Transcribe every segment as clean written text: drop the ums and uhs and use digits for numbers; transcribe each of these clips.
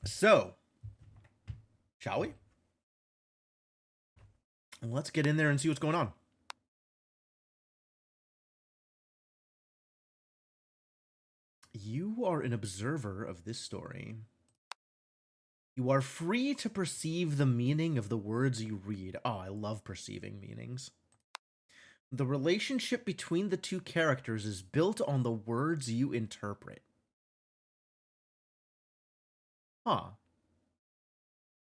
So, shall we? Let's get in there and see what's going on. You are an observer of this story. You are free to perceive the meaning of the words you read. Oh, I love perceiving meanings. The relationship between the two characters is built on the words you interpret. Huh.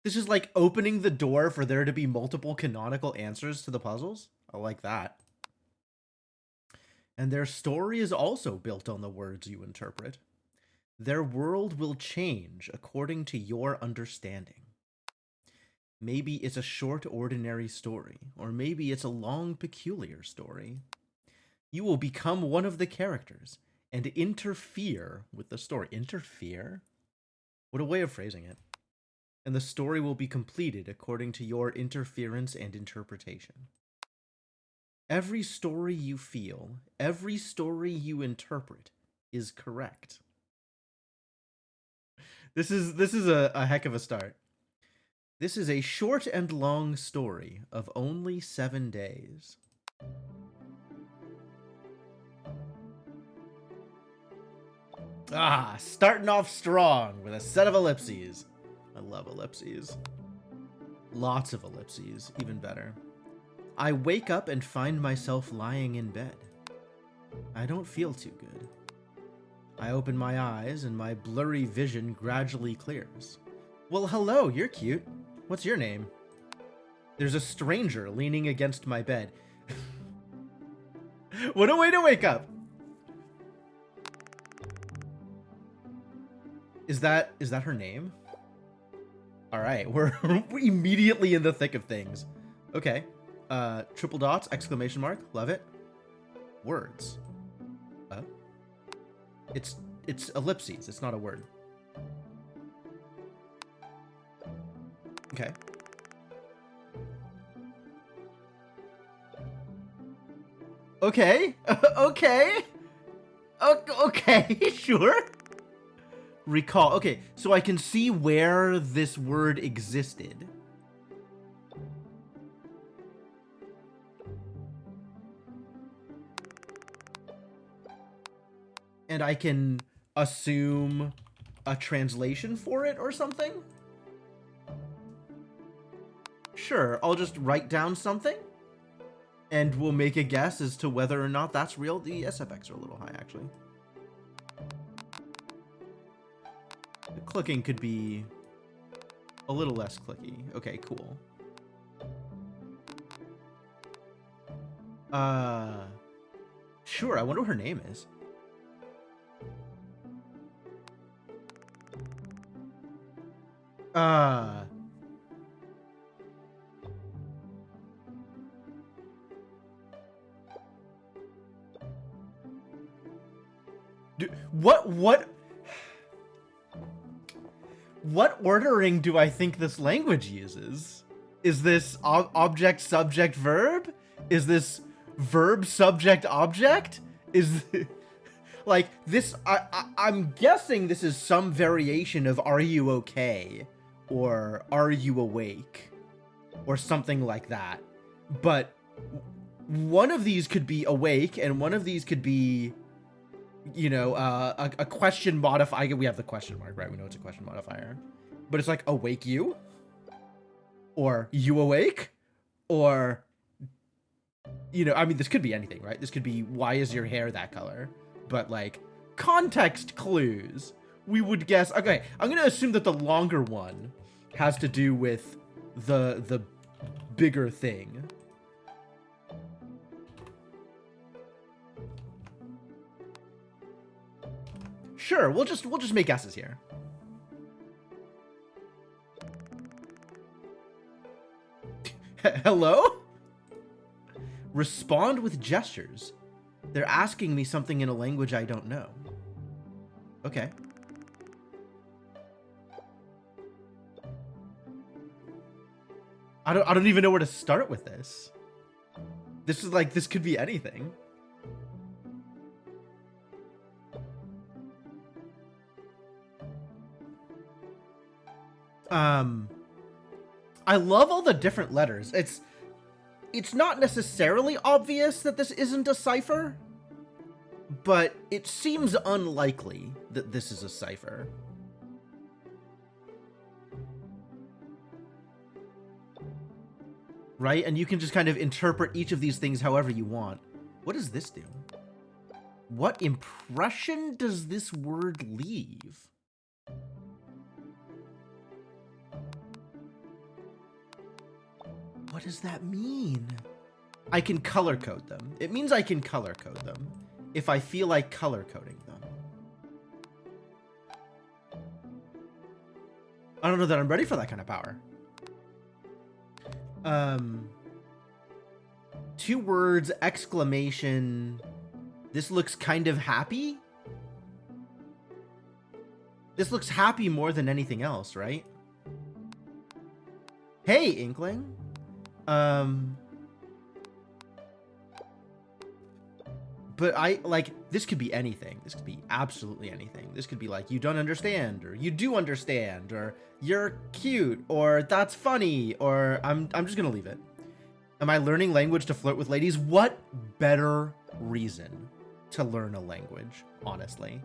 This is like opening the door for there to be multiple canonical answers to the puzzles. I like that. And their story is also built on the words you interpret. Their world will change according to your understanding. Maybe it's a short, ordinary story, or maybe it's a long, peculiar story. You will become one of the characters and interfere with the story. Interfere? What a way of phrasing it. And the story will be completed according to your interference and interpretation. Every story you feel, every story you interpret is correct. This is a heck of a start. This is a short and long story of only 7 days. Ah, starting off strong with a set of ellipses. I love ellipses. Lots of ellipses, even better. I wake up and find myself lying in bed. I don't feel too good. I open my eyes and my blurry vision gradually clears. Well, hello, you're cute. What's your name? There's a stranger leaning against my bed. What a way to wake up! Is that her name? All right, we're immediately in the thick of things. Okay, triple dots, exclamation mark, love it. Words. It's ellipses. It's not a word. Okay. Okay. Okay. Okay. Sure. Recall. Okay, so I can see where this word existed. And I can assume a translation for it or something? Sure, I'll just write down something and we'll make a guess as to whether or not that's real. The SFX are a little high, actually. The clicking could be a little less clicky. Okay, cool. Sure, I wonder what her name is. What ordering do I think this language uses? Is this object, subject, verb? Is this verb, subject, object? Is like this? I'm guessing this is some variation of "Are you okay?" or "Are you awake?" or something like that. But one of these could be awake, and one of these could be, you know, a question modifier. We have the question mark, right? We know it's a question modifier, but it's like awake you, or you awake, or, you know, I mean, this could be anything, right? This could be why is your hair that color? But like context clues, we would guess. Okay, I'm gonna assume that the longer one has to do with the bigger thing. Sure, we'll just make guesses here. Hello? Respond with gestures. They're asking me something in a language I don't know. Okay. I don't even know where to start with this. This is like, this could be anything. I love all the different letters. It's not necessarily obvious that this isn't a cipher, but it seems unlikely that this is a cipher. Right? And you can just kind of interpret each of these things however you want. What does this do? What impression does this word leave? What does that mean? I can color code them. It means I can color code them if I feel like color coding them. I don't know that I'm ready for that kind of power. 2 words, exclamation. This looks kind of happy. This looks happy more than anything else, right? Hey, Inkling. But this could be anything. This could be absolutely anything. This could be like, you don't understand, or you do understand, or you're cute, or that's funny, or I'm just gonna leave it. Am I learning language to flirt with ladies? What better reason to learn a language, honestly?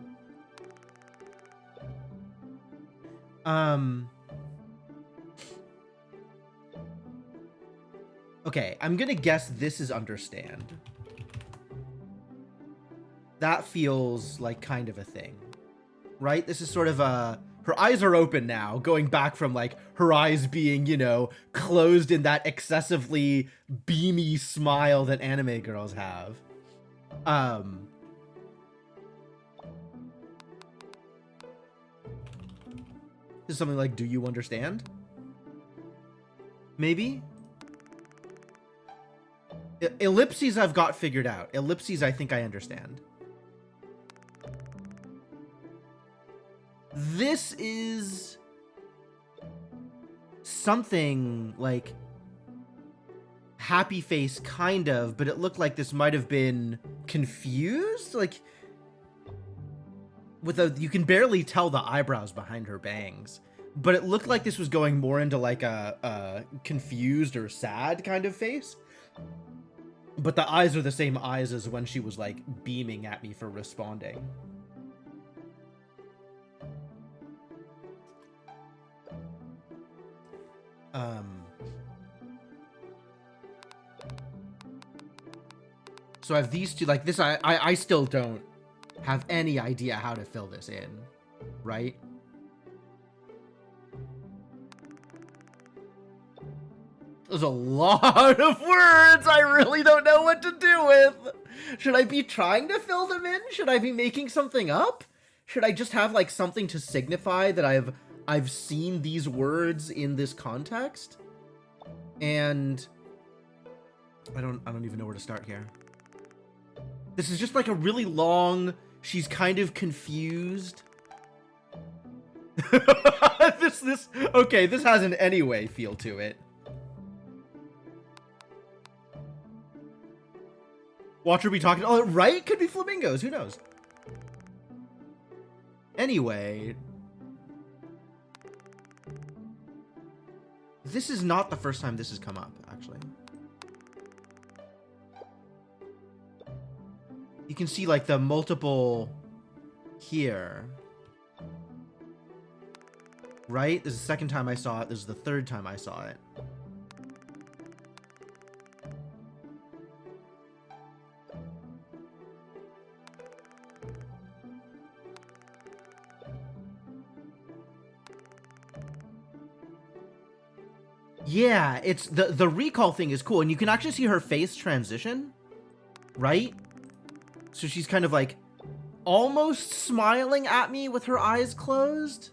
Okay, I'm gonna guess this is understand. That feels like kind of a thing, right? This is sort of a, her eyes are open now, going back from like her eyes being, you know, closed in that excessively beamy smile that anime girls have. This is something like, do you understand? Maybe? Ellipses I've got figured out. Ellipses I think I understand. This is something like happy face, kind of, but it looked like this might have been confused. Like, you can barely tell the eyebrows behind her bangs, but it looked like this was going more into like a confused or sad kind of face. But the eyes are the same eyes as when she was like beaming at me for responding. So I have these two, like this, I still don't have any idea how to fill this in, right? There's a lot of words I really don't know what to do with. Should I be trying to fill them in? Should I be making something up? Should I just have like something to signify that I've seen these words in this context? And I don't even know where to start here. This is just like a really long, she's kind of confused. Okay, this has an anyway feel to it. Watch her be talking, oh, right? Could be flamingos, who knows? Anyway. This is not the first time this has come up, actually. You can see like the multiple here. Right? This is the second time I saw it. This is the third time I saw it. Yeah, it's the recall thing is cool, and you can actually see her face transition, right? So she's kind of like almost smiling at me with her eyes closed.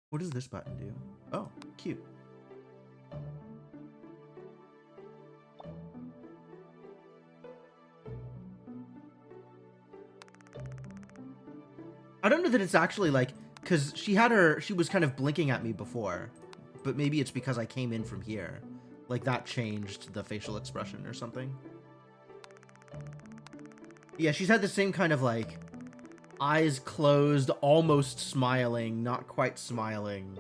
What does this button do? Oh, cute. I don't know that it's actually like, because she was kind of blinking at me before, but maybe it's because I came in from here. Like that changed the facial expression or something. Yeah, she's had the same kind of like Eyes closed, almost smiling, not quite smiling.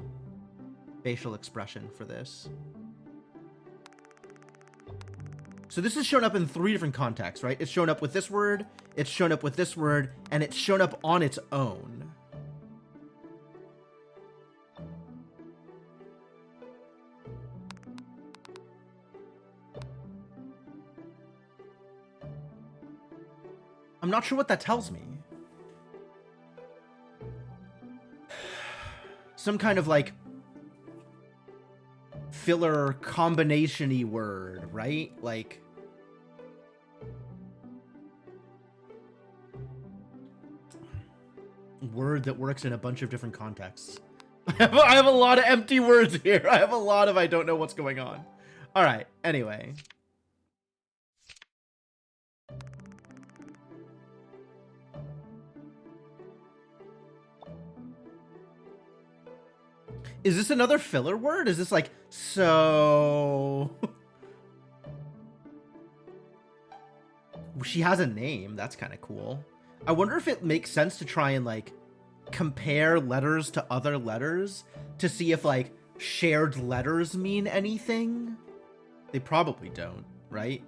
Facial expression for this. So this is shown up in 3 different contexts, right? It's shown up with this word, it's shown up with this word, and it's shown up on its own. I'm not sure what that tells me. Some kind of like filler combination-y word, right? Like word that works in a bunch of different contexts. I have a lot of empty words here. I have a lot of I don't know what's going on. All right, anyway. Is this another filler word? Is this like, so... She has a name. That's kind of cool. I wonder if it makes sense to try and like compare letters to other letters to see if like shared letters mean anything. They probably don't, right?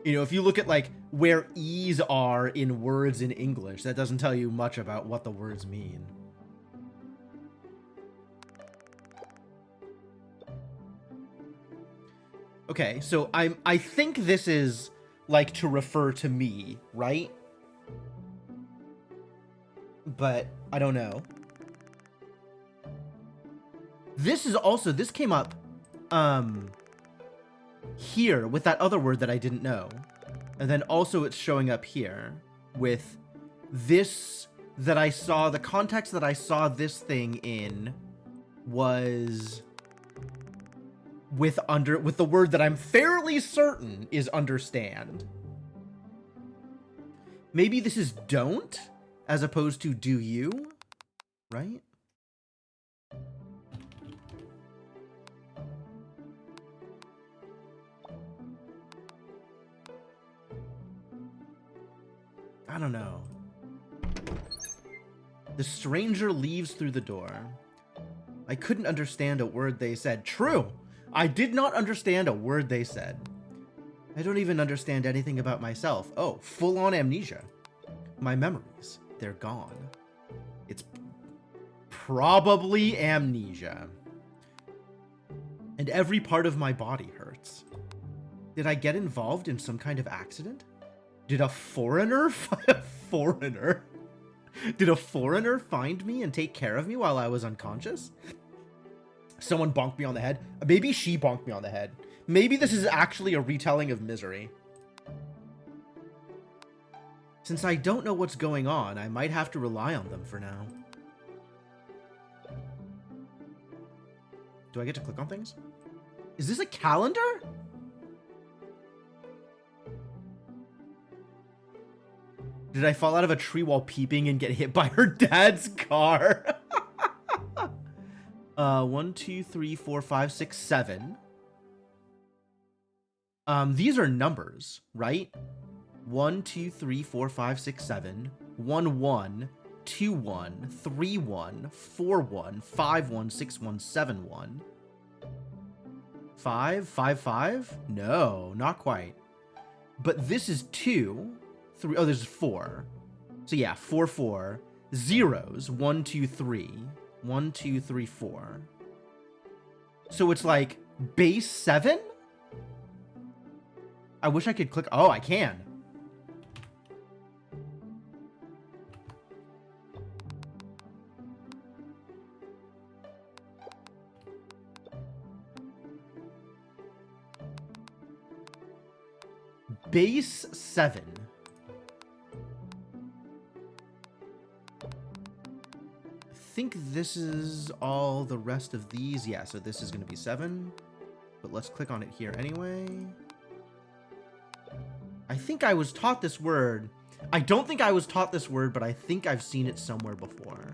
You know, if you look at like where E's are in words in English, that doesn't tell you much about what the words mean. Okay, so I think this is like to refer to me, right? But I don't know. This is also, this came up here with that other word that I didn't know. And then also it's showing up here with this that I saw, the context that I saw this thing in was with the word that I'm fairly certain is understand. Maybe this is don't as opposed to do you, right? I don't know. The stranger leaves through the door. I couldn't understand a word they said. True. I did not understand a word they said. I don't even understand anything about myself. Oh, full-on amnesia. My memories, they're gone. It's probably amnesia. And every part of my body hurts. Did I get involved in some kind of accident? Did a foreigner Did a foreigner find me and take care of me while I was unconscious? Someone bonked me on the head. Maybe she bonked me on the head. Maybe this is actually a retelling of Misery. Since I don't know what's going on, I might have to rely on them for now. Do I get to click on things? Is this a calendar? Did I fall out of a tree while peeping and get hit by her dad's car? 1, 2, 3, 4, 5, 6, 7. These are numbers, right? 1, 2, 3, 4, 5, 6, 7. 1, 1, 2, 1, 3, 1, 4, 1, 5, 1, 6, 1, 7, 1. 5, 5, 5? No, not quite. But this is 2, 3. Oh, this is 4. So yeah, 4, 4. Zeros, 1, 2, 3. 1, 2, 3, 4. So it's like base 7? I wish I could click. Oh, I can. Base 7. I think this is all the rest of these. Yeah, so this is going to be 7. But let's click on it here anyway. I think I was taught this word. I don't think I was taught this word, but I think I've seen it somewhere before.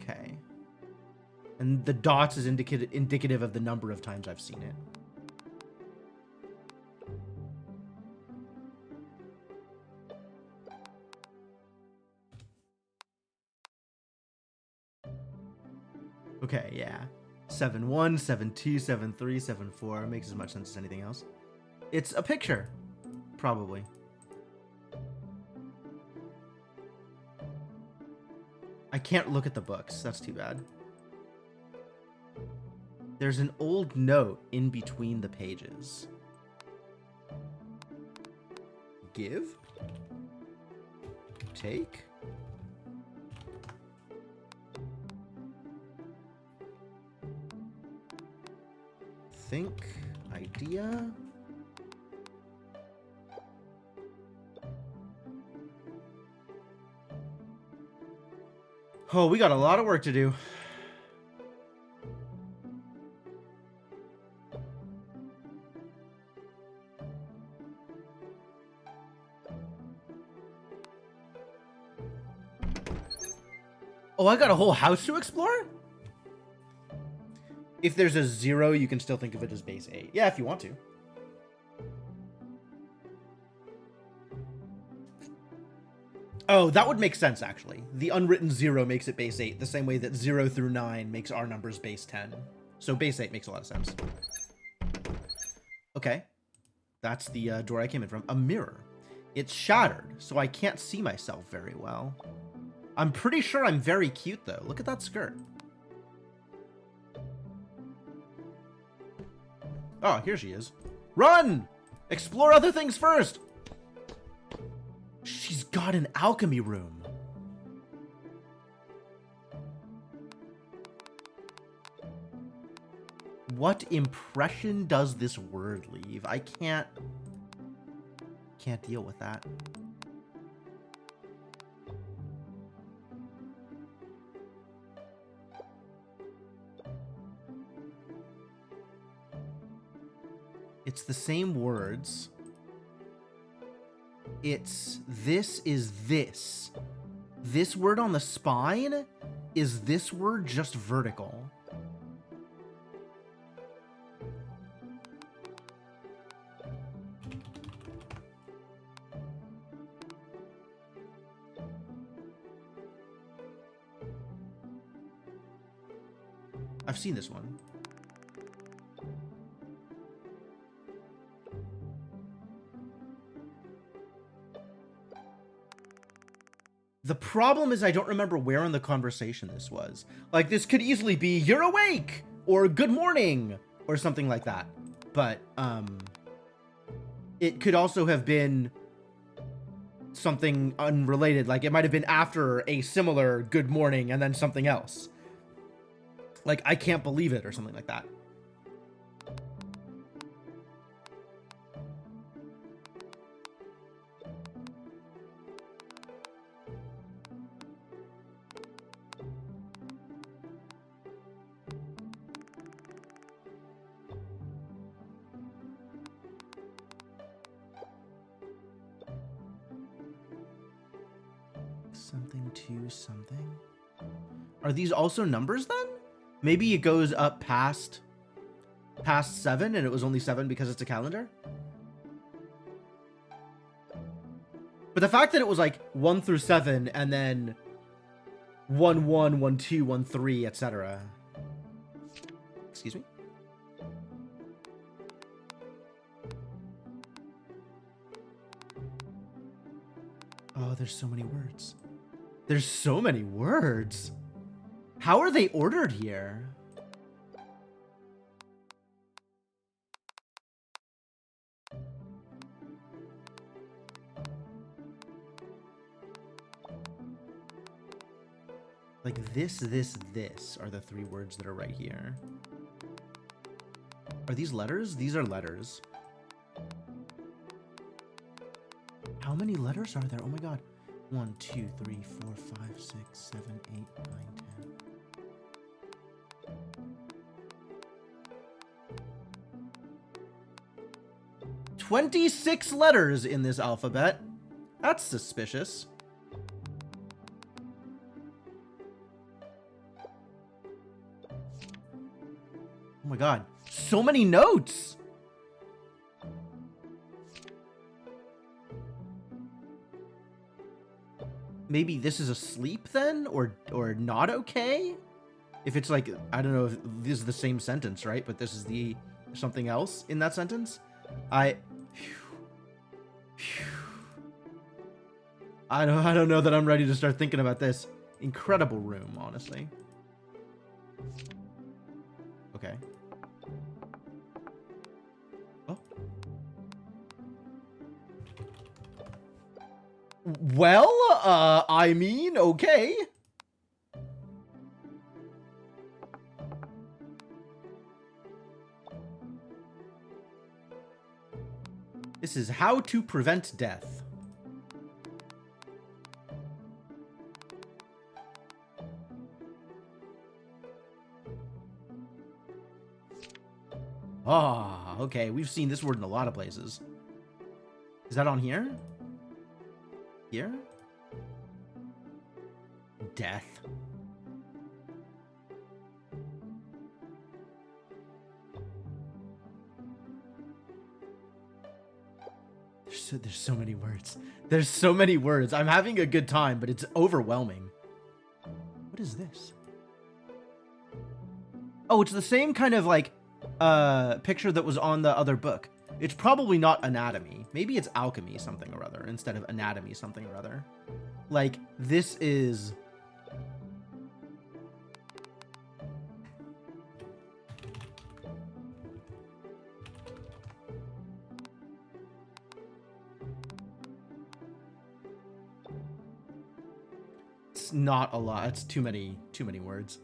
Okay. And the dots is indicative of the number of times I've seen it. Okay, yeah. 7-1, 7-2, 7-3, 7-4. Makes as much sense as anything else. It's a picture. Probably. I can't look at the books. That's too bad. There's an old note in between the pages. Give? Take? Think? Idea? Oh, we got a lot of work to do. Oh, I got a whole house to explore? If there's a 0, you can still think of it as base 8. Yeah, if you want to. Oh, that would make sense, actually. The unwritten 0 makes it base 8, the same way that 0 through 9 makes our numbers base 10. So base 8 makes a lot of sense. Okay. That's the door I came in from. A mirror. It's shattered, so I can't see myself very well. I'm pretty sure I'm very cute, though. Look at that skirt. Oh, here she is. Run! Explore other things first! She's got an alchemy room. What impression does this word leave? I can't deal with that. It's the same words. It's this is this. This word on the spine is this word just vertical. I've seen this one. The problem is I don't remember where in the conversation this was. Like, this could easily be, "You're awake!" or "Good morning!" or something like that. But, it could also have been something unrelated. Like, it might have been after a similar "Good morning" and then something else. Like, "I can't believe it," or something like that. Something to something. Are these also numbers then? Maybe it goes up past 7 and it was only 7 because it's a calendar? But the fact that it was like 1 through 7 and then 1, 1, 1, 2, 1, 3, etc. Excuse me? Oh, there's so many words. There's so many words. How are they ordered here? Like this are the 3 words that are right here. Are these letters? These are letters. How many letters are there? Oh my god. 1, 2, 3, 4, 5, 6, 7, 8, 9, 10. 26 letters in this alphabet. That's suspicious. Oh my god. So many notes! Maybe this is asleep then? Or not okay? if it's like, I don't know if this is the same sentence, right? But this is the something else in that sentence. I don't know that I'm ready to start thinking about this. Incredible room, honestly. Okay. Oh. Well, I mean, okay. This is how to prevent death. Ah, okay. We've seen this word in a lot of places. Is that on here? Here? Death. There's so many words. There's so many words. I'm having a good time, but it's overwhelming. What is this? Oh, it's the same kind of like picture that was on the other book. It's probably not anatomy. Maybe it's alchemy something or other instead of anatomy something or other. Like, this is... It's not a lot. It's too many words.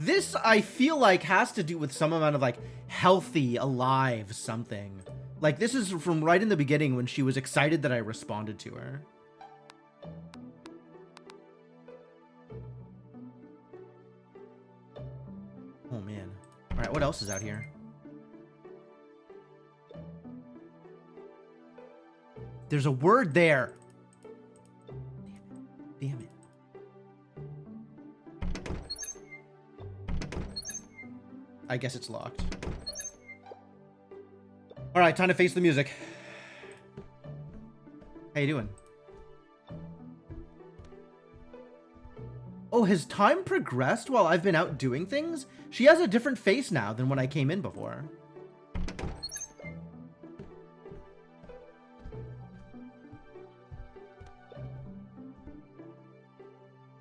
This, I feel like, has to do with some amount of, like, healthy, alive something. Like, this is from right in the beginning when she was excited that I responded to her. Oh, man. All right, what else is out here? There's a word there. Damn it. I guess it's locked. All right, time to face the music. How you doing? Oh, has time progressed while I've been out doing things? She has a different face now than when I came in before.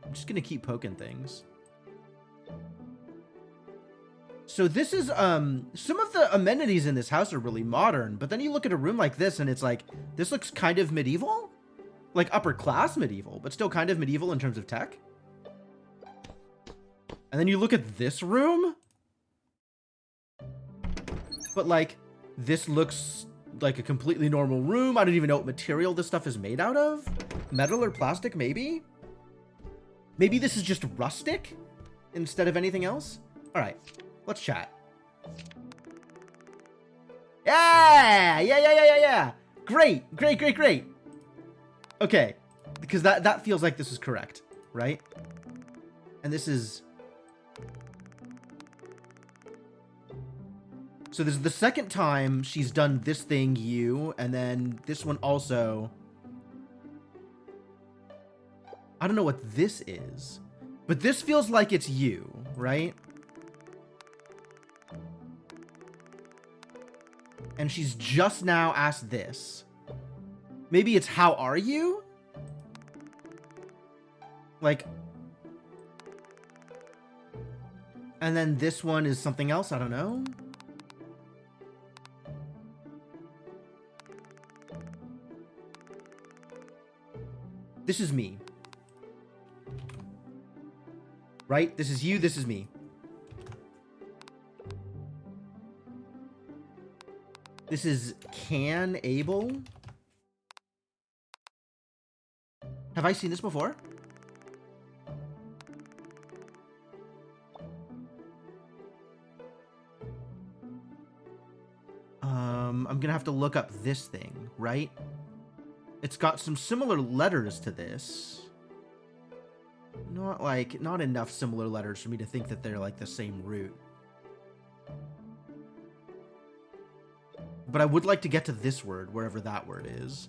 I'm just gonna keep poking things. So this is, some of the amenities in this house are really modern, but then you look at a room like this and it's like, this looks kind of medieval? Like upper class medieval, but still kind of medieval in terms of tech. And then you look at this room, but like, this looks like a completely normal room. I don't even know what material this stuff is made out of. Metal or plastic, maybe? Maybe this is just rustic instead of anything else? All right. Let's chat. Yeah. Great. Okay. Because that feels like this is correct, right? And this is... So this is the second time she's done this thing, you, and then this one also. I don't know what this is, but this feels like it's you, right? And she's just now asked this. Maybe it's how are you? Like... And then this one is something else, I don't know. This is me. Right? This is you, this is me. This is Abel. Have I seen this before? I'm gonna have to look up this thing, right? It's got some similar letters to this. Not enough similar letters for me to think that they're like the same root. But I would like to get to this word, wherever that word is.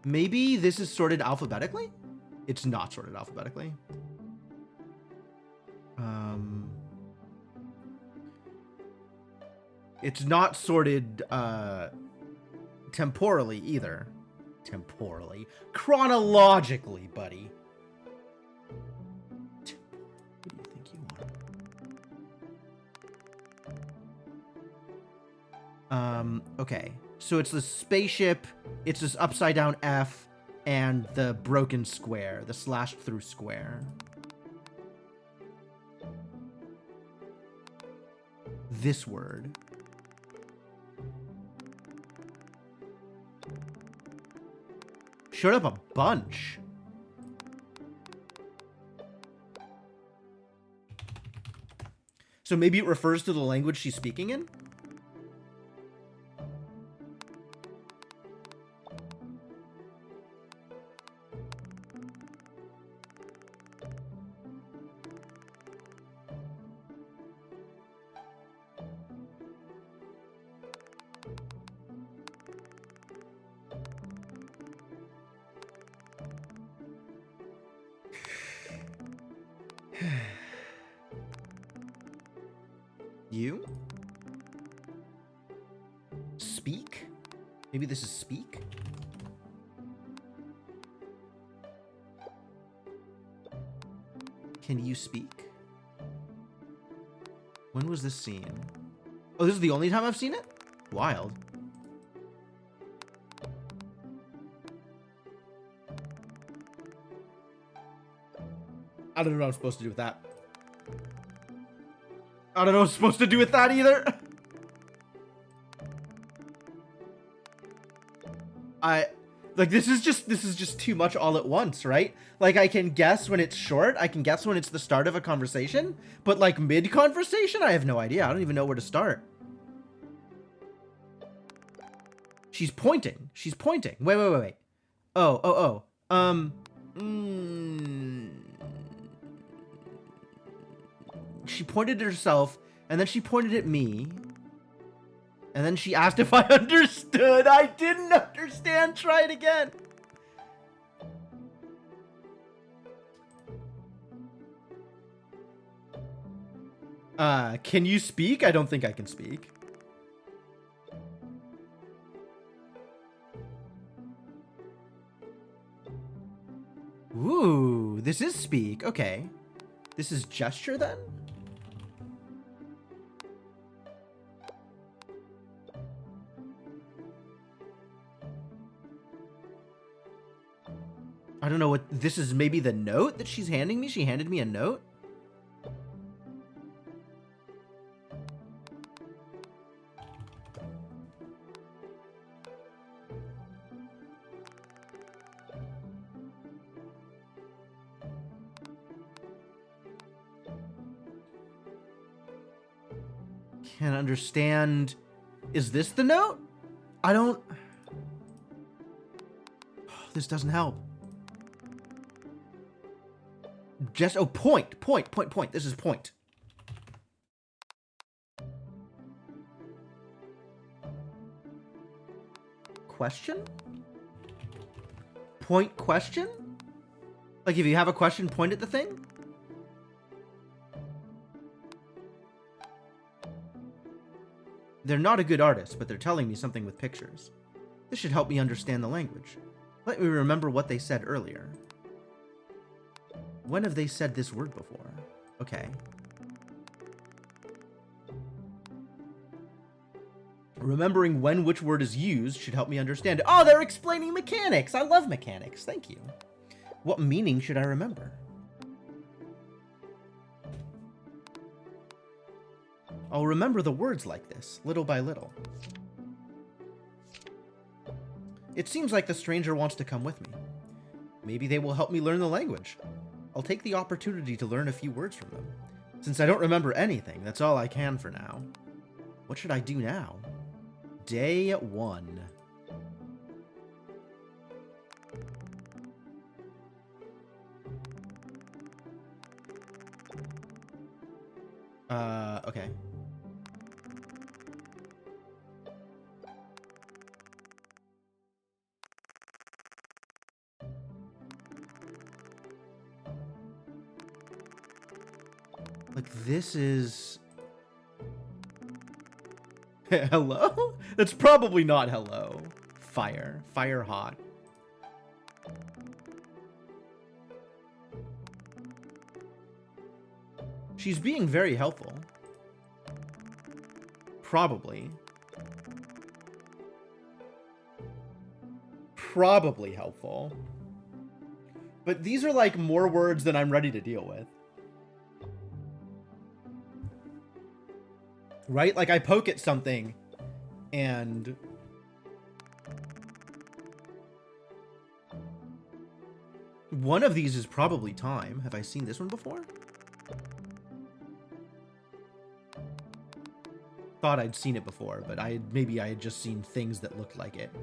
Maybe this is sorted alphabetically? It's not sorted alphabetically. It's not sorted temporally either. Temporally. Chronologically, buddy. Who do you think you are? Okay. So it's the spaceship, it's this upside down F, and the broken square, the slashed through square. This word. Showed up a bunch. So maybe it refers to the language she's speaking in? You? Speak? Maybe this is speak? Can you speak? When was this scene? Oh, this is the only time I've seen it? Wild. I don't know what I'm supposed to do with that. I don't know what I'm supposed to do with that either. This is just too much all at once, right? Like, I can guess when it's short, I can guess when it's the start of a conversation, but like mid-conversation, I have no idea. I don't even know where to start. She's pointing. She's pointing. Wait. Oh. She pointed at herself, and then she pointed at me. And then she asked if I understood. I didn't understand. Try it again. Can you speak? I don't think I can speak. Ooh, this is speak. Okay. This is gesture then? I don't know what this is. Maybe the note that she's handing me. She handed me a note. Can't understand. Is this the note? I don't. This doesn't help. Just, oh, point. This is point. Question? Point question? Like, if you have a question, point at the thing? They're not a good artist, but they're telling me something with pictures. This should help me understand the language. Let me remember what they said earlier. When have they said this word before? Okay. Remembering when which word is used should help me understand. Oh, they're explaining mechanics. I love mechanics. Thank you. What meaning should I remember? I'll remember the words like this, little by little. It seems like the stranger wants to come with me. Maybe they will help me learn the language. I'll take the opportunity to learn a few words from them. Since I don't remember anything, that's all I can for now. What should I do now? Day 1. Okay. Like, this is... Hello? That's probably not hello. Fire. Fire hot. She's being very helpful. Probably. Probably helpful. But these are like more words than I'm ready to deal with. Right? Like I poke at something and... one of these is probably time. Have I seen this one before? Thought I'd seen it before, but maybe I had just seen things that looked like it.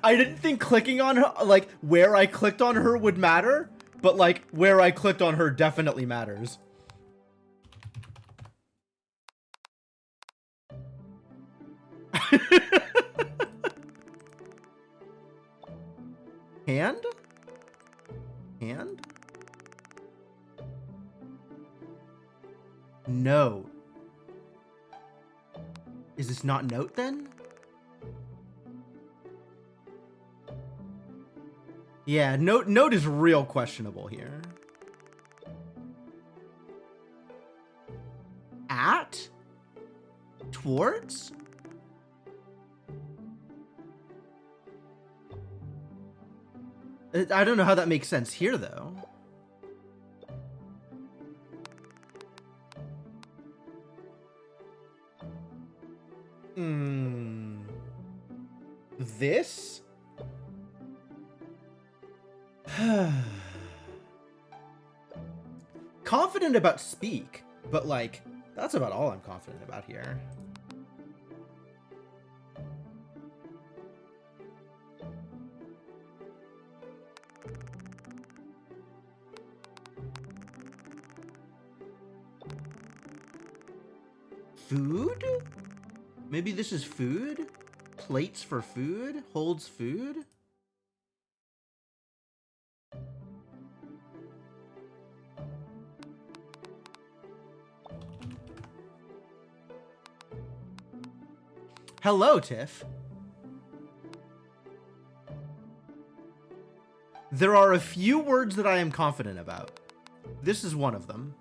I didn't think clicking on her, like, where I clicked on her would matter, but, like, where I clicked on her definitely matters. Hand? Hand? Note. Is this not note then? Yeah, note is real questionable here. At? Towards? I don't know how that makes sense here, though. This? Confident about speak, but like, that's about all I'm confident about here. Food? Maybe this is food? Plates for food? Holds food? Hello, Tiff. There are a few words that I am confident about. This is one of them.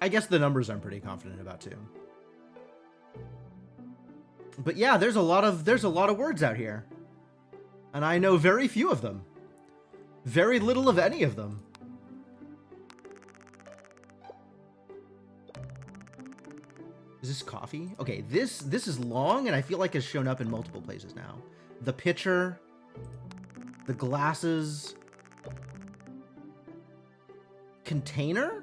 I guess the numbers I'm pretty confident about too. But yeah, there's a lot of words out here. And I know very few of them. Very little of any of them. Is this coffee? Okay, this is long and I feel like it's shown up in multiple places now. The pitcher, the glasses, container?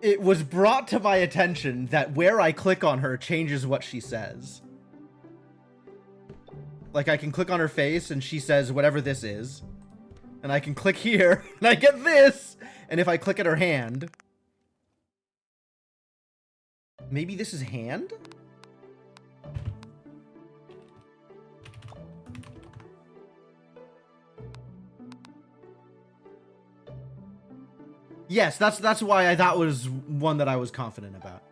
It was brought to my attention that where I click on her changes what she says. Like, I can click on her face and she says whatever this is. And I can click here and I get this. And if I click at her hand... maybe this is hand? Yes, that's why that was one that I was confident about.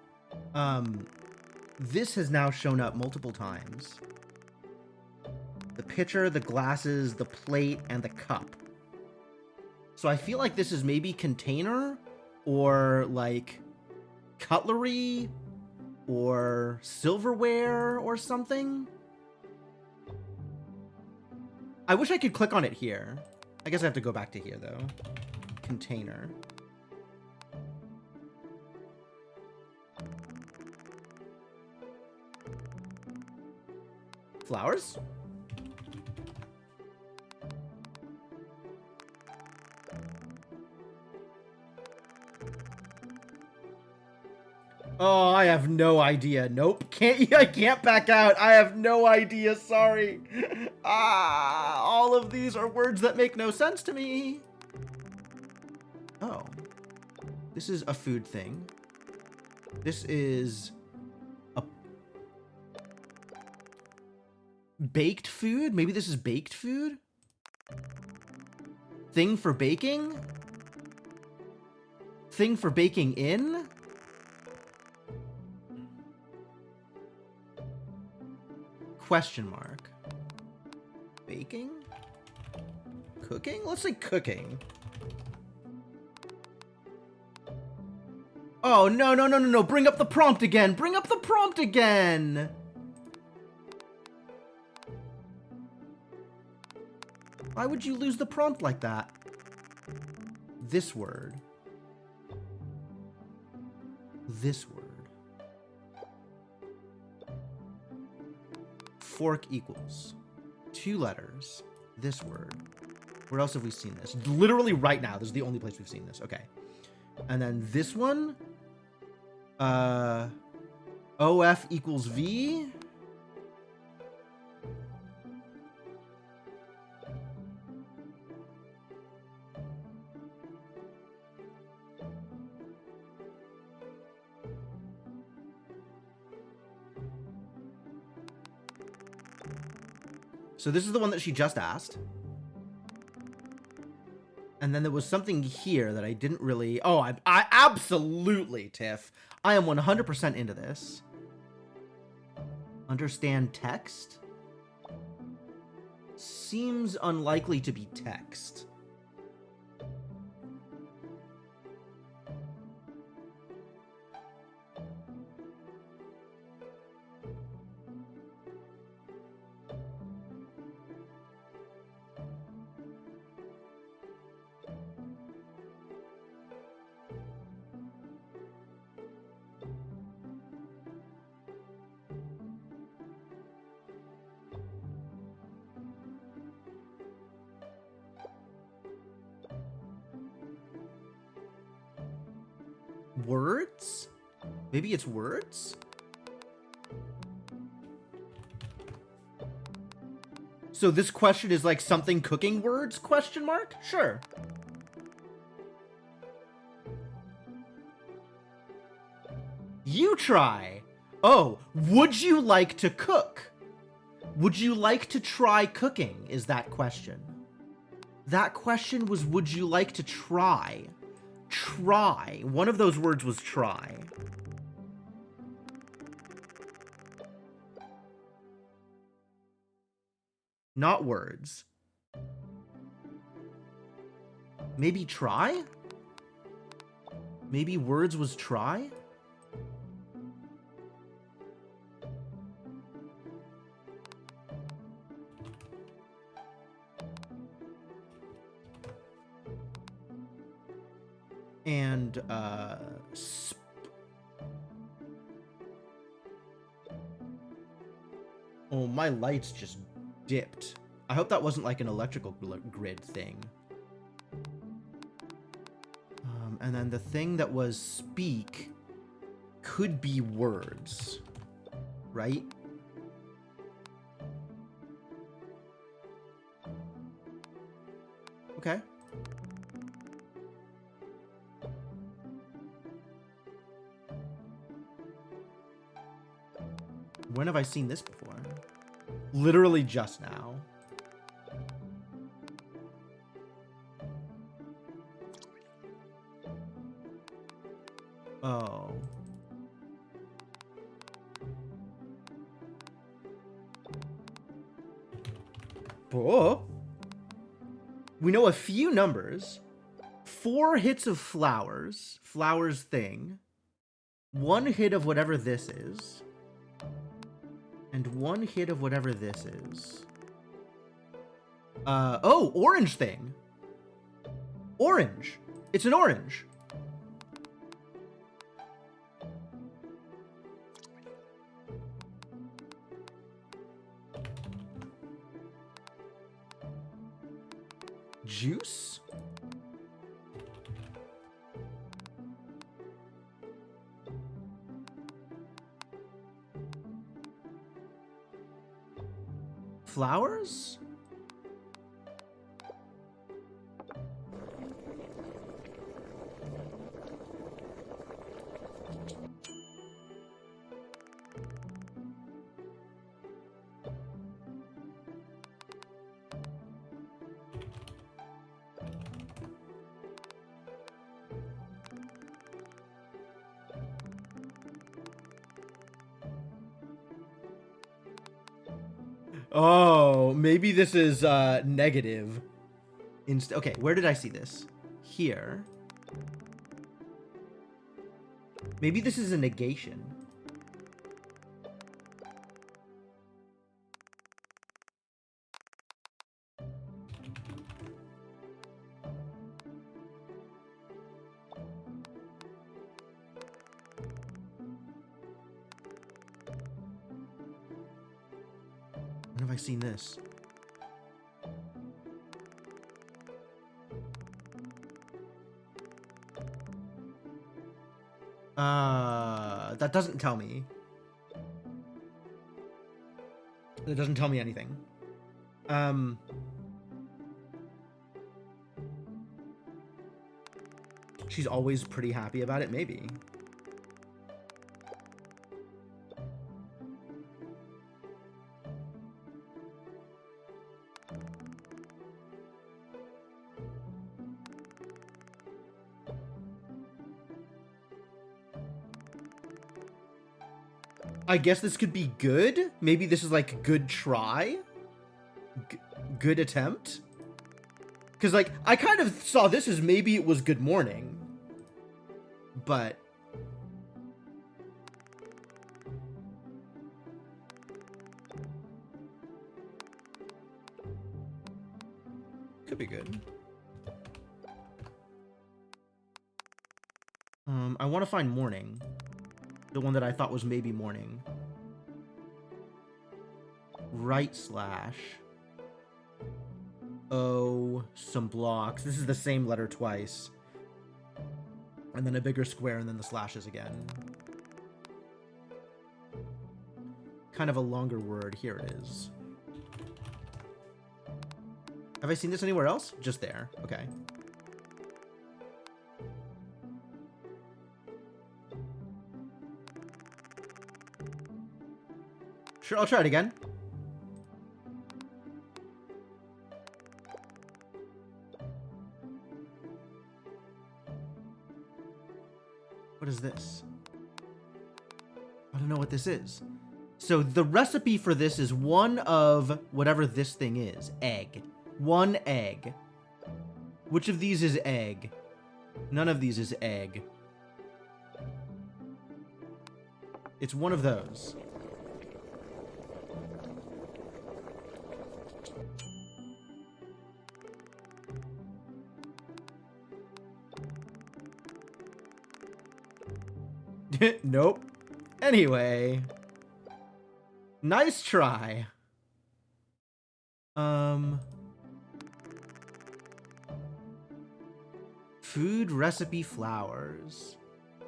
This has now shown up multiple times. The pitcher, the glasses, the plate, and the cup. So I feel like this is maybe container, or like cutlery, or silverware, or something. I wish I could click on it here. I guess I have to go back to here, though. Container. Flowers? Oh, I have no idea. Nope. I can't back out. I have no idea. Sorry. All of these are words that make no sense to me. Oh. This is a food thing. This is a baked food? Maybe this is baked food? Thing for baking? Thing for baking in? Question mark. Baking? Cooking? Let's say cooking. Oh, no, no, no, no, no. Bring up the prompt again. Bring up the prompt again. Why would you lose the prompt like that? This word. This word. Fork equals 2 letters. This word. Where else have we seen this? Literally right now. This is the only place we've seen this. Okay. And then this one. OF equals V. So this is the one that she just asked. And then there was something here that I didn't really... Oh, I absolutely, Tiff. I am 100% into this. Understand text? Seems unlikely to be text. Words? Maybe it's words? So this question is like something cooking words? Question mark? Sure. You try. Oh, would you like to cook? Would you like to try cooking? Is that question. That question was, would you like to try? Try. One of those words was try. Not words. Maybe try? Maybe words was try? And, oh, my lights just dipped. I hope that wasn't like an electrical grid thing. And then the thing that was speak could be words, right? Okay. When have I seen this before? Literally just now. Oh. Oh. We know a few numbers. 4 hits of flowers. Flowers thing. 1 hit of whatever this is. And 1 hit of whatever this is. Oh, orange thing. Orange. It's an orange. Juice? flowers? Oh, maybe this is negative. Okay, where did I see this? Here. Maybe this is a negation. When have I seen this? That doesn't tell me. That doesn't tell me anything. She's always pretty happy about it, maybe. I guess this could be good. Maybe this is like good try. Good attempt. Because like, I kind of saw this as maybe it was good morning. But... could be good. I want to find morning. The one that I thought was maybe morning. Right slash. Oh, some blocks. This is the same letter twice. And then a bigger square and then the slashes again. Kind of a longer word. Here it is. Have I seen this anywhere else? Just there. Okay. Sure, I'll try it again. What is this? I don't know what this is. So the recipe for this is one of whatever this thing is. Egg. One egg. Which of these is egg? None of these is egg. It's one of those. Nope. Anyway. Nice try. Food recipe flowers.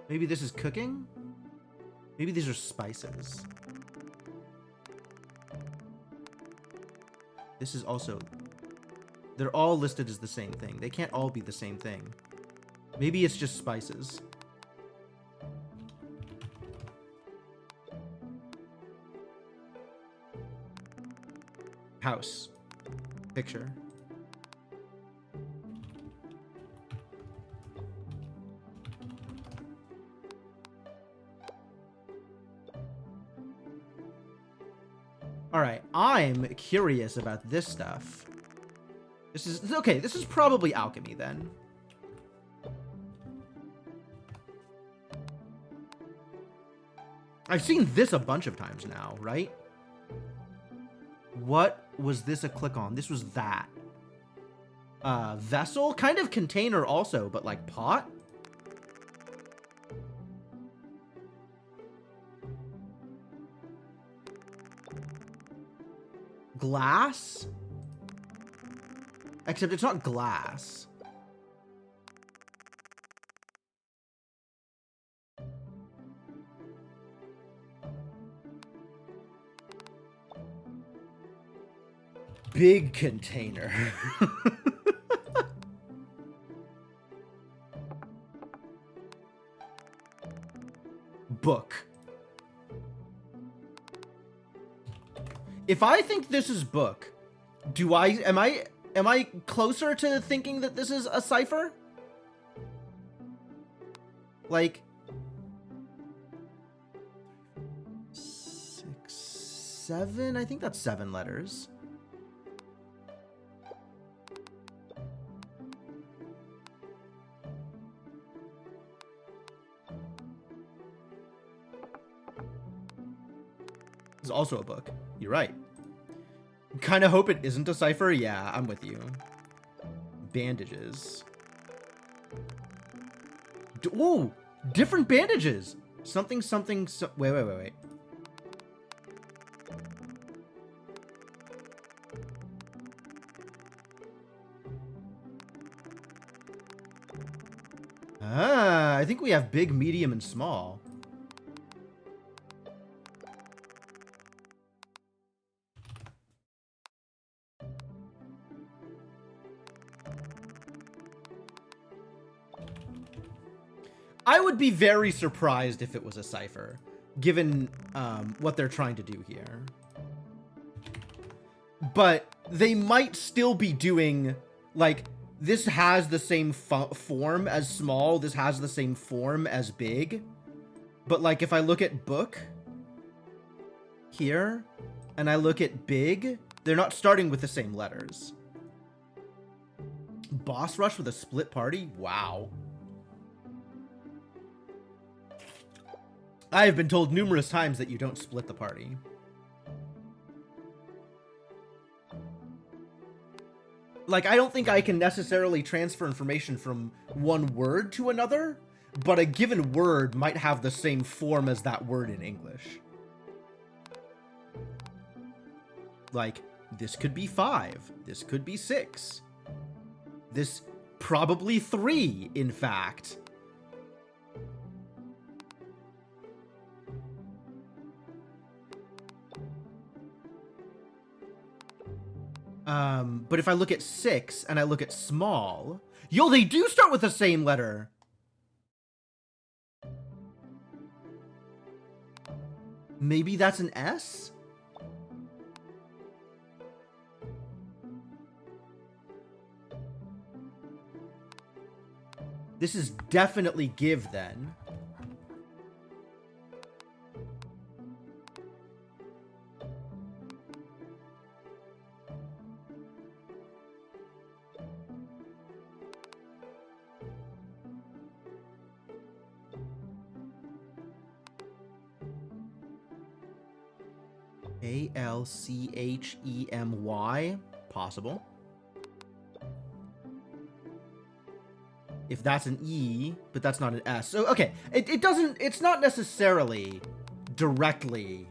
Maybe this is cooking? Maybe these are spices. This is also... they're all listed as the same thing. They can't all be the same thing. Maybe it's just spices. House. Picture. All right, I'm curious about this stuff. This is okay. This is probably alchemy then. I've seen this a bunch of times now, right? What was this a click on? This was that. Vessel? Kind of container also, but like pot? Glass? Except it's not glass. big container. Book. If I think this is book, am I closer to thinking that this is a cipher? Like 6, 7? I think that's 7 letters. This is also a book. You're right. Kind of hope it isn't a cipher. Yeah, I'm with you. Bandages. Ooh, different bandages. Something, something, wait. Ah, I think we have big, medium, and small. I would be very surprised if it was a cipher, given what they're trying to do here. But they might still be doing, like, this has the same form as small, this has the same form as big. But, like, if I look at book here, and I look at big, they're not starting with the same letters. Boss rush with a split party? Wow. I have been told numerous times that you don't split the party. Like, I don't think I can necessarily transfer information from one word to another, but a given word might have the same form as that word in English. Like, this could be 5. This could be 6. This probably 3, in fact. But if I look at 6 and I look at small, yo, they do start with the same letter. Maybe that's an S? This is definitely give then. Alchemy? Possible. If that's an E, but that's not an S. So, okay, it's not necessarily directly.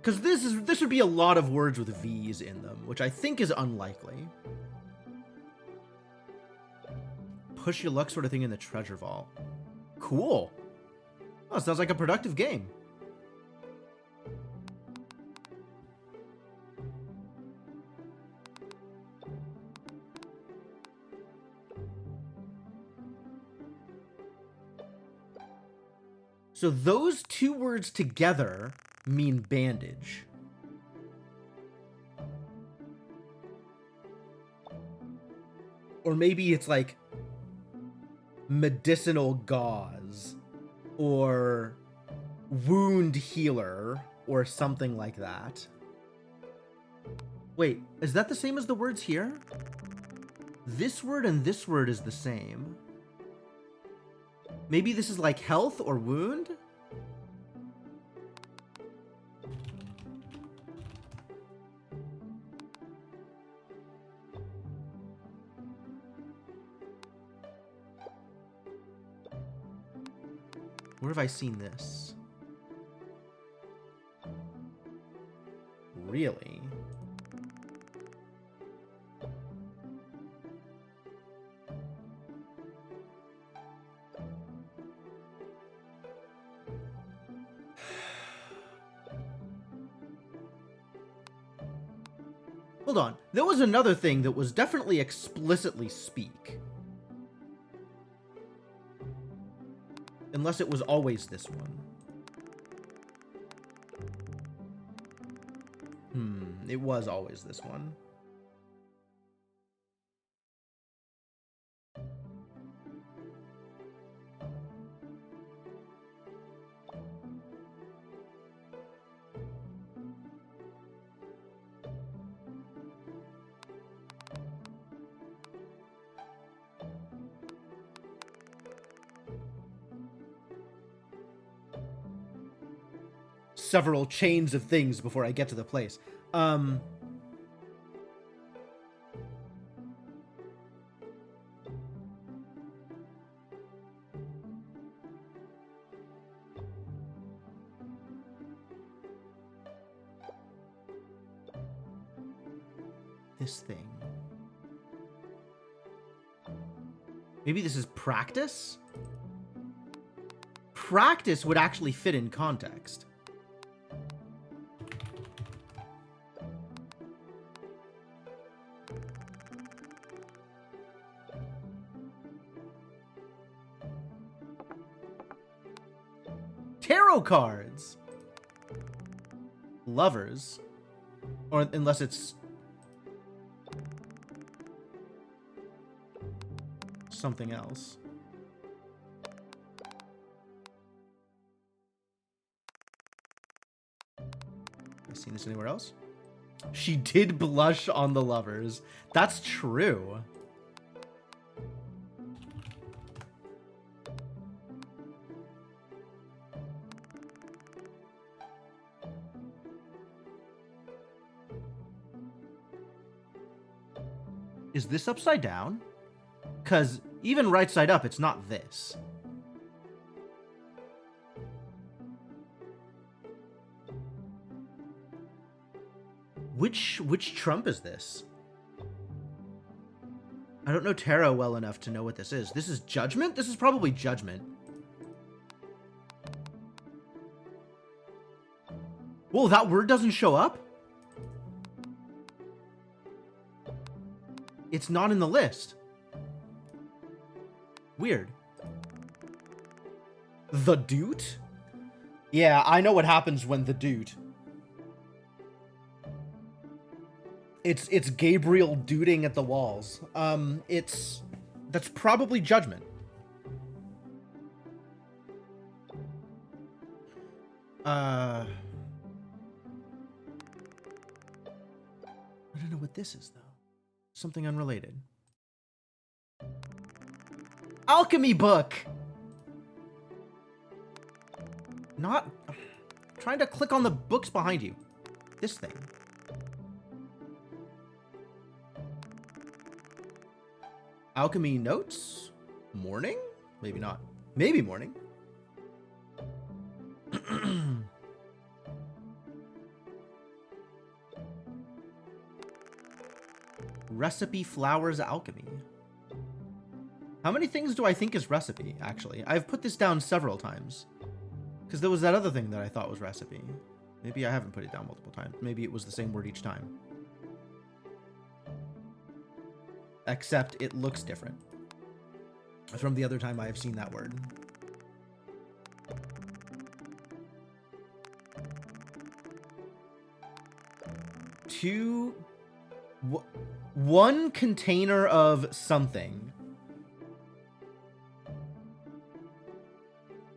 Because this would be a lot of words with V's in them, which I think is unlikely. Push your luck sort of thing in the treasure vault. Cool. Oh, sounds like a productive game. So those two words together mean bandage. Or maybe it's like medicinal gauze or wound healer or something like that. Wait, is that the same as the words here? This word and this word is the same. Maybe this is like health or wound? Where have I seen this? Really? Hold on. There was another thing that was definitely explicitly speak. Unless it was always this one. It was always this one. Several chains of things before I get to the place. This thing. Maybe this is practice? Practice would actually fit in context. Tarot cards! Lovers. Or unless it's something else. Have I seen this anywhere else? She did blush on the lovers. That's true. Is this upside down? Because even right side up, it's not this. Which trump is this? I don't know tarot well enough to know what this is. This is Judgment? This is probably Judgment. Whoa, that word doesn't show up? It's not in the list. Weird. The Doot? Yeah, I know what happens when the Doot. It's Gabriel dooting at the walls. That's probably Judgment. I don't know what this is though. Something unrelated. Alchemy book! Not... trying to click on the books behind you. This thing. Alchemy notes? Morning? Maybe not. Maybe morning. Recipe Flowers Alchemy. How many things do I think is recipe, actually? I've put this down several times. Because there was that other thing that I thought was recipe. Maybe I haven't put it down multiple times. Maybe it was the same word each time. Except it looks different from the other time I have seen that word. One container of something.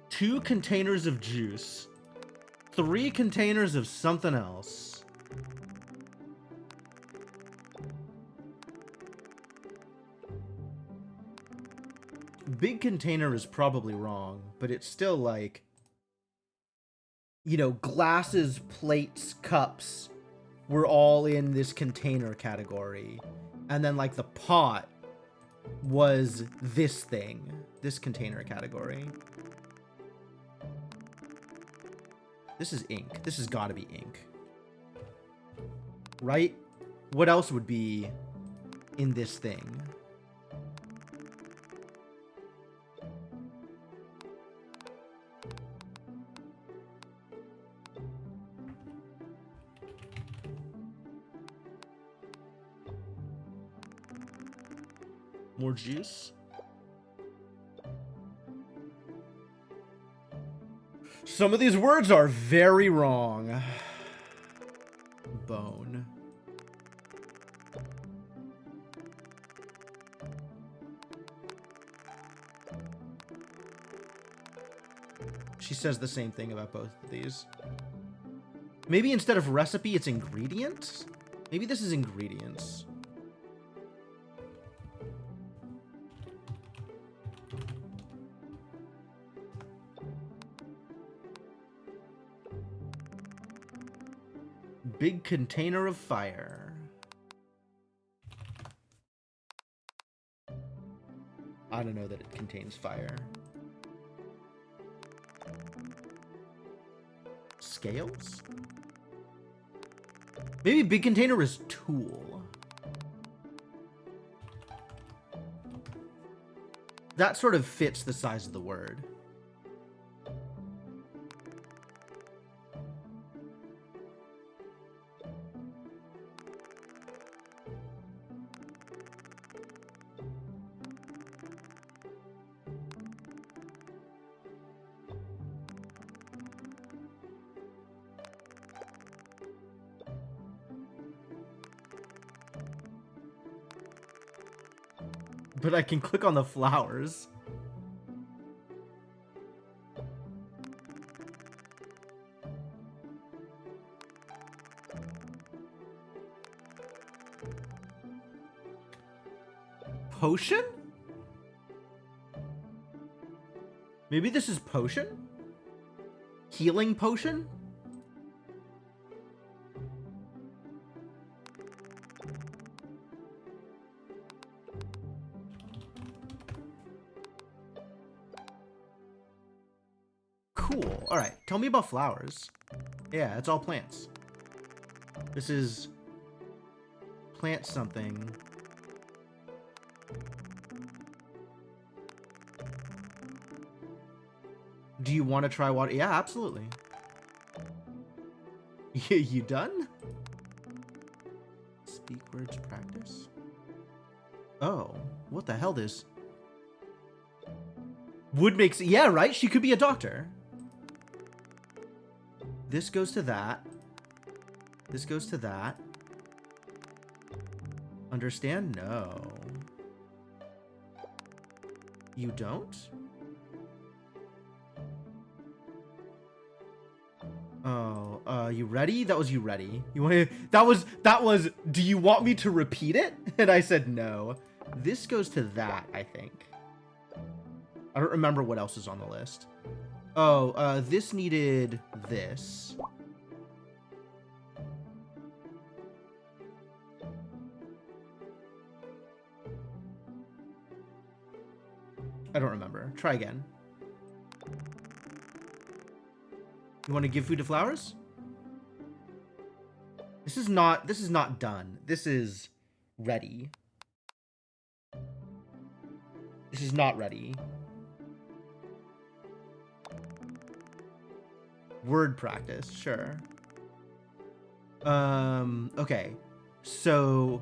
2 containers of juice. 3 containers of something else. Big container is probably wrong, but it's still like, you know, glasses, plates, cups were all in this container category. And then like the pot was this thing, this container category. This is ink. This has got to be ink. Right? What else would be in this thing? More juice. Some of these words are very wrong. Bone. She says the same thing about both of these. Maybe instead of recipe, it's ingredients? Maybe this is ingredients. Big container of fire. I don't know that it contains fire. Scales? Maybe big container is tool. That sort of fits the size of the word. But I can click on the flowers. Potion? Maybe this is potion? Healing potion? Cool. All right. Tell me about flowers. Yeah, it's all plants. This is plant something. Do you want to try water? Yeah, absolutely. You done? Speak words practice? Oh, what the hell this? Would make sense. Yeah, right? She could be a doctor. This goes to that. This goes to that. Understand? No. You don't? Oh, you ready? That was you ready. You want to, that was, do you want me to repeat it? And I said no. This goes to that, I think. I don't remember what else is on the list. Oh, this needed this. I don't remember. Try again. You want to give food to flowers? This is not done. This is ready. This is not ready. Word practice, sure. Okay. So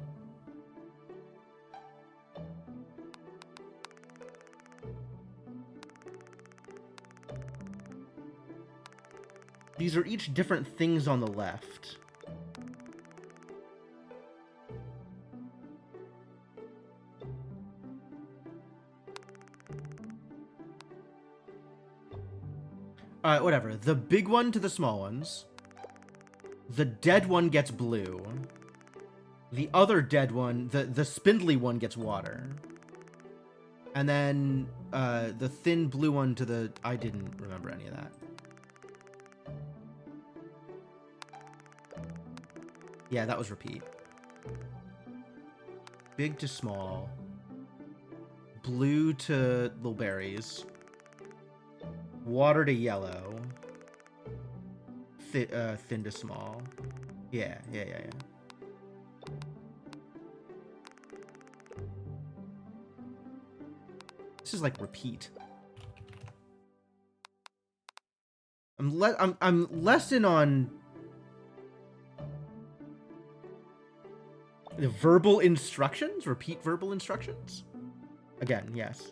these are each different things on the left. Alright, whatever. The big one to the small ones. The dead one gets blue. The other dead one, the spindly one, gets water. And then the thin blue one to the... I didn't remember any of that. Yeah, that was repeat. Big to small. Blue to little berries. Water to yellow. Thin to small. Yeah. This is like repeat. I'm less in on the verbal instructions. Repeat verbal instructions. Again, yes.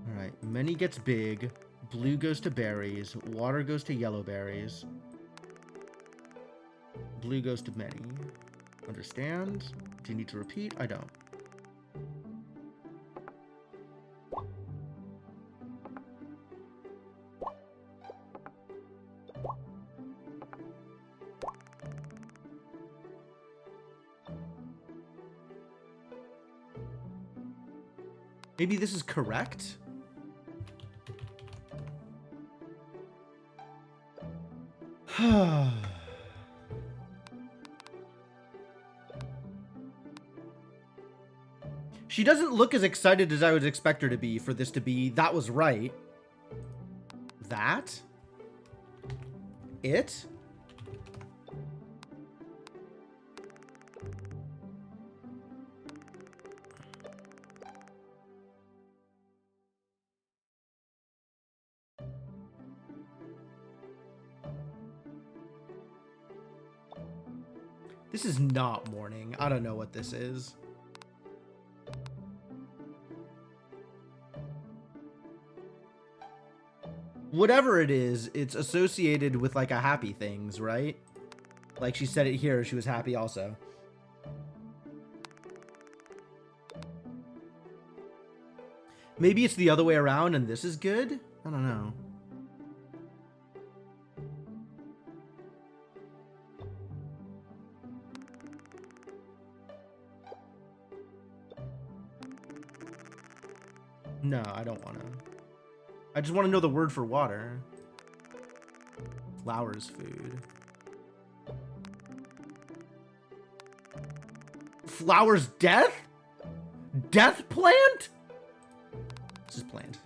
Alright, many gets big. Blue goes to berries. Water goes to yellow berries. Blue goes to many. Understand? Do you need to repeat? I don't. Maybe this is correct? She doesn't look as excited as I would expect her to be for this to be, that was right. That? It? This is not morning. I don't know what this is. Whatever it is, it's associated with like a happy things, right? Like she said it here, she was happy also. Maybe it's the other way around and this is good? I don't know. No, I don't want to. I just want to know the word for water. Flowers food. Flowers death? Death plant? This is plant.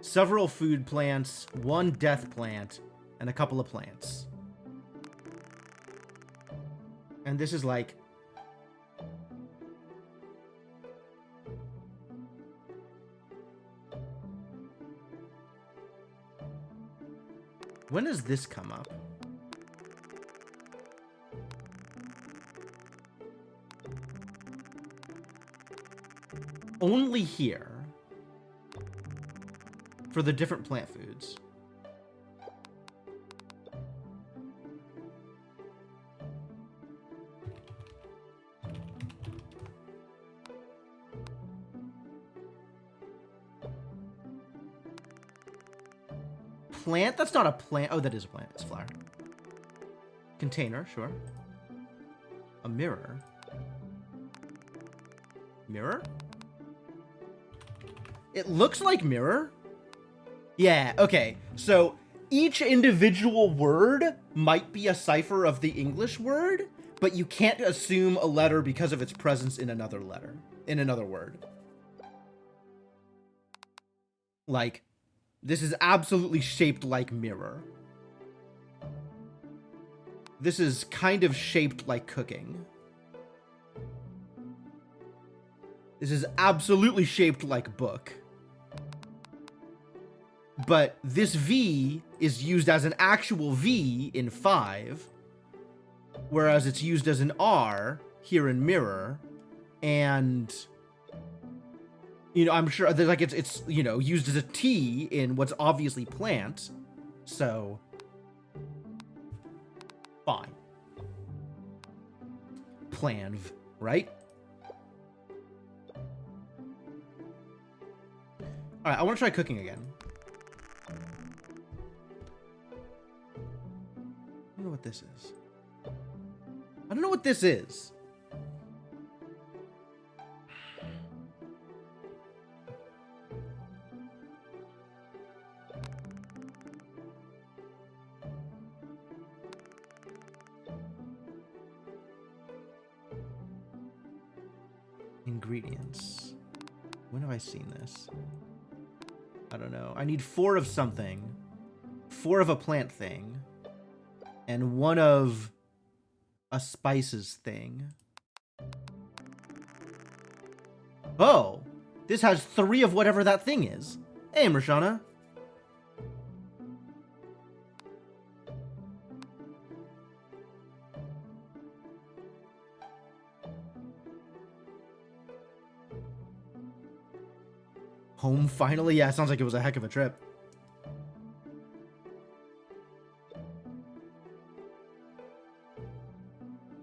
Several food plants, one death plant, and a couple of plants. And this is like... When does this come up? Only here. For the different plant foods. Plant? That's not a plant. Oh, that is a plant. It's a flower. Container, sure. A mirror. Mirror? It looks like mirror. Yeah, okay. So each individual word might be a cipher of the English word, but you can't assume a letter because of its presence in another letter, in another word. Like, this is absolutely shaped like mirror. This is kind of shaped like cooking. This is absolutely shaped like book. But this V is used as an actual V in 5, whereas it's used as an R here in mirror, and you know, I'm sure that like it's you know, used as a T in what's obviously plant, so fine. Planv, right? All right, I want to try cooking again. I don't know what this is. I don't know what this is. Ingredients. When have I seen this? I don't know. I need 4 of something, 4 of a plant thing, and 1 of a spices thing. Oh, this has 3 of whatever that thing is. Hey, Marshana. Home finally? Yeah, it sounds like it was a heck of a trip.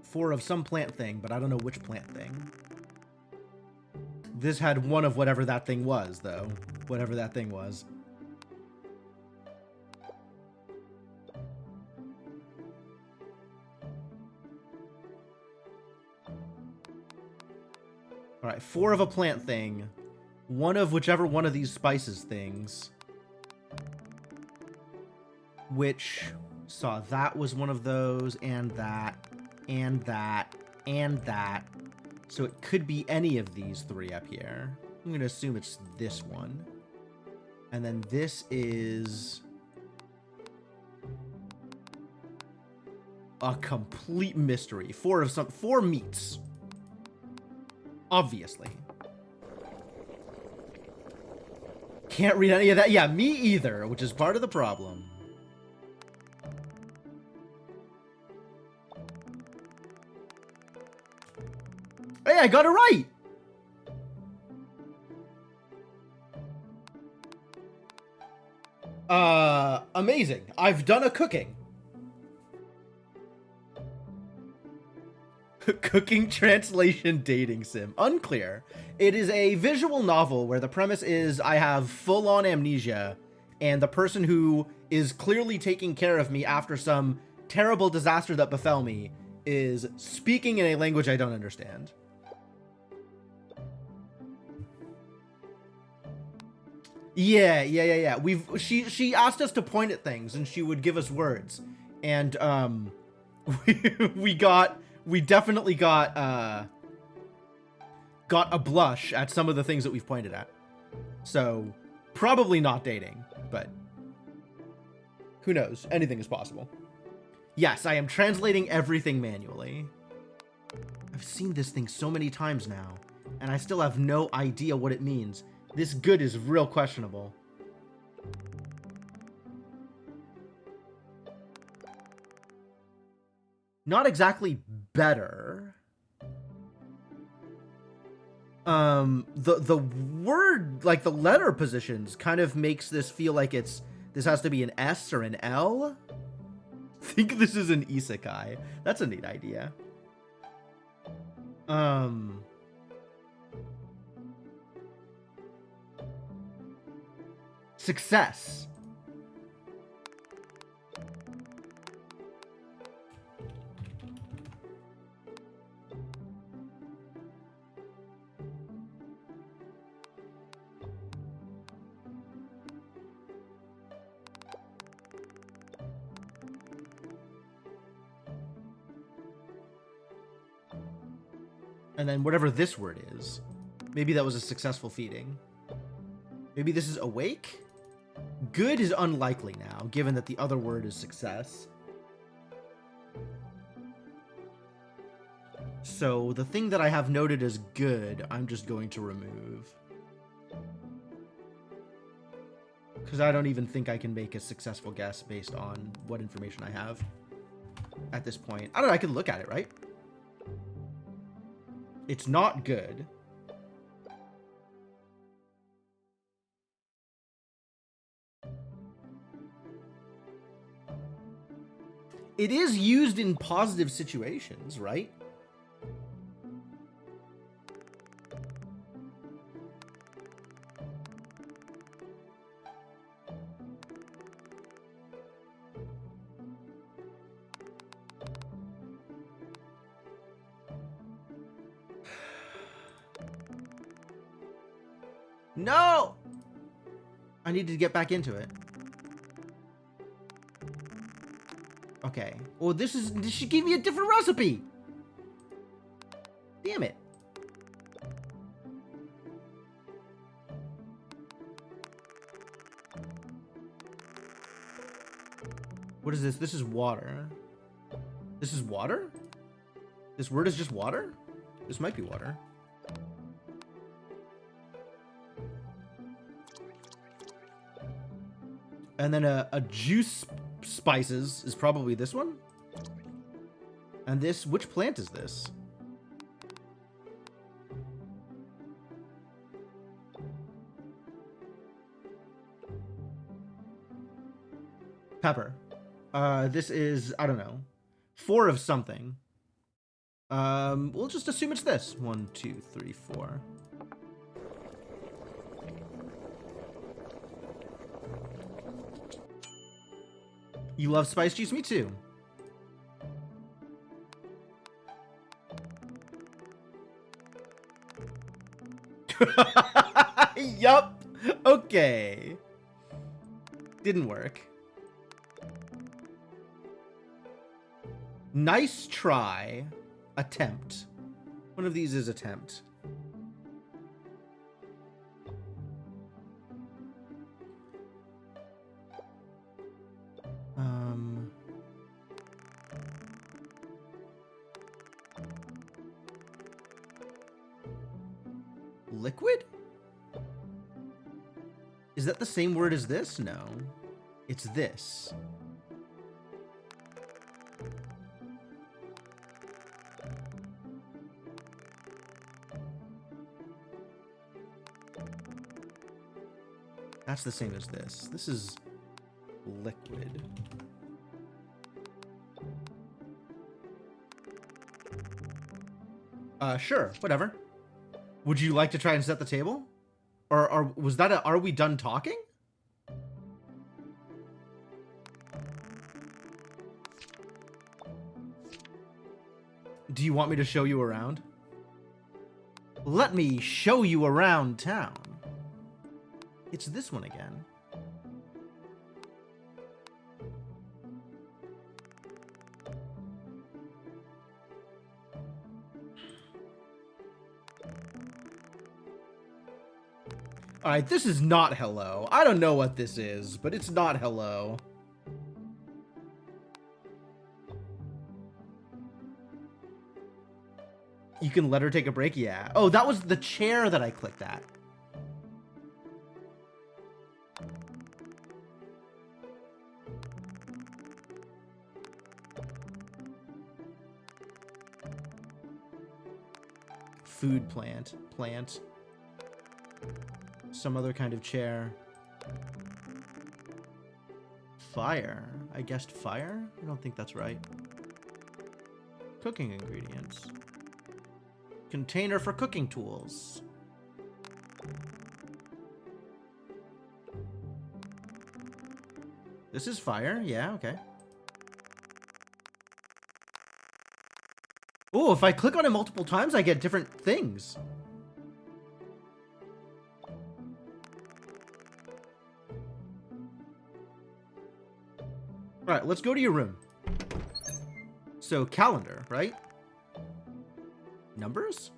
Four of some plant thing, but I don't know which plant thing. This had 1 of whatever that thing was, though. Whatever that thing was. Alright, 4 of a plant thing. 1 of whichever one of these spices things. Which saw that was one of those, and that, and that, and that. So it could be any of these 3 up here. I'm going to assume it's this one. And then this is a complete mystery. 4 meats. Obviously. Can't read any of that. Yeah, me either, which is part of the problem. Hey, I got it right! Amazing. I've done a cooking. Cooking translation dating sim. Unclear. It is a visual novel where the premise is I have full-on amnesia, and the person who is clearly taking care of me after some terrible disaster that befell me is speaking in a language I don't understand. Yeah. She asked us to point at things, and she would give us words, and we definitely got a blush at some of the things that we've pointed at. So probably not dating, but who knows? Anything is possible. Yes, I am translating everything manually. I've seen this thing so many times now, and I still have no idea what it means. This good is real questionable. Not exactly better. The word, like the letter positions, kind of makes this feel like this has to be an S or an L. I think this is an isekai. That's a neat idea. Success. And then whatever this word is, maybe that was a successful feeding. Maybe this is awake? Good is unlikely now, given that the other word is success. So the thing that I have noted as good, I'm just going to remove. Because I don't even think I can make a successful guess based on what information I have at this point. I don't know, I can look at it, right? It's not good. It is used in positive situations, right? No! I need to get back into it. Okay. Well, she gave me a different recipe. Damn it. What is this? This is water. This is water? This word is just water? This might be water. And then a juice spices is probably this one. And this, which plant is this? Pepper. This is, I don't know, 4 of something. We'll just assume it's this. 1, 2, 3, 4. You love spice juice? Me too. Yup. Okay. Didn't work. Nice try. Attempt. One of these is attempt. Liquid? Is that the same word as this? No. It's this. That's the same as this. This is liquid. Sure, whatever. Would you like to try and set the table? Or was that a, are we done talking? Do you want me to show you around? Let me show you around town. It's this one again. Alright, this is not hello. I don't know what this is, but it's not hello. You can let her take a break? Yeah. Oh, that was the chair that I clicked at. Food plant. Plant. Some other kind of chair. Fire. I guessed fire? I don't think that's right. Cooking ingredients. Container for cooking tools. This is fire. Yeah, okay. Oh, if I click on it multiple times, I get different things. All right, let's go to your room. So, calendar, right? Numbers?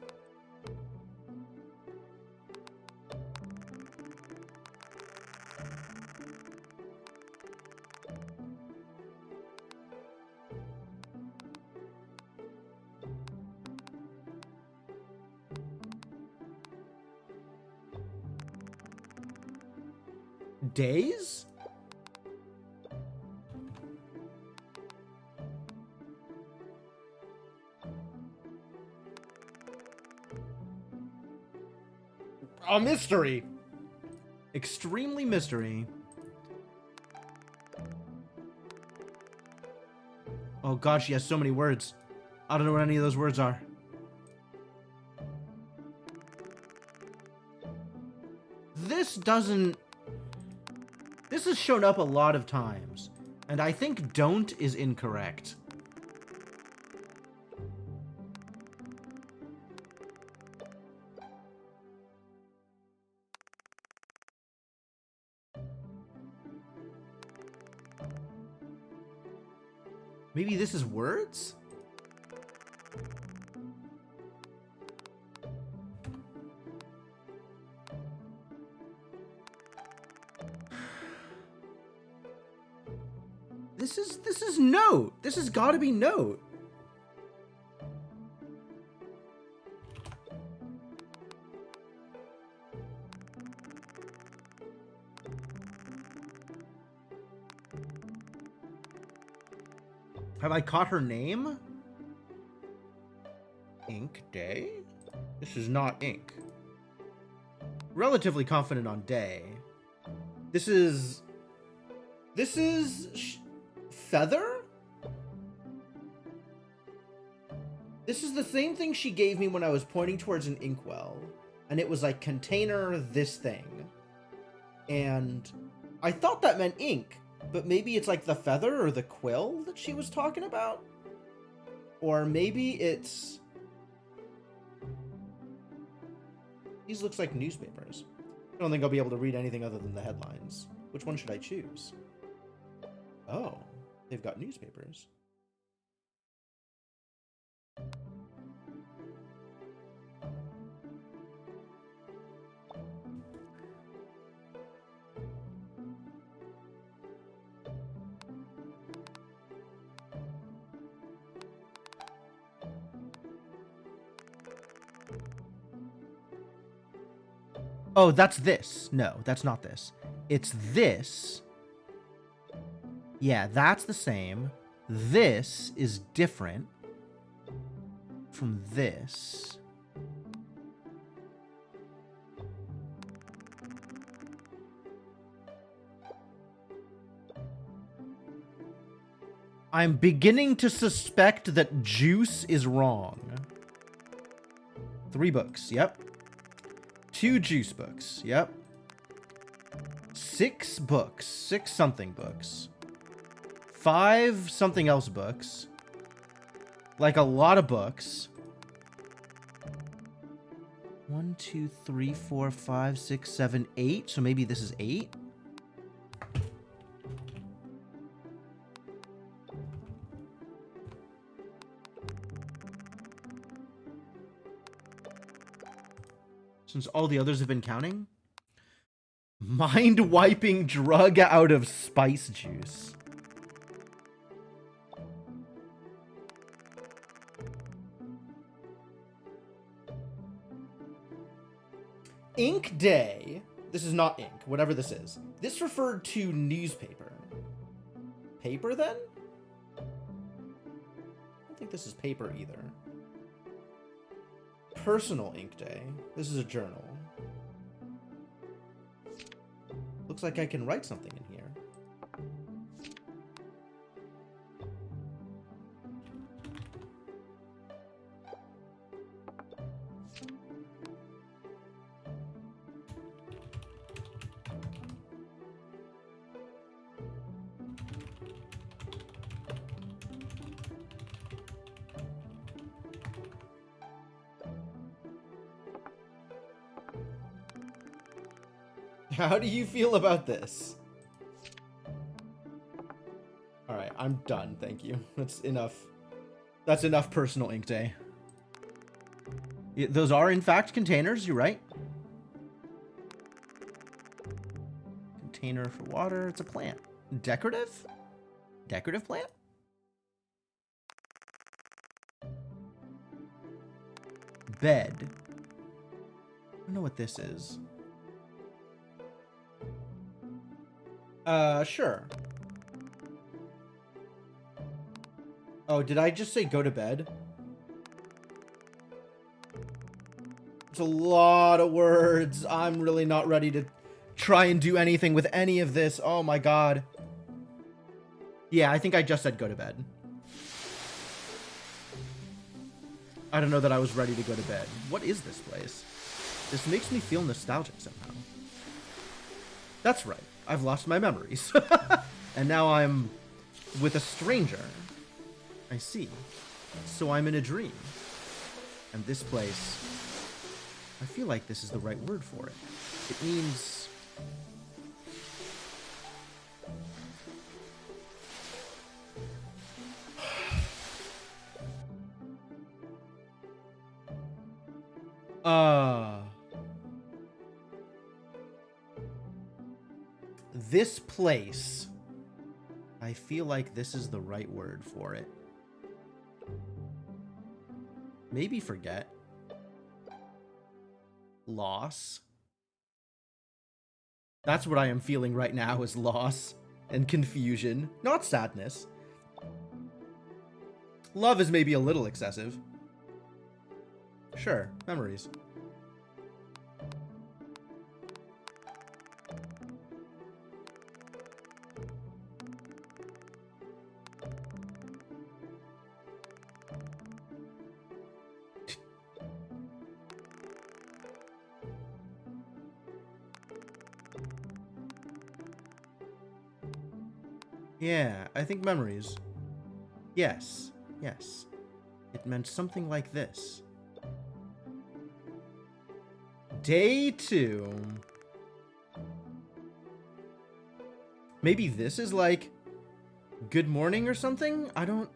Days? A mystery. Extremely mystery. Oh gosh, he has so many words. I don't know what any of those words are. This doesn't... This has shown up a lot of times, and I think don't is incorrect. Maybe this is words? This is Note. This has got to be Note. Have I caught her name? Ink Day? This is not Ink. Relatively confident on Day. This is Feather? This is the same thing she gave me when I was pointing towards an inkwell. And it was like, container this thing. And I thought that meant ink. But maybe it's like the feather or the quill that she was talking about? Or maybe it's... These looks like newspapers. I don't think I'll be able to read anything other than the headlines. Which one should I choose? Oh, they've got newspapers. Oh, that's this. No, that's not this. It's this. Yeah, that's the same. This is different from this. I'm beginning to suspect that juice is wrong. 3 books, yep. 2 juice books, yep. 6 books, 6 something books. 5 something else books. Like a lot of books. 1, 2, 3, 4, 5, 6, 7, 8. So maybe this is 8. Since all the others have been counting. Mind-wiping drug out of spice juice. Ink Day. This is not ink, whatever this is. This referred to newspaper. Paper, then? I don't think this is paper either. Personal Ink Day. This is a journal. Looks like I can write something in here. How do you feel about this? Alright, I'm done, thank you. That's enough. That's enough personal Ink Day. Those are, in fact, containers, you're right. Container for water, it's a plant. Decorative? Decorative plant? Bed. I don't know what this is. Sure. Oh, did I just say go to bed? It's a lot of words. I'm really not ready to try and do anything with any of this. Oh my god. Yeah, I think I just said go to bed. I don't know that I was ready to go to bed. What is this place? This makes me feel nostalgic somehow. That's right. I've lost my memories. And now I'm with a stranger. I see. So I'm in a dream. And this place... I feel like this is the right word for it. It means... This place, I feel like this is the right word for it. Maybe forget. Loss. That's what I am feeling right now, is loss and confusion, not sadness. Love is maybe a little excessive. Sure, memories. Yeah, I think memories. Yes, yes. It meant something like this. Day 2. Maybe this is like good morning or something? I don't...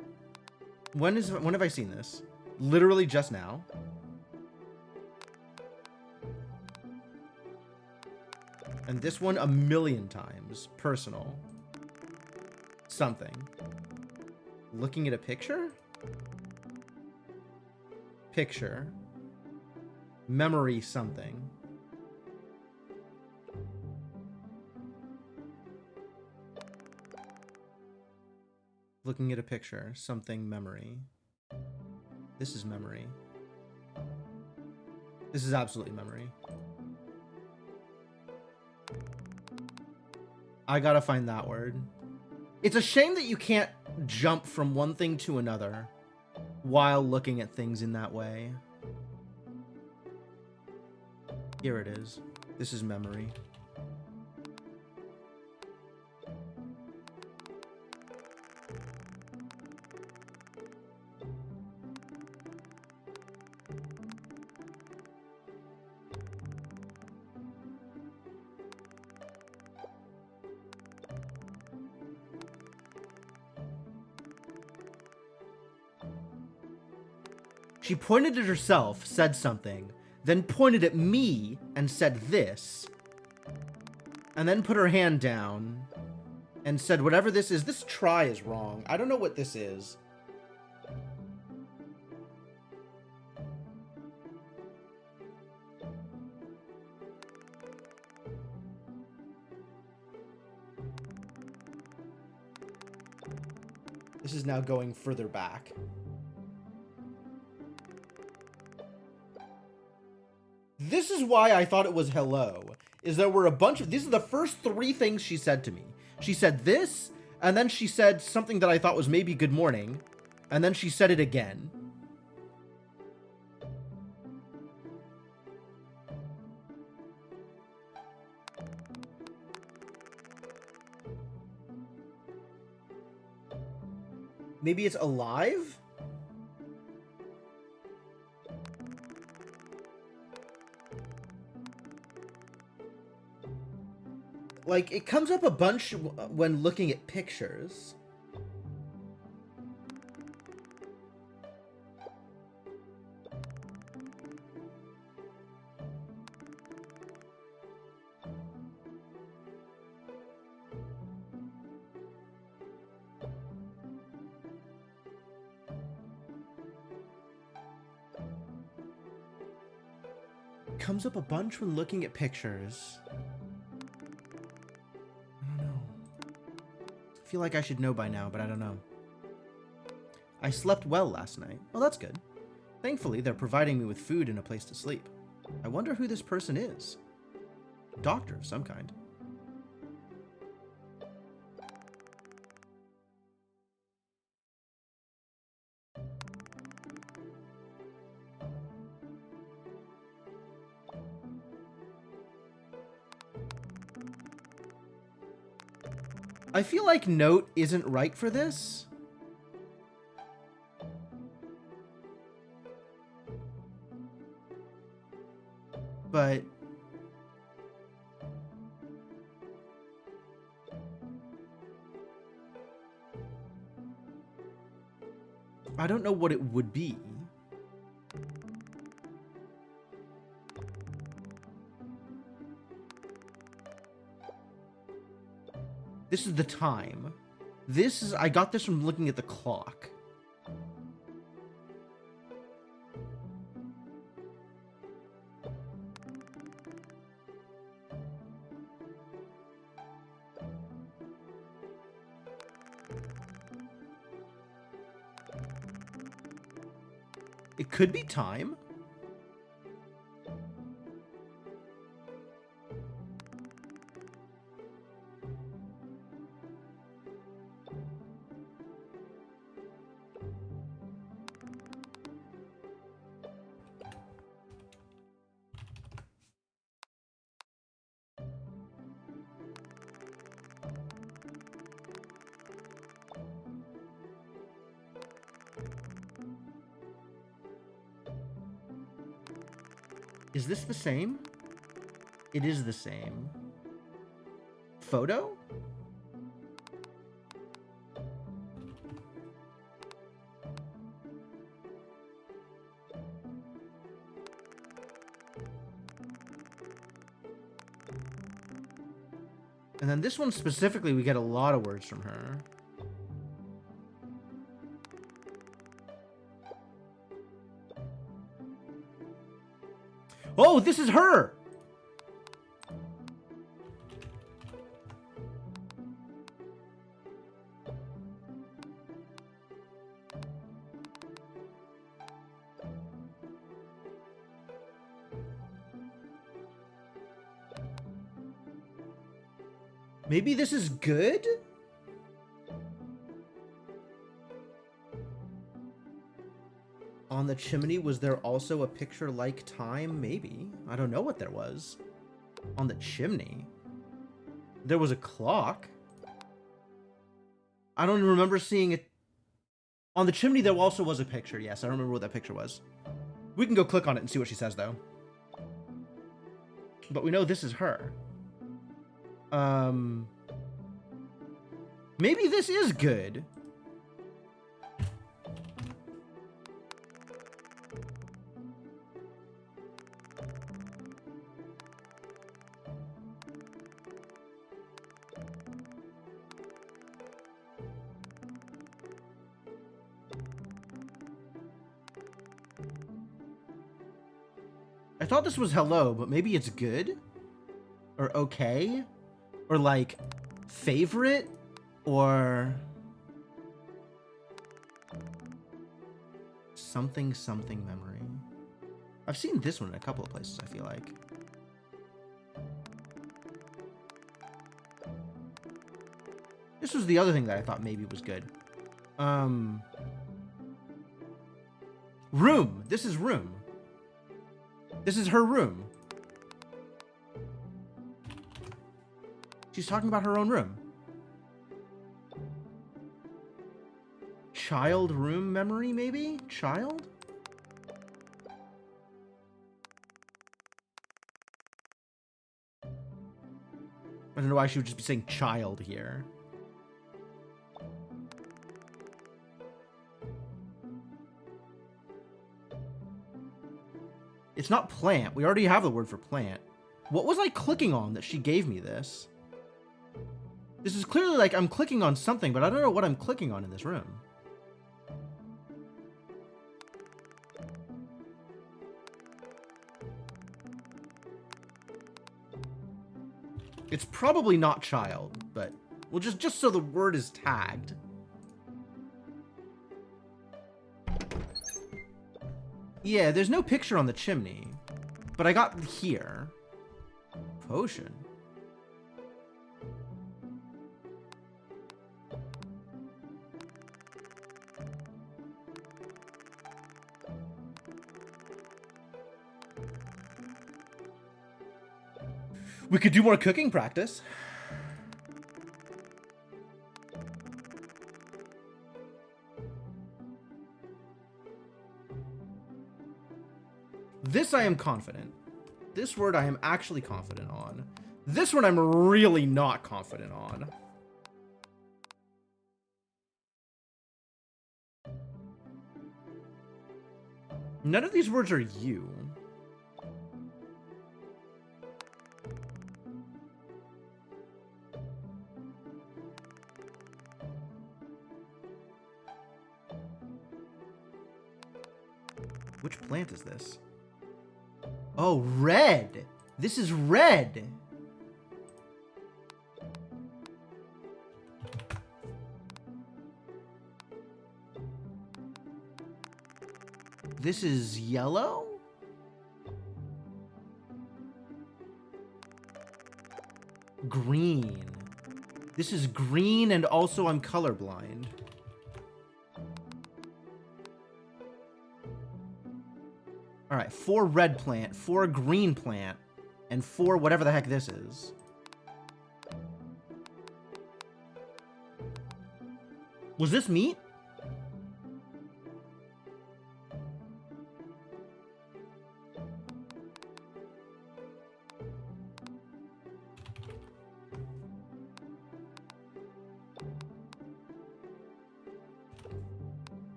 When have I seen this? Literally just now. And this one a million times. Personal. Something. Looking at a picture? Picture. Memory something. Looking at a picture. Something memory. This is memory. This is absolutely memory. I gotta find that word. It's a shame that you can't jump from one thing to another while looking at things in that way. Here it is. This is memory. She pointed at herself, said something, then pointed at me and said this, and then put her hand down and said whatever this is. This try is wrong. I don't know what this is. This is now going further back. This is why I thought it was hello. Is there were a bunch of... These are the first 3 things she said to me. She said this, and then she said something that I thought was maybe good morning, and then she said it again. Maybe it's alive? Like, it comes up a bunch when looking at pictures. Comes up a bunch when looking at pictures. I don't know. I feel like I should know by now, but I don't know. I slept well last night. Well, that's good. Thankfully, they're providing me with food and a place to sleep. I wonder who this person is. A doctor of some kind. I feel like note isn't right for this. But I don't know what it would be. This is the time. This is, I got this from looking at the clock. It could be time. Is this the same? It is the same. Photo? And then this one specifically, we get a lot of words from her. Oh, this is her! Maybe this is good? On the chimney, was there also a picture like time? Maybe. I don't know what there was. On the chimney. There was a clock. I don't remember seeing it. On the chimney, there also was a picture. Yes, I remember what that picture was. We can go click on it and see what she says, though. But we know this is her. Maybe this is good. I thought this was hello, but maybe it's good? Or okay? Or like, favorite? Or something something memory. I've seen this one in a couple of places, I feel like. This was the other thing that I thought maybe was good. Room. This is room. This is her room. She's talking about her own room. Child room memory, maybe? Child? I don't know why she would just be saying child here. It's not plant. We already have the word for plant. What was I clicking on that she gave me this? This is clearly like I'm clicking on something, but I don't know what I'm clicking on in this room. It's probably not child, but well, just so the word is tagged. Yeah, there's no picture on the chimney, but I got here. Potion. We could do more cooking practice. This I am confident. This word I am actually confident on. This one I'm really not confident on. None of these words are you. Which plant is this? Oh, red. This is red. This is yellow? Green. This is green, and also I'm colorblind. All right, 4 red plant, 4 green plant, and 4 whatever the heck this is. Was this meat?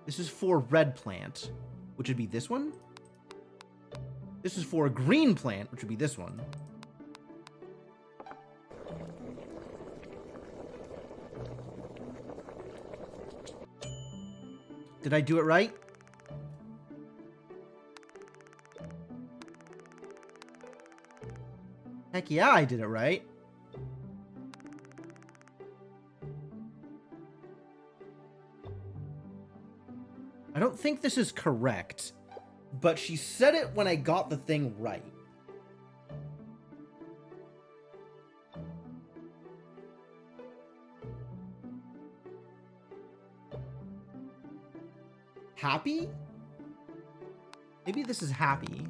This is for red plant, which would be this one. This is for a green plant, which would be this one. Did I do it right? Heck yeah, I did it right. I don't think this is correct, but she said it when I got the thing right. Happy? Maybe this is happy.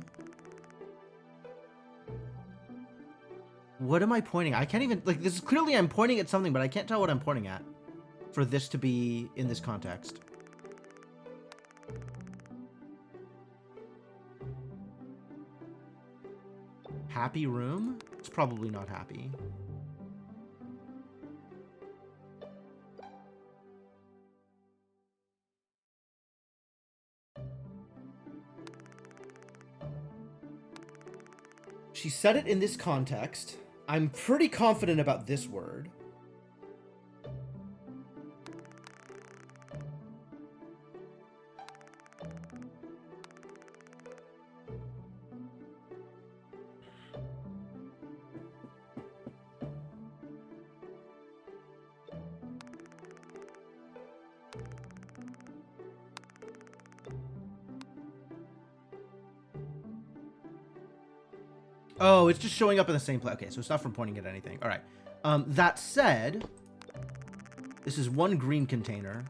What am I pointing at? I can't even, like, this is clearly I'm pointing at something, but I can't tell what I'm pointing at for this to be in this context. Happy room? It's probably not happy. She said it in this context. I'm pretty confident about this word. Oh, it's just showing up in the same place. Okay, so it's not from pointing at anything. All right. That said, this is 1 green container.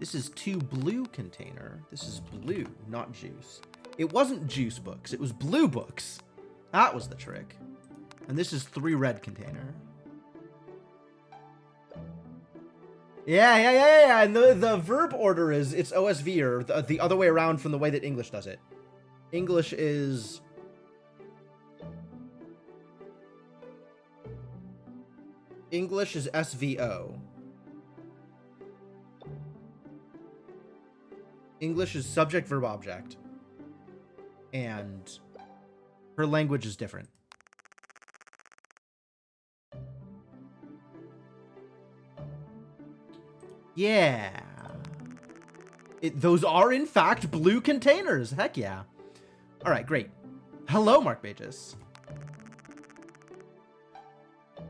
This is 2 blue container. This is blue, not juice. It wasn't juice books. It was blue books. That was the trick. And this is 3 red container. Yeah. And the verb order is, it's OSV, or the other way around from the way that English does it. English is... English is SVO. English is subject, verb, object. And her language is different. Yeah. Those are, in fact, blue containers. Heck yeah. All right, great. Hello, Mark Bages.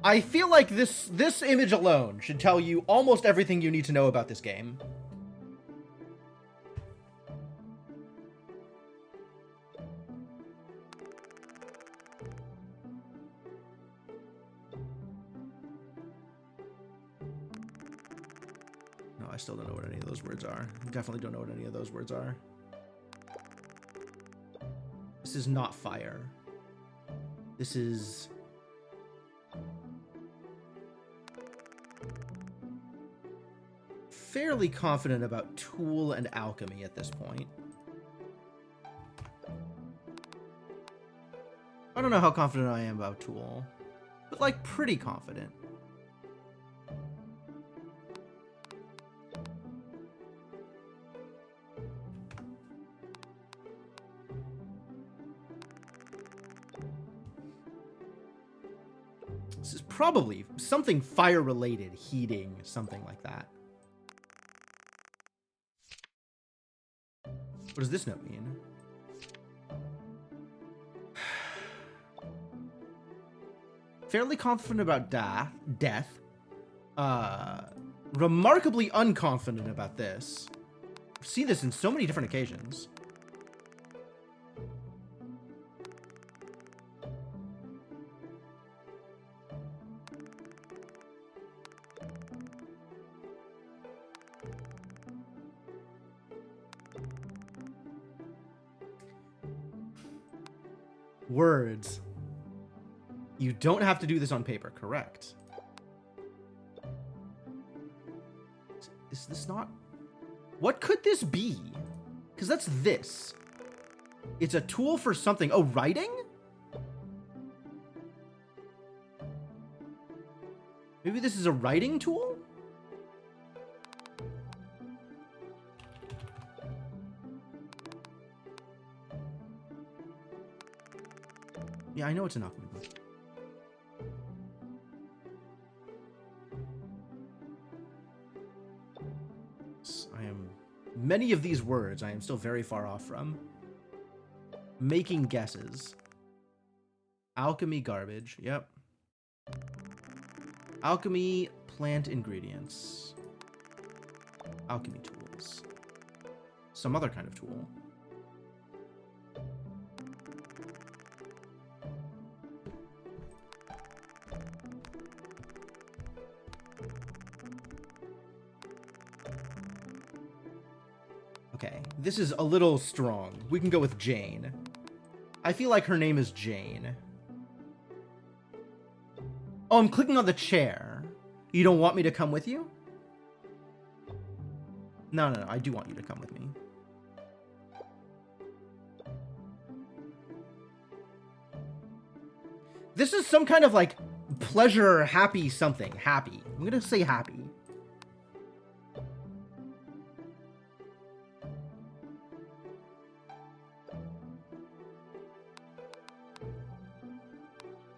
I feel like this image alone should tell you almost everything you need to know about this game. No, I still don't know what any of those words are. I definitely don't know what any of those words are. This is not fire. This is... fairly confident about tool and alchemy at this point. I don't know how confident I am about tool, but like pretty confident. This is probably something fire-related, heating, something like that. What does this note mean? Fairly confident about death. Remarkably unconfident about this. I've seen this in so many different occasions. Words. You don't have to do this on paper, correct? Is this not... What could this be? Because that's this. It's a tool for something. Oh, writing? Maybe this is a writing tool? Yeah, I know it's an Akumi book. Many of these words I am still very far off from. Making guesses. Alchemy garbage. Yep. Alchemy plant ingredients. Alchemy tools. Some other kind of tool. Okay, this is a little strong. We can go with Jane. I feel like her name is Jane. Oh, I'm clicking on the chair. You don't want me to come with you? No, I do want you to come with me. This is some kind of like pleasure, happy something. Happy. I'm gonna say happy.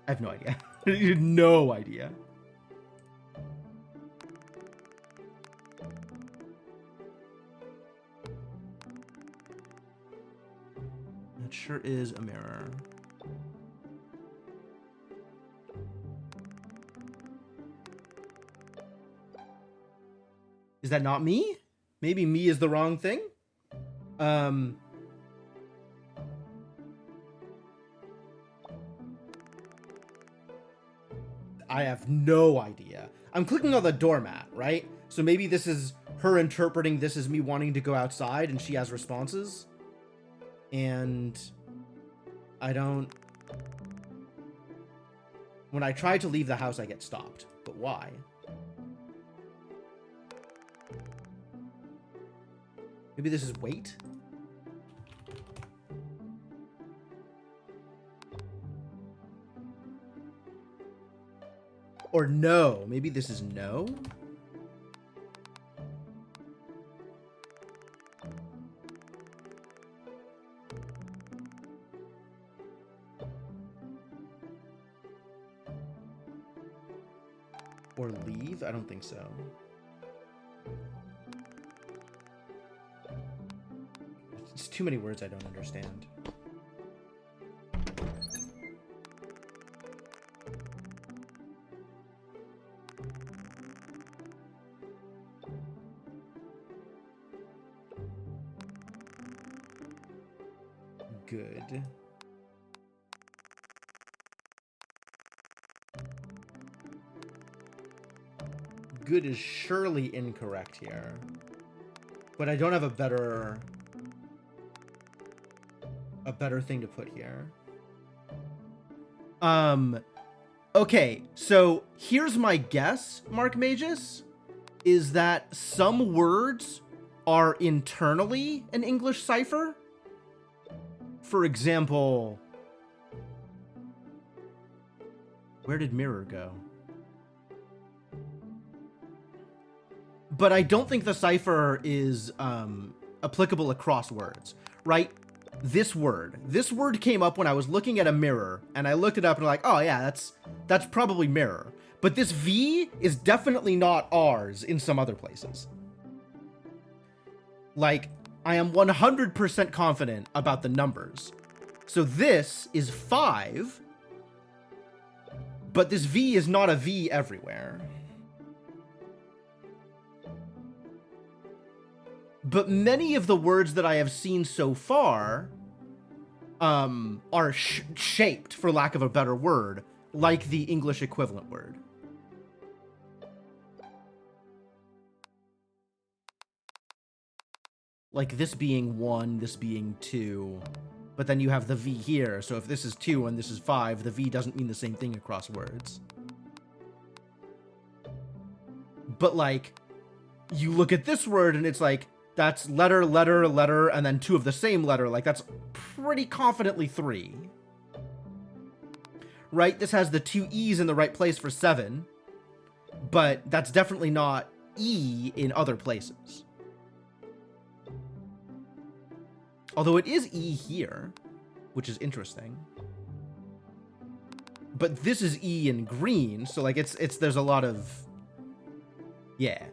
I have no idea. No idea. That sure is a mirror. Is that not me? Maybe me is the wrong thing? I have no idea. I'm clicking on the doormat, right? So maybe this is her interpreting this as me wanting to go outside and she has responses. And I don't... When I try to leave the house, I get stopped. But why? Maybe this is wait? Or no. Maybe this is no? Or leave? I don't think so. It's too many words I don't understand. Good. Good is surely incorrect here. But I don't have a better thing to put here. Okay, so here's my guess, Mark Magus, is that some words are internally an English cipher. For example, where did mirror go? But I don't think the cipher is applicable across words, right? this word. This word came up when I was looking at a mirror, and I looked it up and like, oh yeah, that's probably mirror. But this V is definitely not ours in some other places. Like, I am 100% confident about the numbers. So this is 5, but this V is not a V everywhere. But many of the words that I have seen so far are shaped, for lack of a better word, like the English equivalent word. Like this being 1, this being 2, but then you have the V here, so if this is 2 and this is 5, the V doesn't mean the same thing across words. But like, you look at this word and it's like, that's letter, letter, letter, and then 2 of the same letter. Like, that's pretty confidently 3. Right? This has the 2 E's in the right place for 7, but that's definitely not E in other places. Although it is E here, which is interesting. But this is E in green, so like there's a lot of, yeah.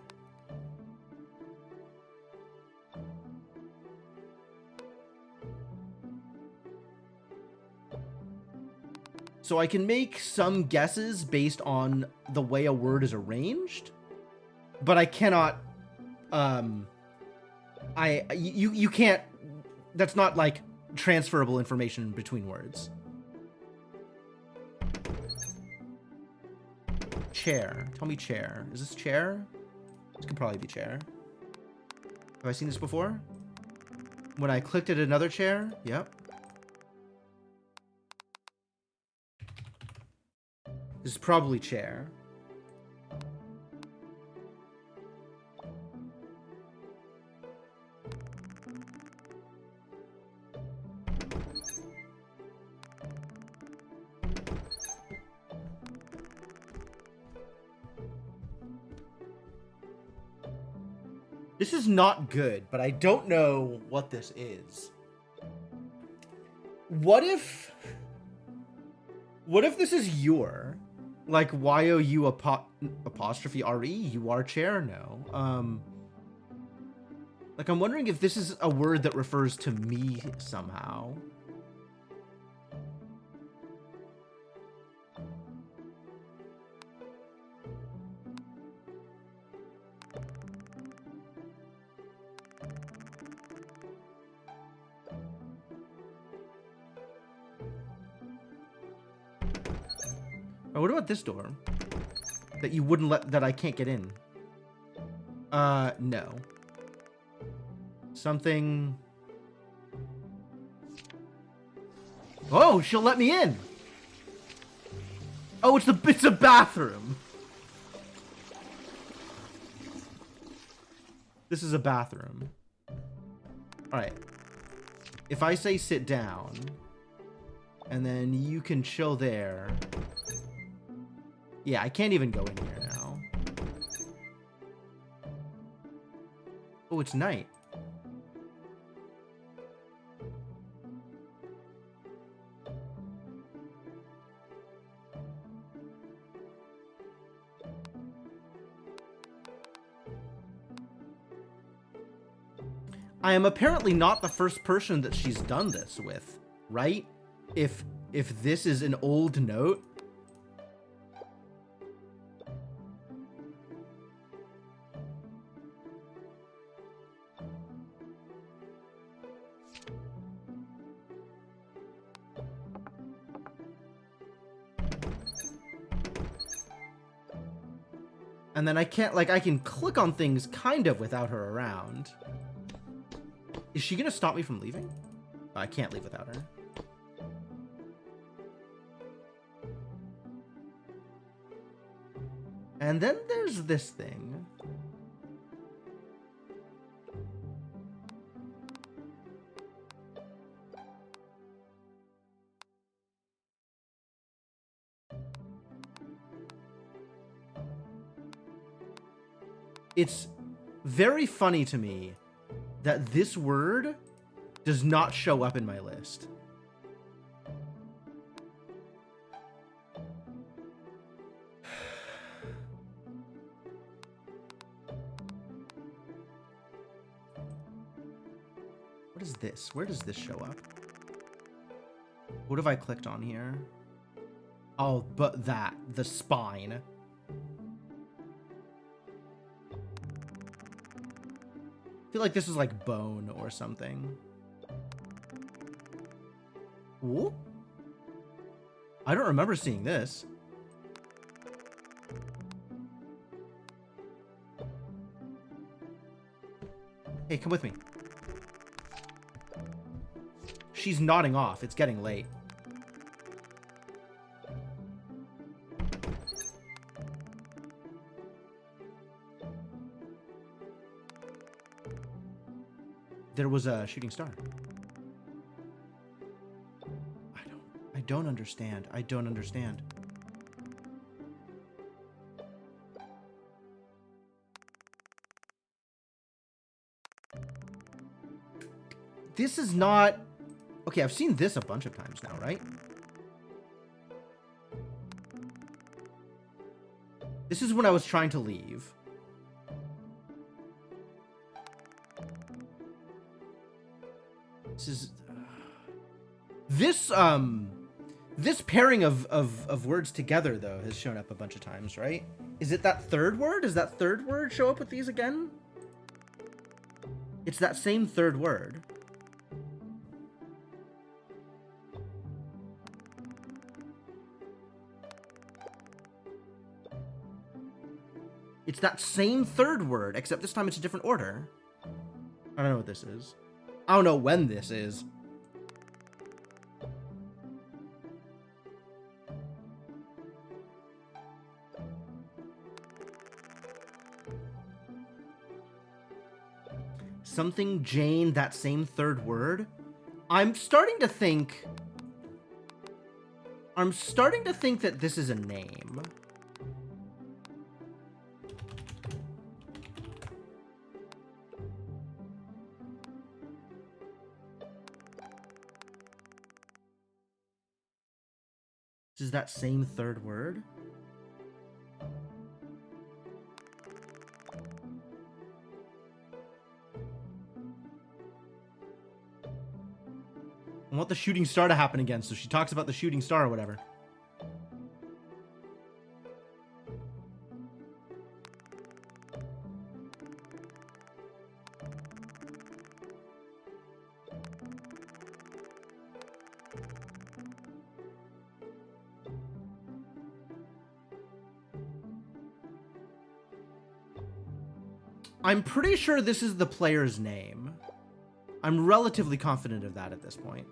So I can make some guesses based on the way a word is arranged, but I cannot, you can't, that's not like transferable information between words. Chair. Tell me chair. Is this chair? This could probably be chair. Have I seen this before? When I clicked at another chair? Yep. This is probably chair. This is not good, but I don't know what this is. What if this is your? Like Y-O-U apostrophe R-E? You are chair? No. Like, I'm wondering if this is a word that refers to me somehow. Oh, what about this door? That you wouldn't let, that I can't get in? No. Something... Oh, she'll let me in! Oh, it's a bathroom! This is a bathroom. Alright. If I say sit down, and then you can chill there... Yeah, I can't even go in here now. Oh, it's night. I am apparently not the first person that she's done this with, right? If this is an old note. And then I can't, like, I can click on things kind of without her around. Is she gonna stop me from leaving? Oh, I can't leave without her. And then there's this thing. It's very funny to me that this word does not show up in my list. What is this? Where does this show up? What have I clicked on here? Oh, but the spine. I feel like this is like bone or something. Ooh. I don't remember seeing this. Hey, come with me. She's nodding off. It's getting late. There was a shooting star. I don't understand. I don't understand. This is not... Okay, I've seen this a bunch of times now, right? This is when I was trying to leave. This is... This pairing of words together, though, has shown up a bunch of times, right? Is it that third word? Does that third word show up with these again? It's that same third word. It's that same third word, except this time it's a different order. I don't know what this is. I don't know when this is. Something Jane, that same third word? I'm starting to think that this is a name. This is that same third word? I want the shooting star to happen again, so she talks about the shooting star or whatever. I'm pretty sure this is the player's name. I'm relatively confident of that at this point.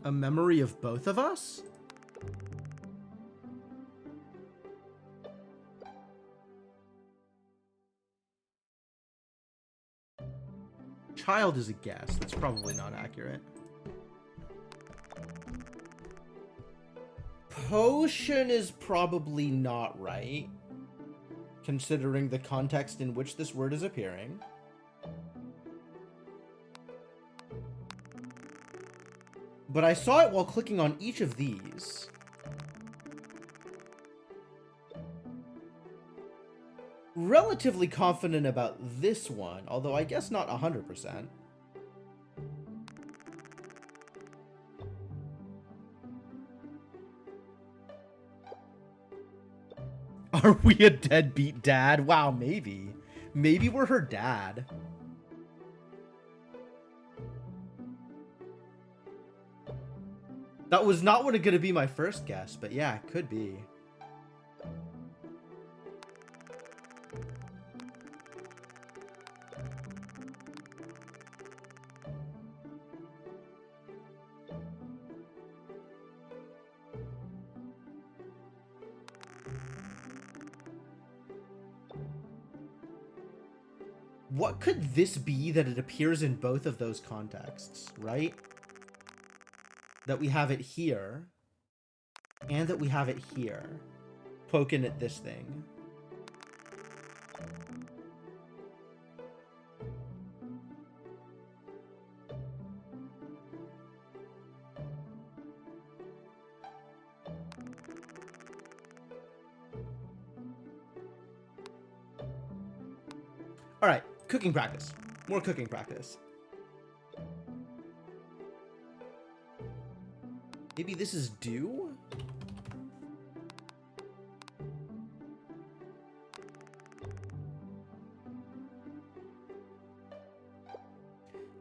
A memory of both of us? Child is a guess. That's probably not accurate. Potion is probably not right, considering the context in which this word is appearing. But I saw it while clicking on each of these. Relatively confident about this one, although I guess not 100%. Are we a deadbeat dad? Wow, maybe. Maybe we're her dad. That was not going to be my first guess, but yeah, it could be. what could this be that it appears in both of those contexts, right? That we have it here, and that we have it here, poking at this thing. All right, cooking practice. More cooking practice. Maybe this is do?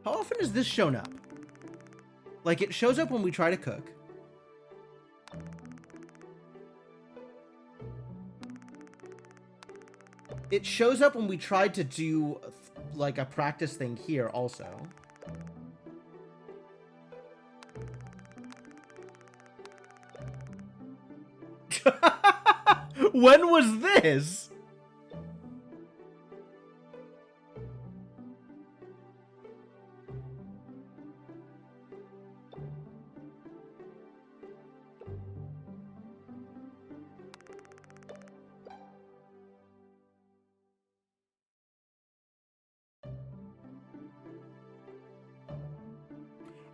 How often has this shown up? Like, it shows up when we try to cook. It shows up when we tried to do, like, a practice thing here also. When was this?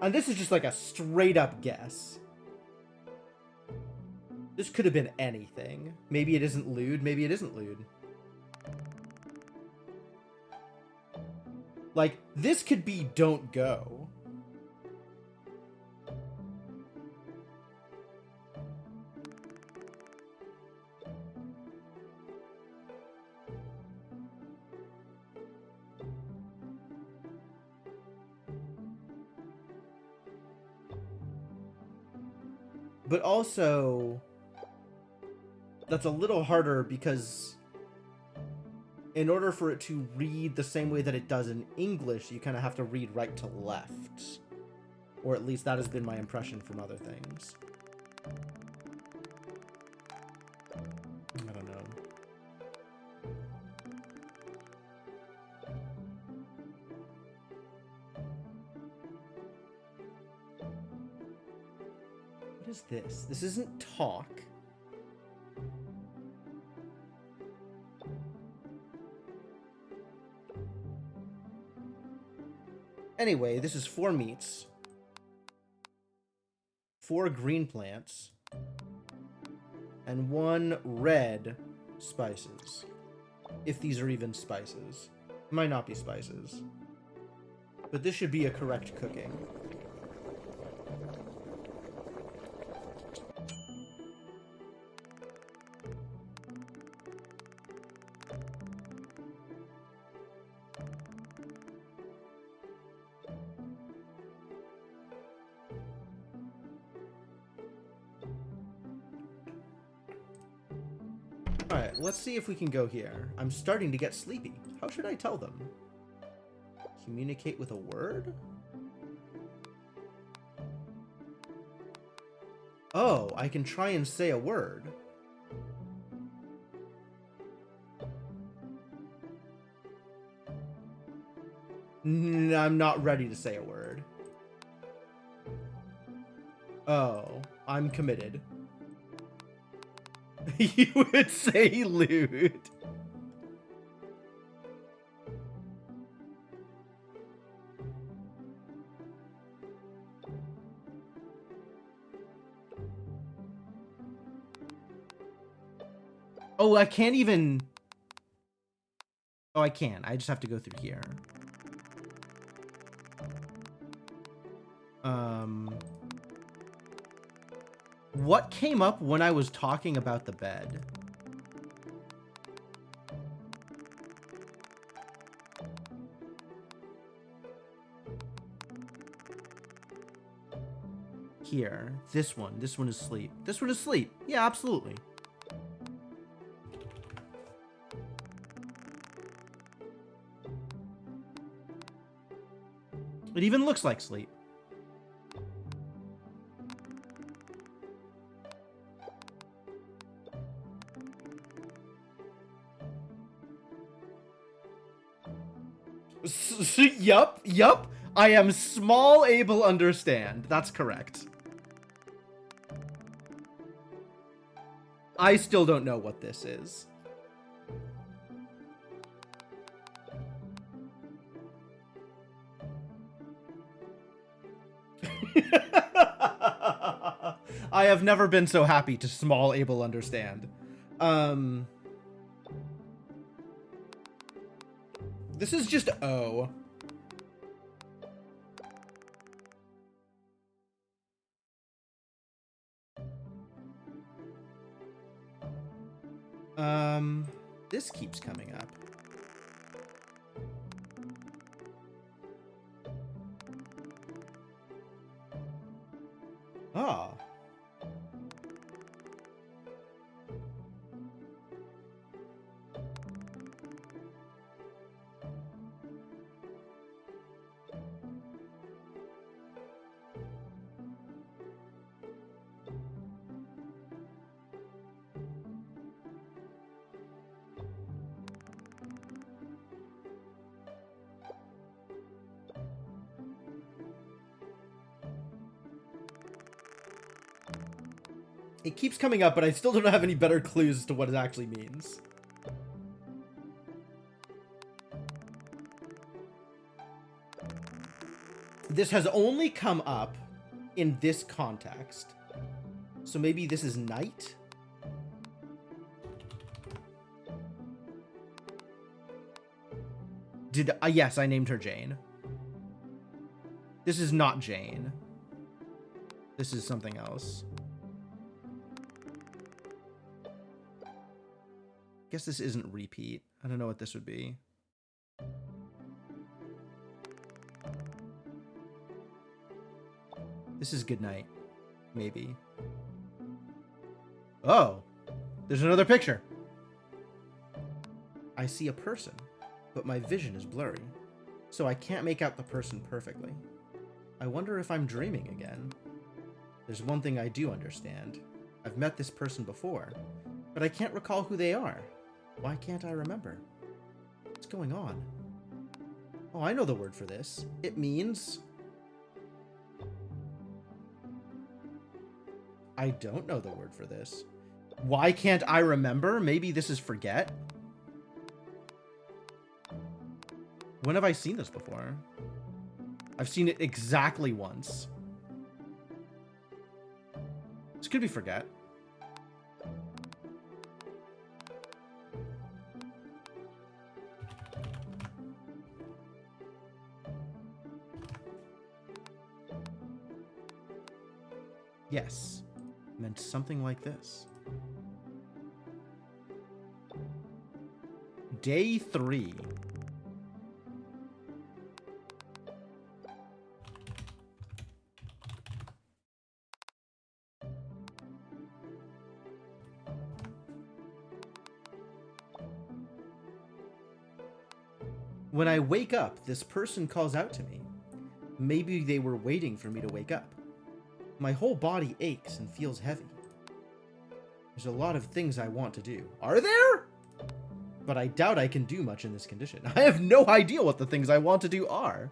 And this is just like a straight up guess. This could have been anything. Maybe it isn't lewd, maybe it isn't lewd. Like, this could be don't go. But also, that's a little harder because in order for it to read the same way that it does in English, you kind of have to read right to left. Or at least that has been my impression from other things. I don't know. What is this? This isn't talk. Anyway, this is 4 meats, 4 green plants, and 1 red spices. If these are even spices. Might not be spices. But this should be a correct cooking. Alright, let's see if we can go here. I'm starting to get sleepy. How should I tell them? Communicate with a word? Oh, I can try and say a word. I'm not ready to say a word. Oh, I'm committed. You would say lewd. Oh, I can't even... Oh, I can. I just have to go through here. What came up when I was talking about the bed? Here. This one. This one is sleep. This one is sleep. Yeah, absolutely. It even looks like sleep. Yup. I am small able understand. That's correct. I still don't know what this is. I have never been so happy to small able understand. This is just O. This keeps coming up. Oh. It keeps coming up, but I still don't have any better clues as to what it actually means. This has only come up in this context. So maybe this is night? Yes, I named her Jane. This is not Jane. This is something else. Guess this isn't repeat. I don't know what this would be. This is goodnight. Maybe. Oh! There's another picture! I see a person, but my vision is blurry, so I can't make out the person perfectly. I wonder if I'm dreaming again. There's one thing I do understand. I've met this person before, but I can't recall who they are. Why can't I remember? What's going on? Oh, I know the word for this. It means... I don't know the word for this. Why can't I remember? Maybe this is forget? When have I seen this before? I've seen it exactly once. This could be forget. Yes, meant something like this. Day 3. When I wake up, this person calls out to me. Maybe they were waiting for me to wake up. My whole body aches and feels heavy. There's a lot of things I want to do. Are there? But I doubt I can do much in this condition. I have no idea what the things I want to do are.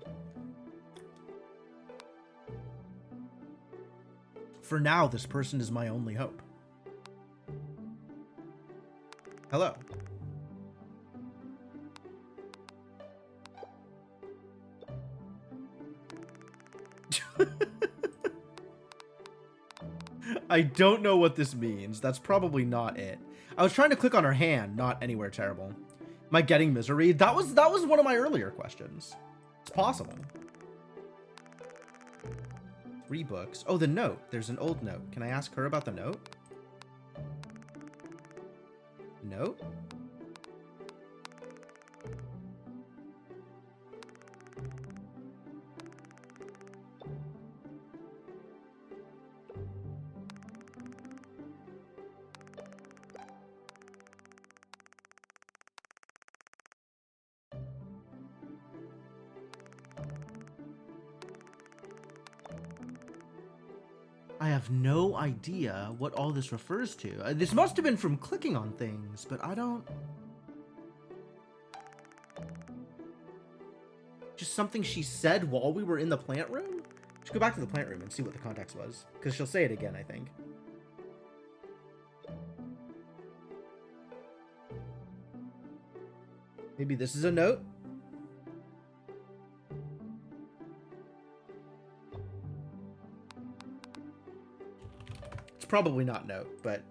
For now, this person is my only hope. Hello. I don't know what this means. That's probably not it. I was trying to click on her hand, not anywhere terrible. Am I getting misery? That was one of my earlier questions. It's possible. 3 books. Oh, the note. There's an old note. Can I ask her about the note? Note? I have no idea what all this refers to. This must have been from clicking on things, but I don't... just something she said while we were in the plant room? Just go back to the plant room and see what the context was, because she'll say it again, I think. Maybe this is a note? It's probably not note, but...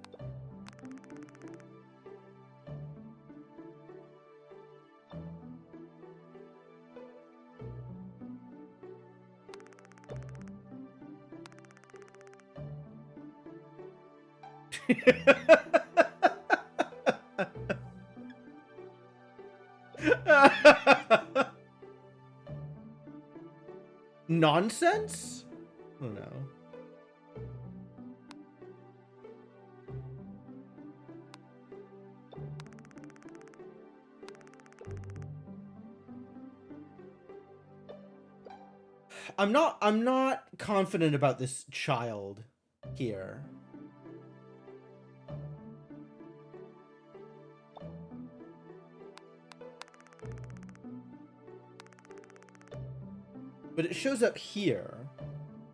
Nonsense? Oh no. I'm not confident about this child here. But it shows up here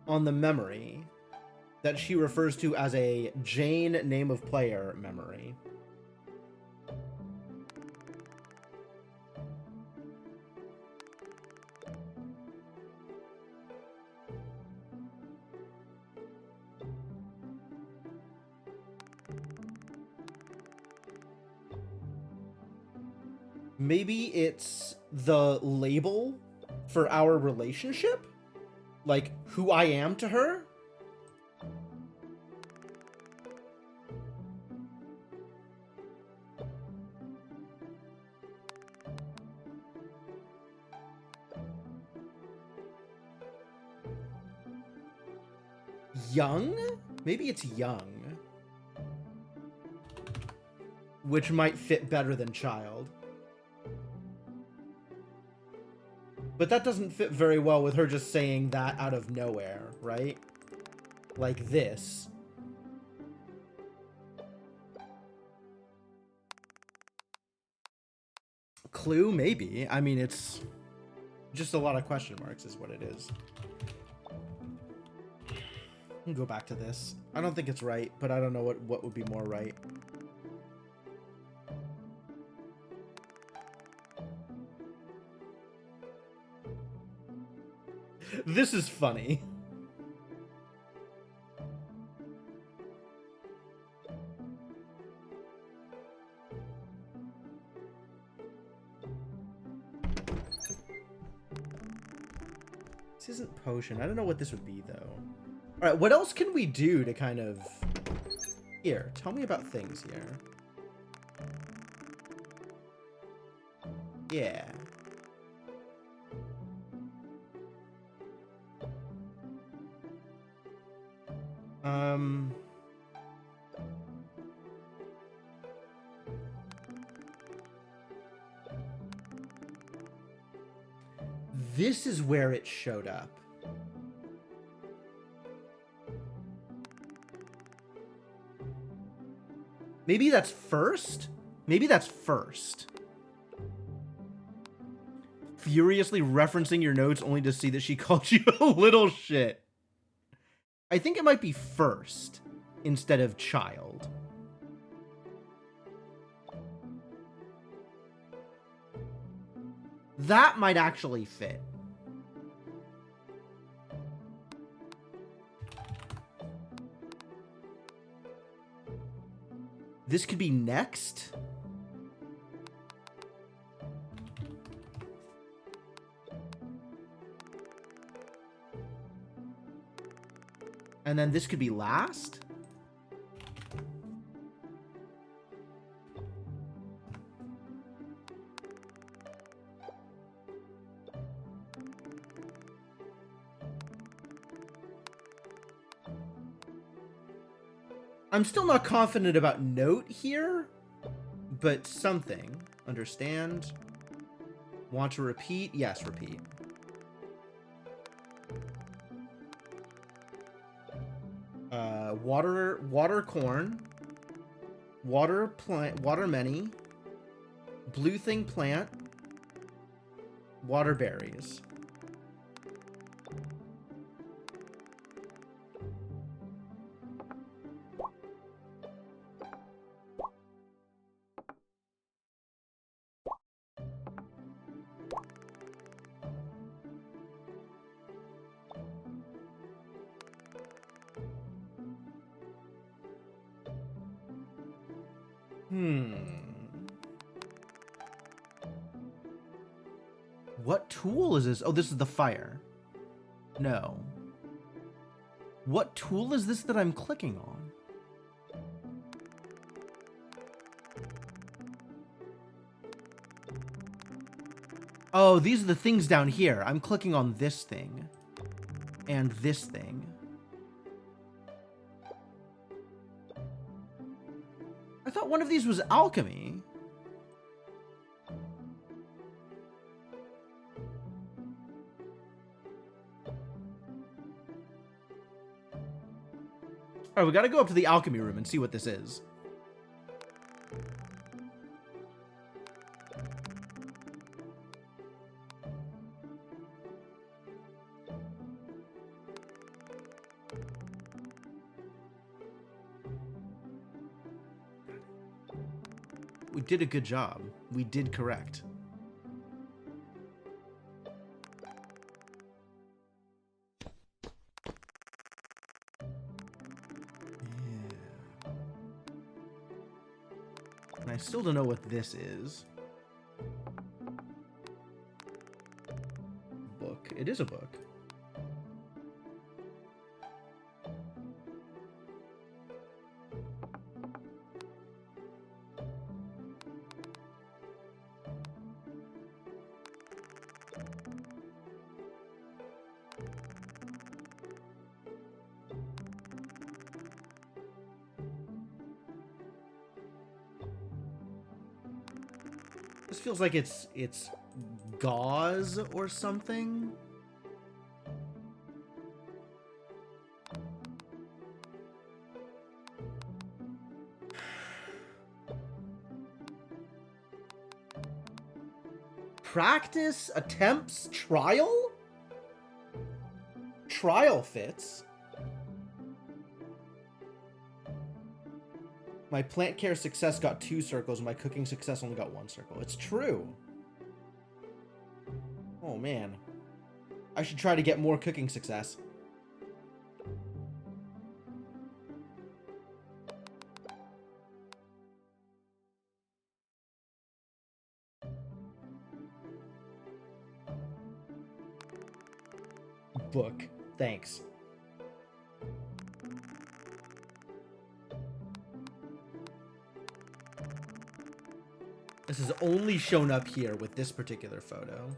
on the memory that she refers to as a Jane name of player memory. Maybe it's the label for our relationship? Like, who I am to her? Young? Maybe it's young. Which might fit better than child. But that doesn't fit very well with her just saying that out of nowhere, right? Like this. Clue? Maybe. I mean, it's just a lot of question marks is what it is. I'll go back to this. I don't think it's right, but I don't know what would be more right. This is funny. This isn't potion. I don't know what this would be, though. All right, what else can we do to kind of... Here, tell me about things here. Yeah. This is where it showed up. Maybe that's first? Maybe that's first. Furiously referencing your notes only to see that she called you a little shit. I think it might be first instead of child. That might actually fit. This could be next. And then this could be last. I'm still not confident about note here, but something. Understand. Want to repeat? Yes, repeat. Water corn. Water plant, water many. Blue thing plant. Water berries. What tool is this? Oh, this is the fire. No. What tool is this that I'm clicking on? Oh, these are the things down here. I'm clicking on this thing. And this thing. I thought one of these was alchemy. All right, we gotta go up to the alchemy room and see what this is. We did a good job. We did correct. And I still don't know what this is. Book. It is a book. This feels like it's gauze or something. Practice, attempts, trial? Trial fits. My plant care success got 2 circles, and my cooking success only got 1 circle. It's true. Oh, man. I should try to get more cooking success. Book. Thanks. This is only shown up here with this particular photo.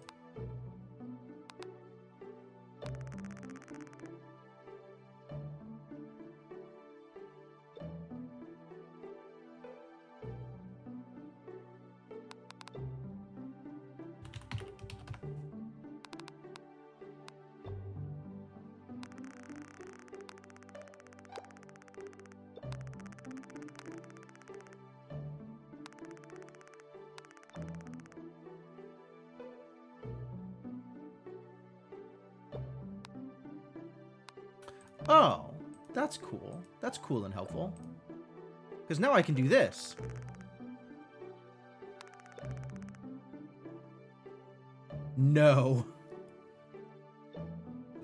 Oh, that's cool. That's cool and helpful. Because now I can do this. No.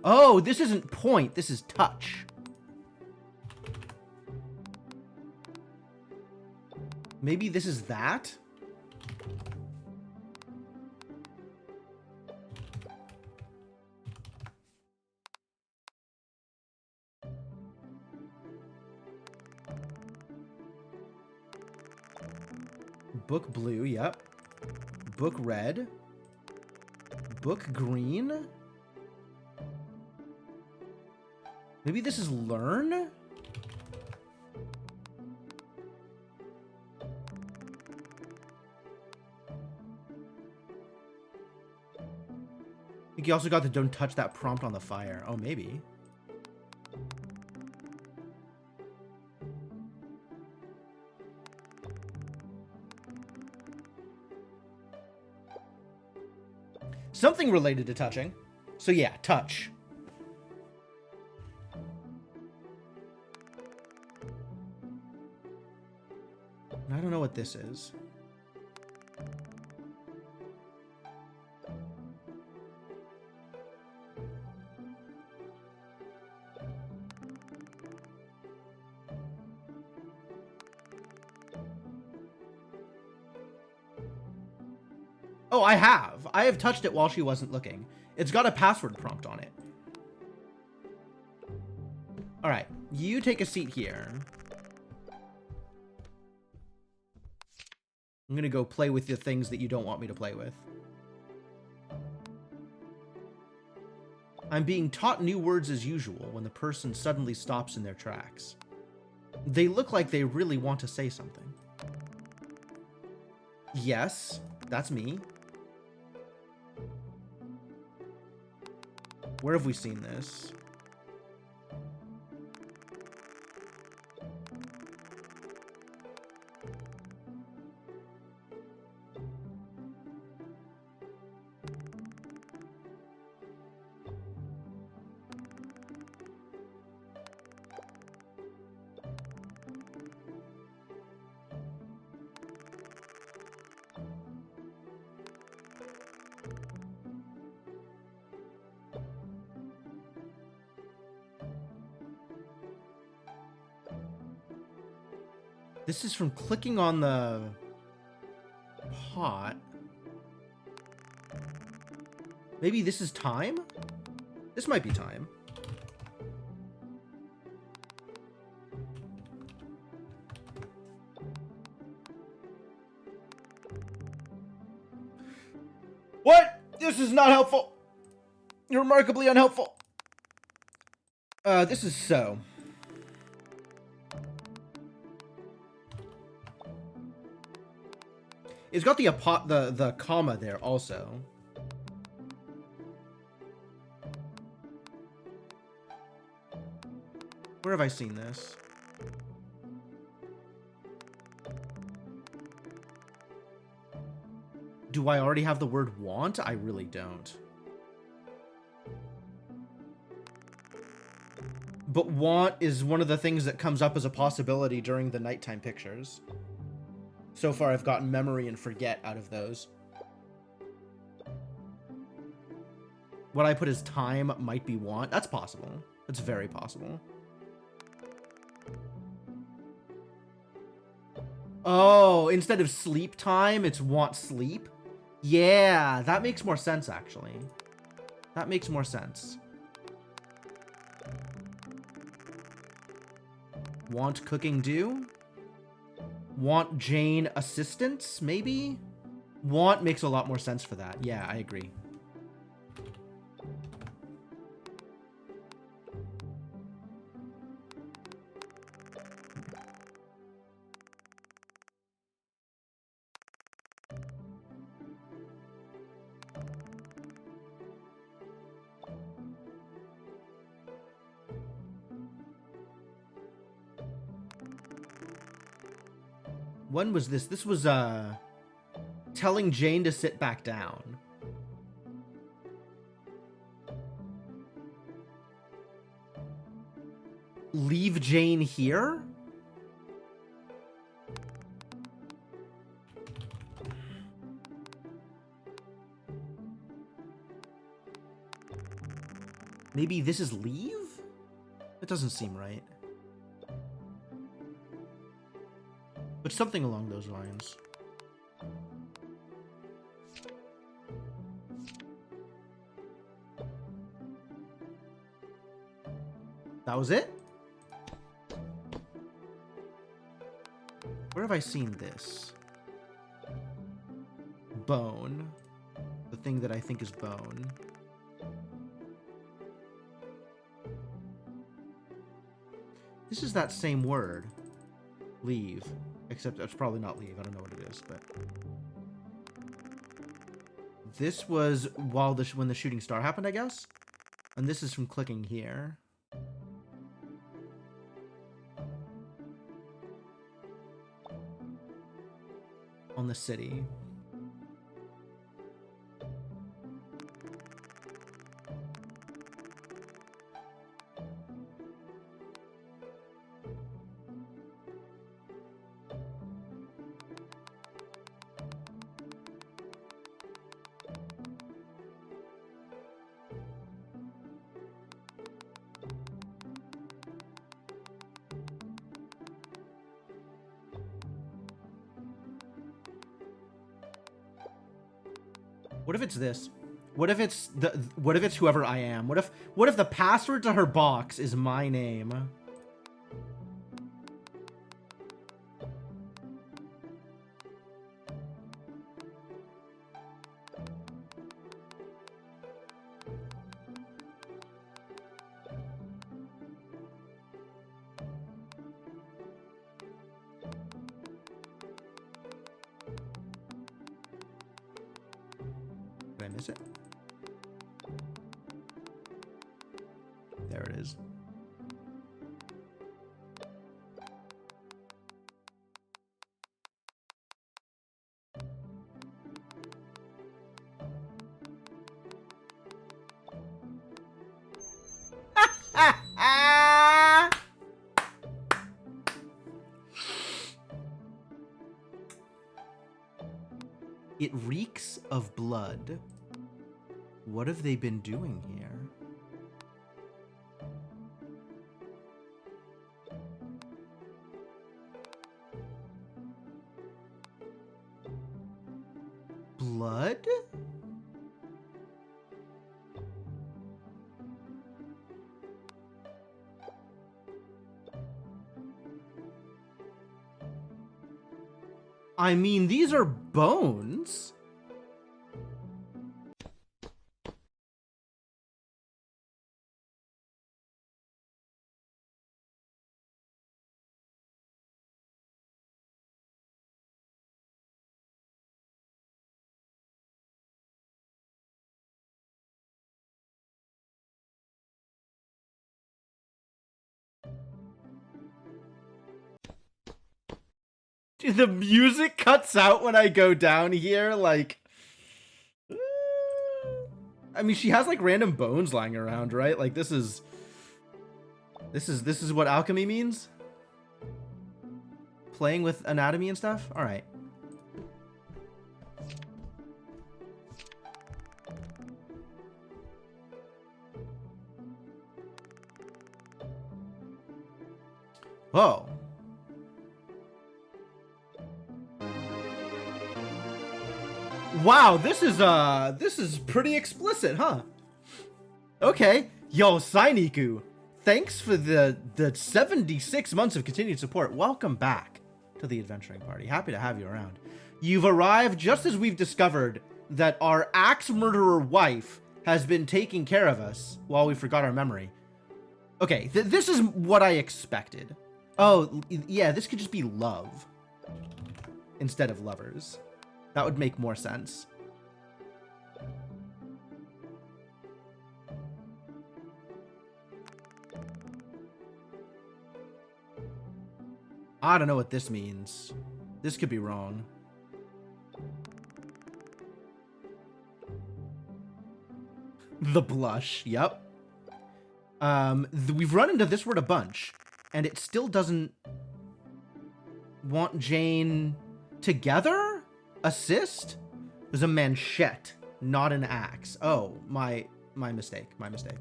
Oh, this isn't point. This is touch. Maybe this is that? Book blue, yep. Book red. Book green. Maybe this is learn? I think you also got the don't touch that prompt on the fire. Oh, maybe. Something related to touching. So yeah, touch. I don't know what this is. Oh, I have. I have touched it while she wasn't looking. It's got a password prompt on it. All right, you take a seat here. I'm gonna go play with the things that you don't want me to play with. I'm being taught new words as usual when the person suddenly stops in their tracks. They look like they really want to say something. Yes, that's me. Where have we seen this? This is from clicking on the pot. Maybe this is time? This might be time. What? This is not helpful. You're remarkably unhelpful. This is so. It's got the comma there also. Where have I seen this? Do I already have the word want? I really don't. But want is one of the things that comes up as a possibility during the nighttime pictures. So far, I've gotten memory and forget out of those. What I put as time might be want. That's possible. That's very possible. Oh, instead of sleep time, it's want sleep? Yeah, that makes more sense, actually. That makes more sense. Want cooking do? Want Jane assistance, maybe? Want makes a lot more sense for that. Yeah, I agree. When was this? This was, telling Jane to sit back down. Leave Jane here? Maybe this is leave? It doesn't seem right. But something along those lines. That was it? Where have I seen this? Bone. The thing that I think is bone. This is that same word. Leave. Except it's probably not leave. I don't know what it is, but... This was while when the shooting star happened, I guess? And this is from clicking here. On the city. What if it's this? What if it's what if it's whoever I am? What if the password to her box is my name? Did I miss it? There it is. It reeks of blood. What have they been doing here? Blood? I mean, these are bones. Dude, the music cuts out when I go down here, like... I mean, she has like random bones lying around, right? Like this is what alchemy means? Playing with anatomy and stuff? All right. Whoa. Wow, this is pretty explicit, huh? Okay. Yo, Sainiku, thanks for the 76 months of continued support. Welcome back to the adventuring party. Happy to have you around. You've arrived just as we've discovered that our axe murderer wife has been taking care of us while we forgot our memory. Okay, this is what I expected. Oh, yeah, this could just be love instead of lovers. That would make more sense. I don't know what this means. This could be wrong. The blush, yep. We've run into this word a bunch, and it still doesn't want Jane together? Assist? There's a manchette, not an axe. Oh, my mistake, my mistake.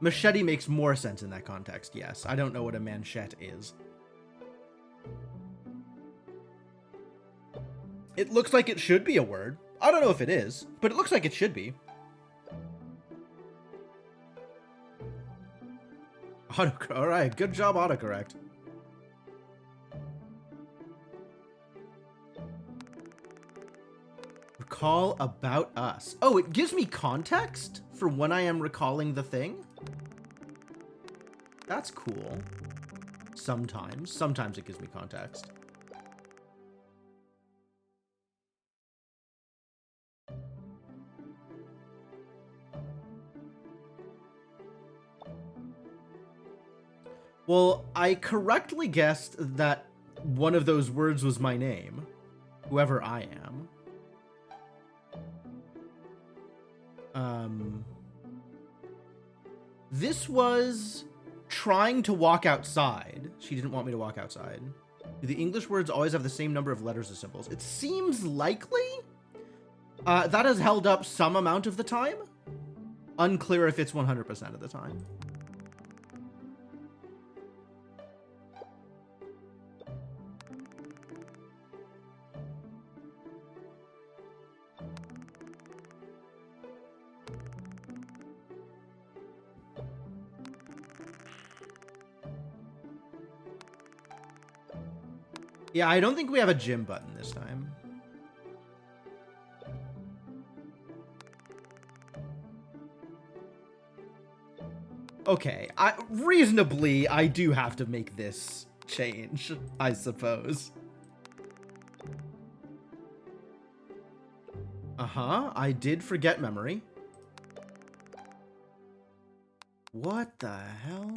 Machete makes more sense in that context, yes. I don't know what a manchette is. It looks like it should be a word. I don't know if it is, but it looks like it should be. Alright, good job, autocorrect. Recall about us. Oh, it gives me context for when I am recalling the thing? That's cool. Sometimes. Sometimes it gives me context. Well, I correctly guessed that one of those words was my name. Whoever I am. Um, this was trying to walk outside. She didn't want me to walk outside. Do the English words always have the same number of letters or symbols? It seems likely. That has held up some amount of the time. Unclear if it's 100% of the time. Yeah, I don't think we have a gym button this time. Okay, reasonably, I do have to make this change, I suppose. Uh-huh, I did forget memory. What the hell?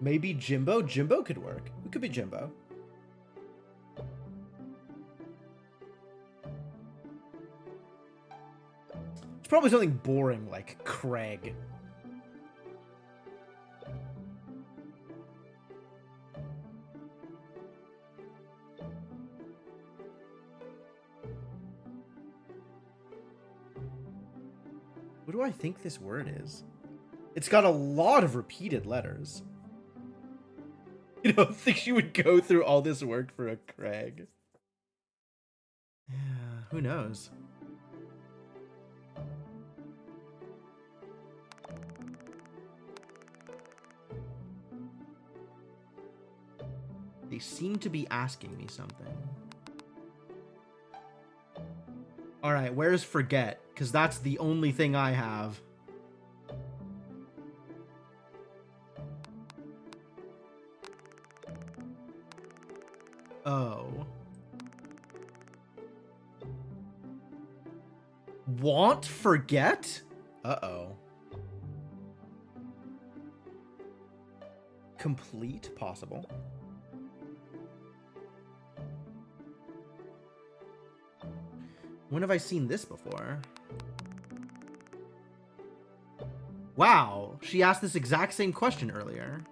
Maybe Jimbo? Jimbo could work. It could be Jimbo. It's probably something boring like Craig. What do I think this word is? It's got a lot of repeated letters. You don't think she would go through all this work for a Craig? Yeah, who knows? They seem to be asking me something. All right, where's forget? Because that's the only thing I have. Oh. Want forget? Uh-oh. Complete, possible. When have I seen this before? Wow, she asked this exact same question earlier.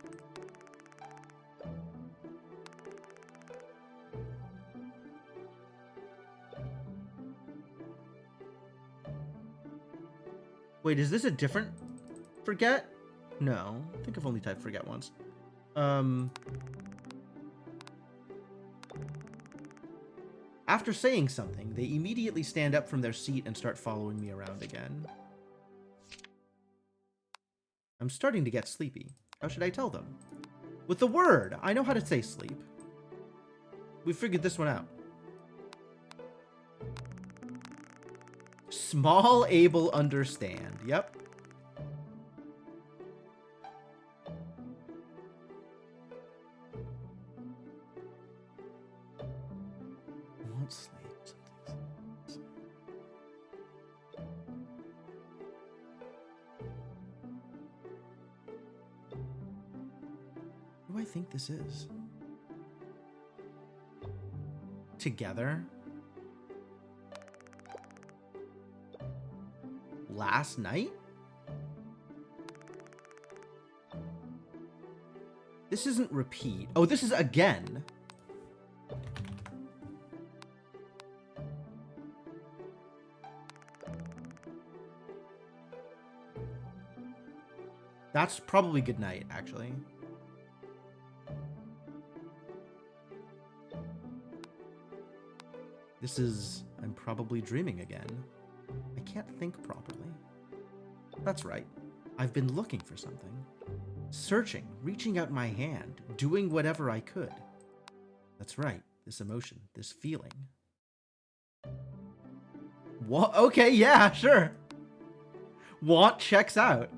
Wait, is this a different forget? No, I think I've only typed forget once. After saying something, they immediately stand up from their seat and start following me around again. I'm starting to get sleepy. How should I tell them? With the word! I know how to say sleep. We figured this one out. Small, able, understand. Yep. Won't sleep. Who do I think this is? Together? Last night? This isn't repeat. Oh, this is again. That's probably good night, actually. This is... I'm probably dreaming again. I can't think properly. That's right. I've been looking for something. Searching, reaching out my hand, doing whatever I could. That's right. This emotion, this feeling. What? Okay, yeah, sure. Want checks out.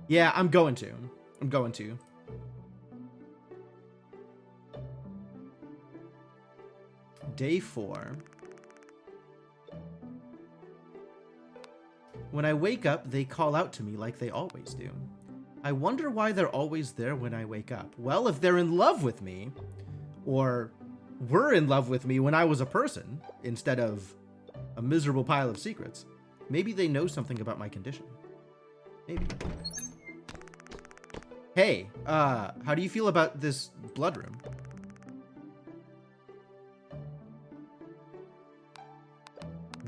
Yeah, I'm going to. I'm going to. Day 4. When I wake up, they call out to me like they always do. I wonder why they're always there when I wake up. Well, if they're in love with me, or were in love with me when I was a person, instead of a miserable pile of secrets, maybe they know something about my condition. Maybe. Hey, how do you feel about this blood room?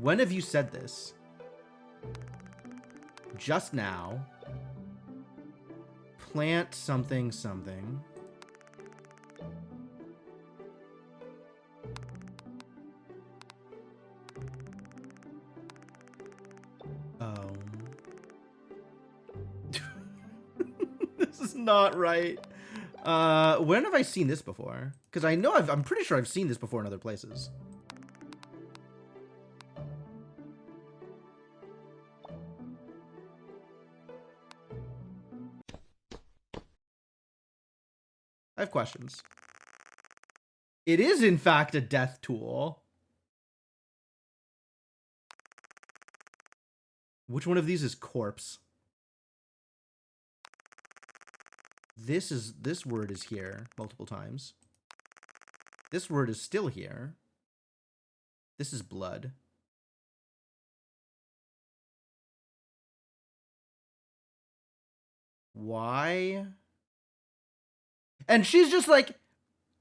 When have you said this? Just now. Plant something something. This is not right. When have I seen this before? Because I know I'm pretty sure I've seen this before in other places. I have questions. It is, in fact, a death tool. Which one of these is corpse? This word is here multiple times. This word is still here. This is blood. Why? And she's just like,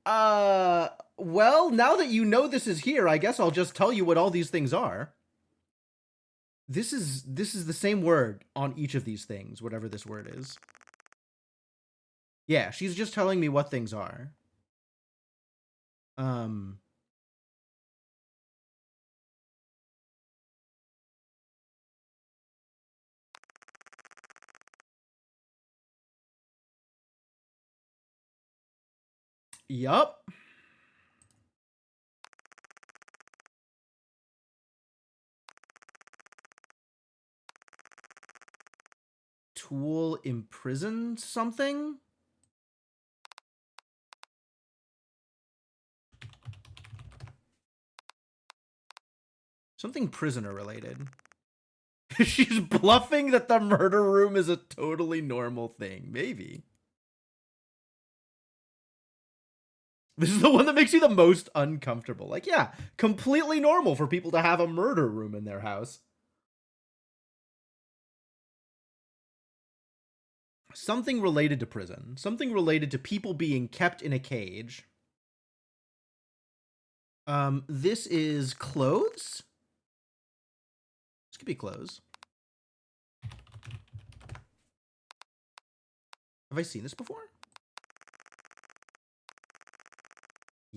well, now that you know this is here, I guess I'll just tell you what all these things are. This is the same word on each of these things, whatever this word is. Yeah, she's just telling me what things are. Yup. Tool imprison something? Something prisoner related. She's bluffing that the murder room is a totally normal thing. Maybe. This is the one that makes you the most uncomfortable. Like, yeah, completely normal for people to have a murder room in their house. Something related to prison. Something related to people being kept in a cage. This is clothes? This could be clothes. Have I seen this before?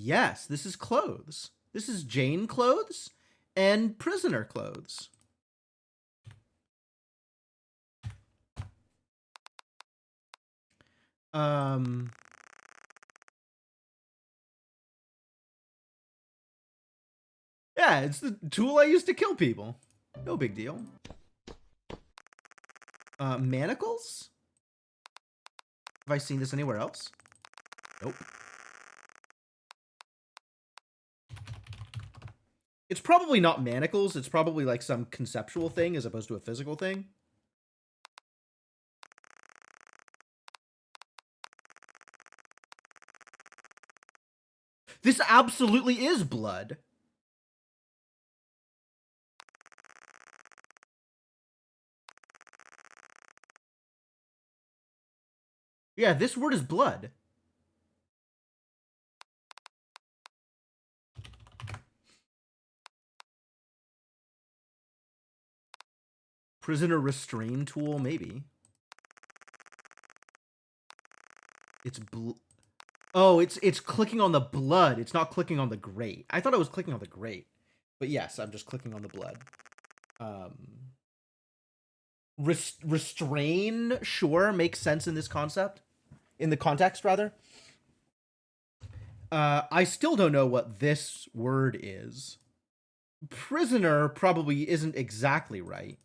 Yes, this is clothes. This is Jane clothes and prisoner clothes. Yeah, it's the tool I used to kill people. No big deal. Manacles? Have I seen this anywhere else? Nope. It's probably not manacles. It's probably like some conceptual thing as opposed to a physical thing. This absolutely is blood. Yeah, this word is blood. Prisoner restrain tool, maybe. It's oh, it's clicking on the blood. It's not clicking on the grate. I thought I was clicking on the grate. But yes, I'm just clicking on the blood. Restrain, sure, makes sense in this concept. In the context, rather. I still don't know what this word is. Prisoner probably isn't exactly right.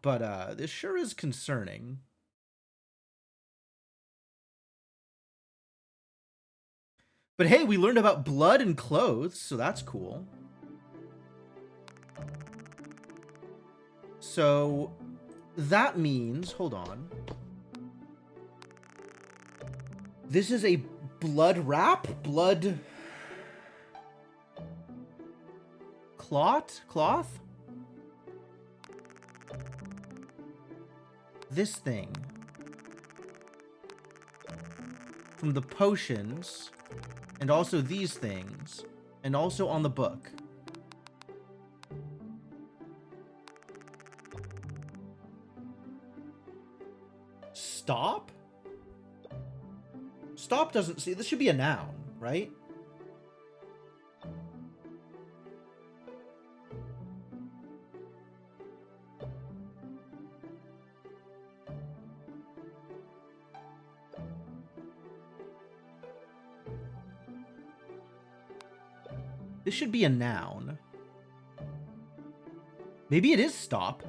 But this sure is concerning. But hey, we learned about blood and clothes, so that's cool. So that means, hold on. This is a blood wrap? Blood cloth? This thing. From the potions, and also these things, and also on the book. Stop? Stop doesn't see. This should be a noun, right? This should be a noun. Maybe it is stop.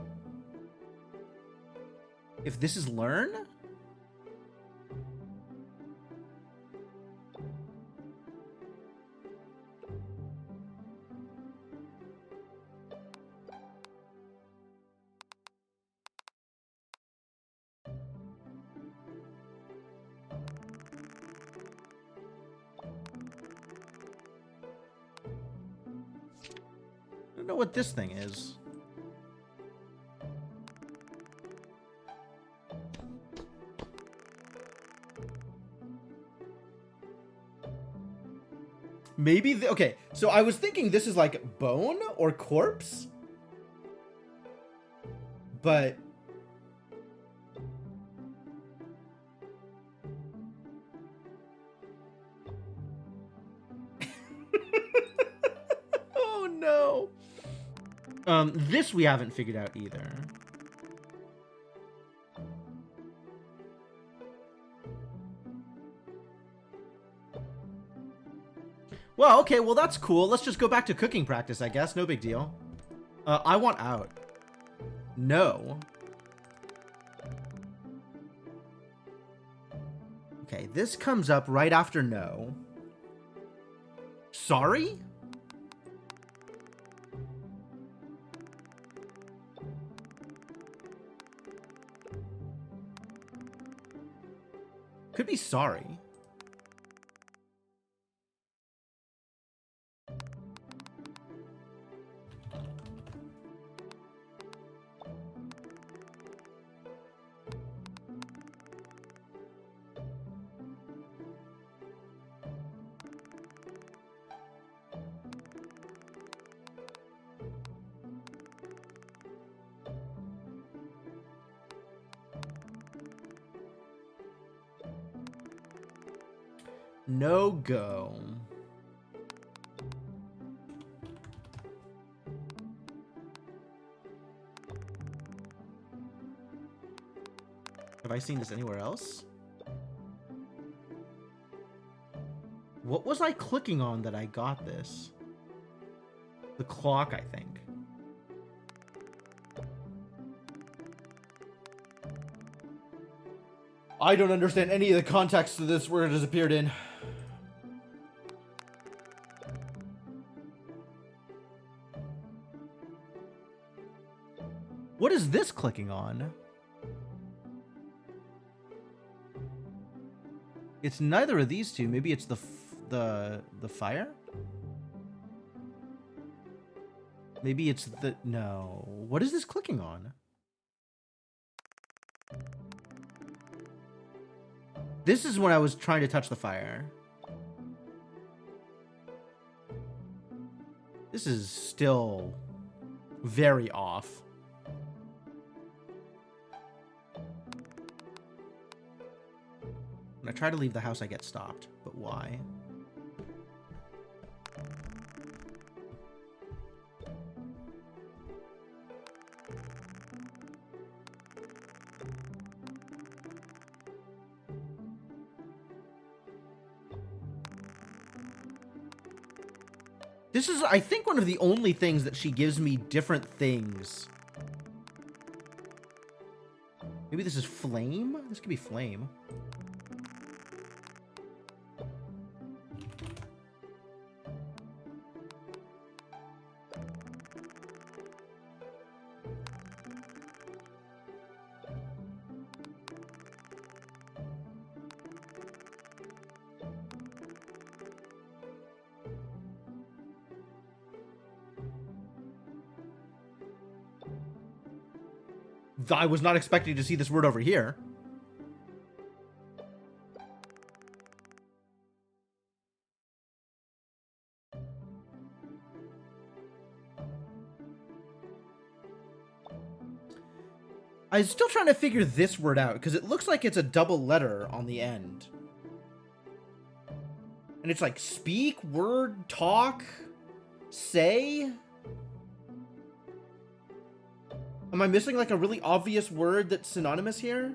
If this is learn? I don't know what this thing is. Maybe, okay, so I was thinking this is like bone or corpse. But... oh no. This we haven't figured out either. Well, okay, well that's cool. Let's just go back to cooking practice, I guess. No big deal. I want out. No. Okay, this comes up right after no. Sorry? Could be sorry. No go. Have I seen this anywhere else? What was I clicking on that I got this? The clock, I think. I don't understand any of the context of this word it has appeared in. What is this clicking on? It's neither of these two. Maybe it's the fire? Maybe it's the... No. What is this clicking on? This is when I was trying to touch the fire. This is still very off. When I try to leave the house, I get stopped. But why? This is, I think, one of the only things that she gives me different things. Maybe this is flame? This could be flame. I was not expecting to see this word over here. I'm still trying to figure this word out, because it looks like it's a double letter on the end. And it's like speak, word, talk, say. Am I missing like a really obvious word that's synonymous here?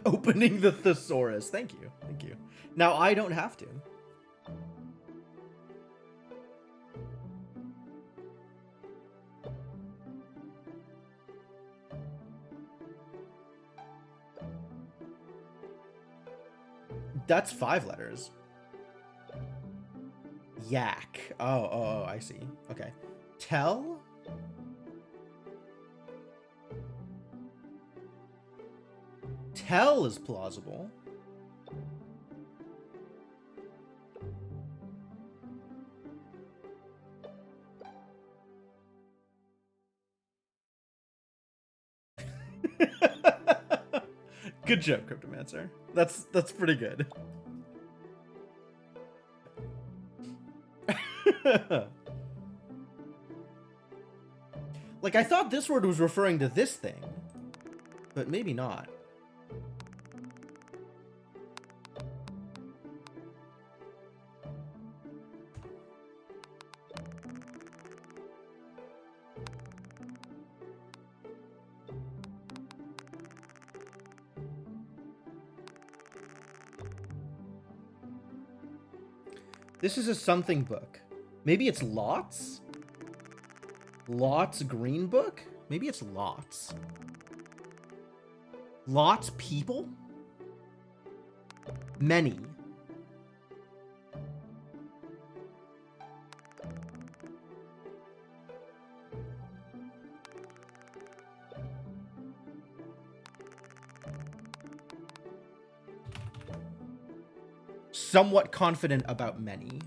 Opening the thesaurus. Thank you. Thank you. Now I don't have to. That's 5 letters. Yak. Oh, I see. Okay. Tell? Tell is plausible. Good job, Cryptomancer. That's pretty good. Like, I thought this word was referring to this thing, but maybe not. This is a something book. Maybe it's Lots? Lots Green Book? Maybe it's Lots. Lots people? Many. Somewhat confident about many.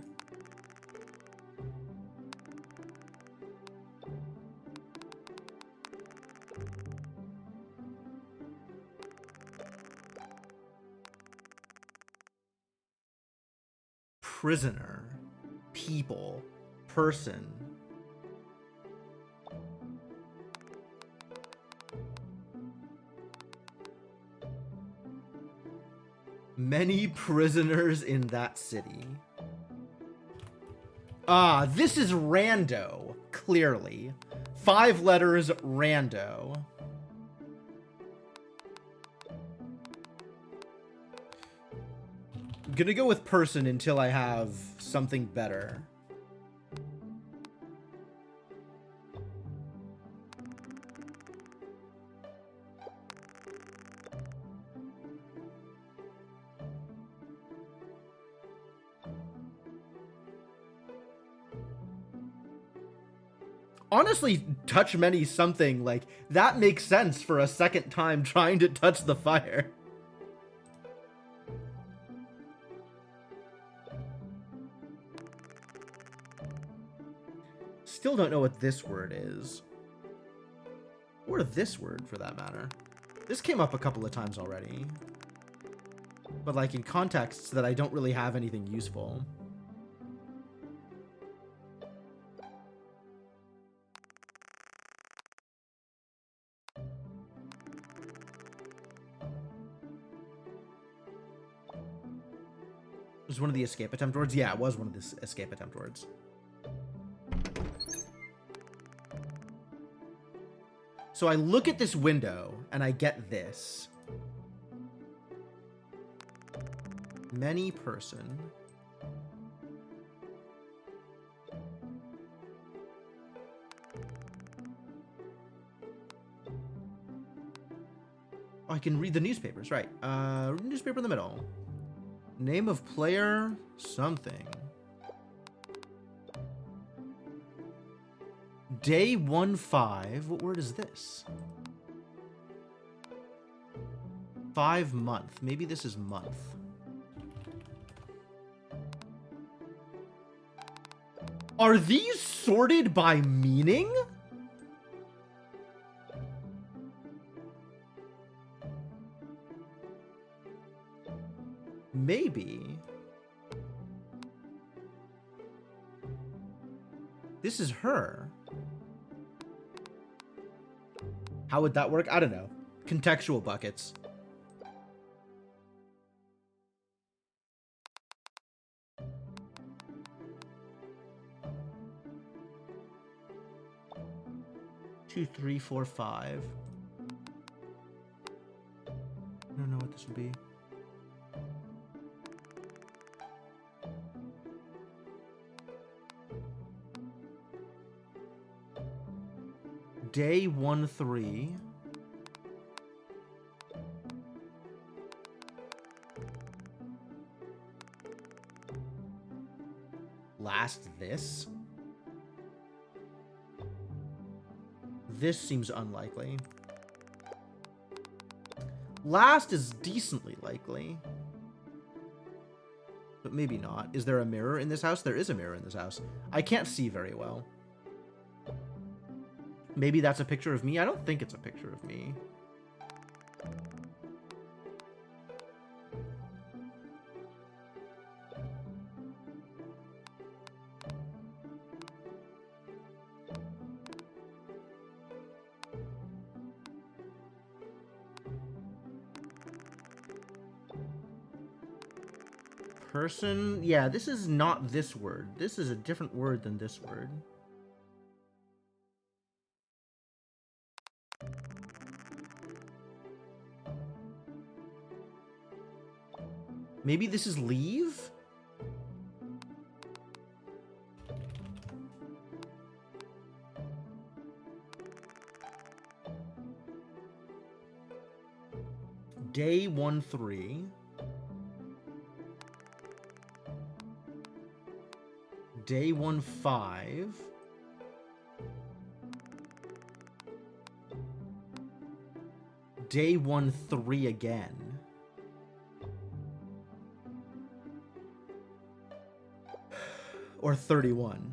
Prisoner. People. Person. Many prisoners in that city. Ah, this is rando, clearly. 5 letters, rando. I'm gonna go with person until I have something better. Honestly, touch many something, like, that makes sense for a second time trying to touch the fire. Still don't know what this word is. Or this word, for that matter. This came up a couple of times already. but like in contexts that I don't really have anything useful. Was one of the escape attempt words? Yeah, it was one of the escape attempt words. So I look at this window and I get this. Many person. Oh, I can read the newspapers, right. Newspaper in the middle. Name of player, something. Day 1-5. What word is this? 5 month. Maybe this is month. Are these sorted by meaning? Maybe. This is her. How would that work? I don't know. Contextual buckets. Two, three, four, five. I don't know what this would be. Day 1-3. Last this? This seems unlikely. Last is decently likely. But maybe not. Is there a mirror in this house? There is a mirror in this house. I can't see very well. Maybe that's a picture of me? I don't think it's a picture of me. Person? Yeah, this is not this word. This is a different word than this word. Maybe this is leave? Day 1-3. Day 1-5. Day 1-3 again. Or 31.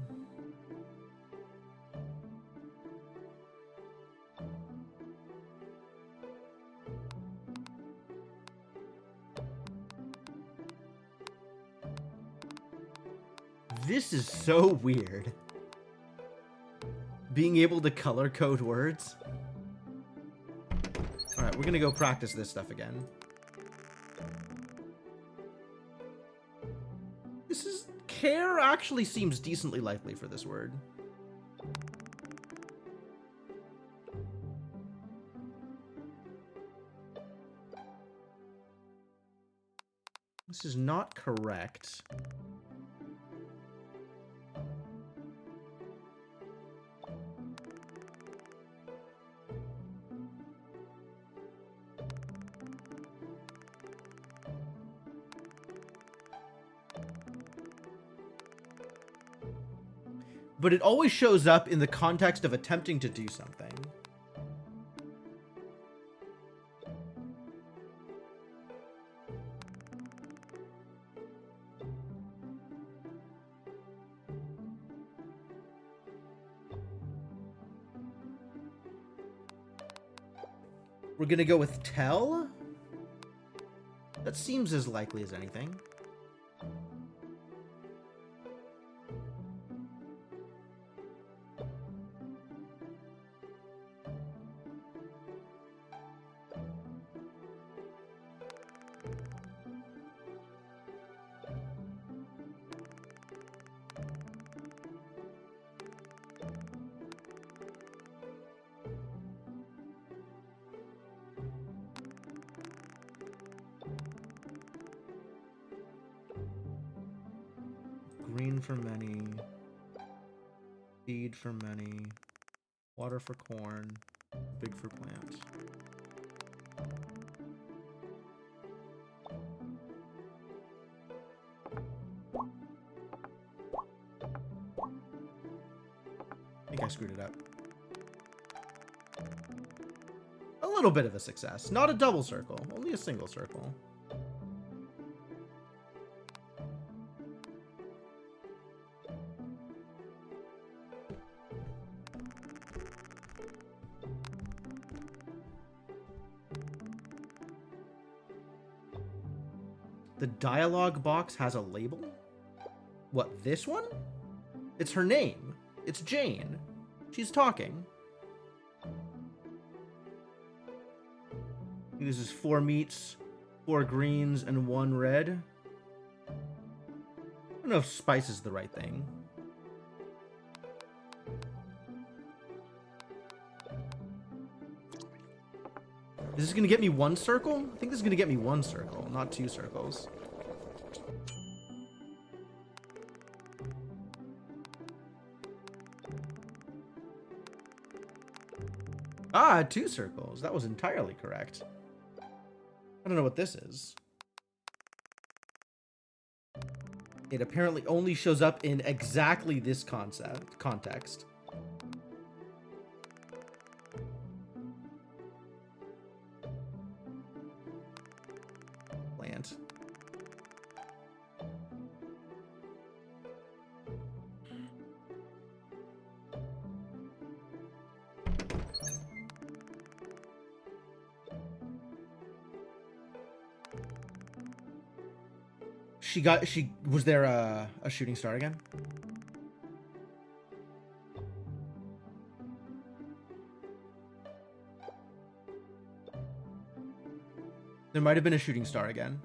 This is so weird. Being able to color code words. Alright, we're gonna go practice this stuff again. This is... care actually seems decently likely for this word. This is not correct. But it always shows up in the context of attempting to do something. We're gonna go with tell. That seems as likely as anything. Green for many, seed for many, water for corn, big for plants. I think I screwed it up. A little bit of a success. Not a double circle, only a single circle. The dialogue box has a label? What, this one? It's her name. It's Jane. She's talking. This is 4 meats, 4 greens, and 1 red. I don't know if spice is the right thing. Is this gonna get me 1 circle? I think this is gonna get me 1 circle, not 2 circles. Ah, 2 circles. That was entirely correct. I don't know what this is. It apparently only shows up in exactly this context. Plant. Was there a shooting star again? There might have been a shooting star again.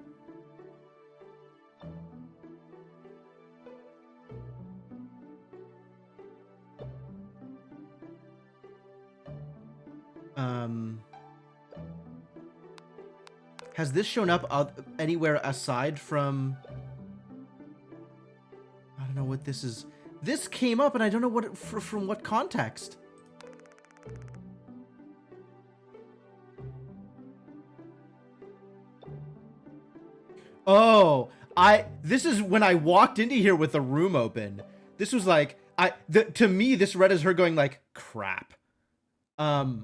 Has this shown up anywhere aside from... I don't know what this is. This came up and I don't know what from what context. Oh, this is when I walked into here with the room open. This was like, to me, this read as her going like, crap. But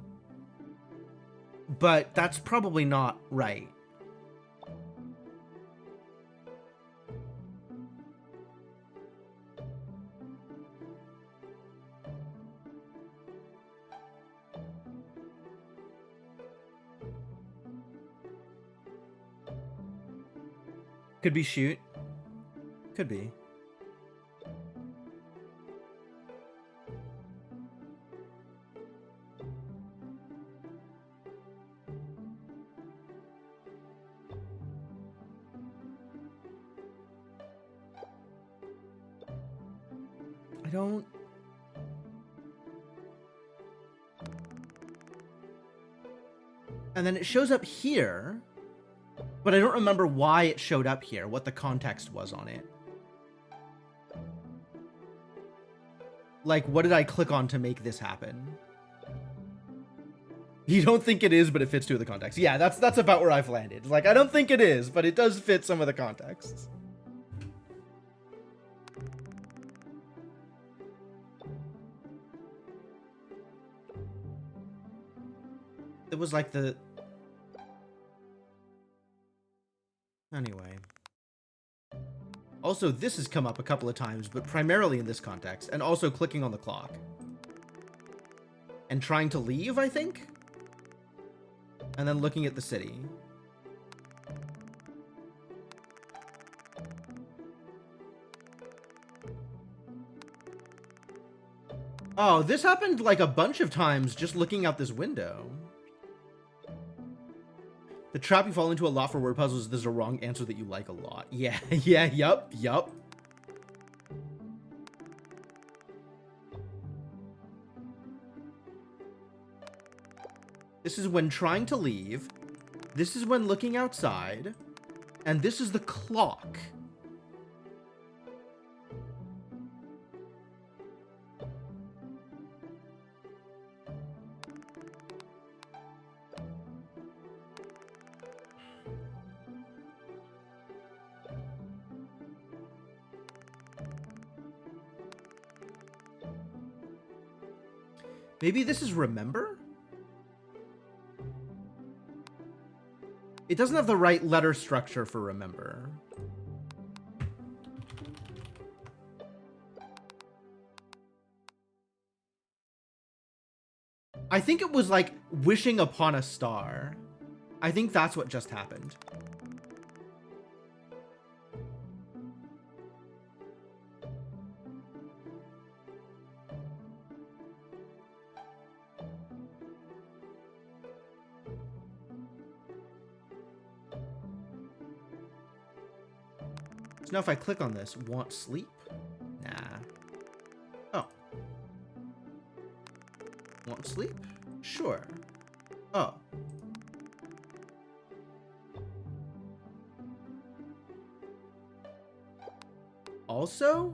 that's probably not right. Could be shoot. Could be. I don't... And then it shows up here. But I don't remember why it showed up here, what the context was on it. Like, what did I click on to make this happen? You don't think it is, but it fits to the context. Yeah, that's about where I've landed. Like, I don't think it is, but it does fit some of the contexts. It was like the... Anyway. Also, this has come up a couple of times, but primarily in this context, and also clicking on the clock. And trying to leave, I think? And then looking at the city. Oh, this happened like a bunch of times just looking out this window. The trap you fall into a lot for word puzzles is there's a wrong answer that you like a lot. Yeah, yeah, yup. This is when trying to leave. This is when looking outside. And this is the clock. Maybe this is remember? It doesn't have the right letter structure for remember. I think it was like wishing upon a star. I think that's what just happened. So now if I click on this, want sleep? Nah. Oh. Want sleep? Sure. Oh. Also?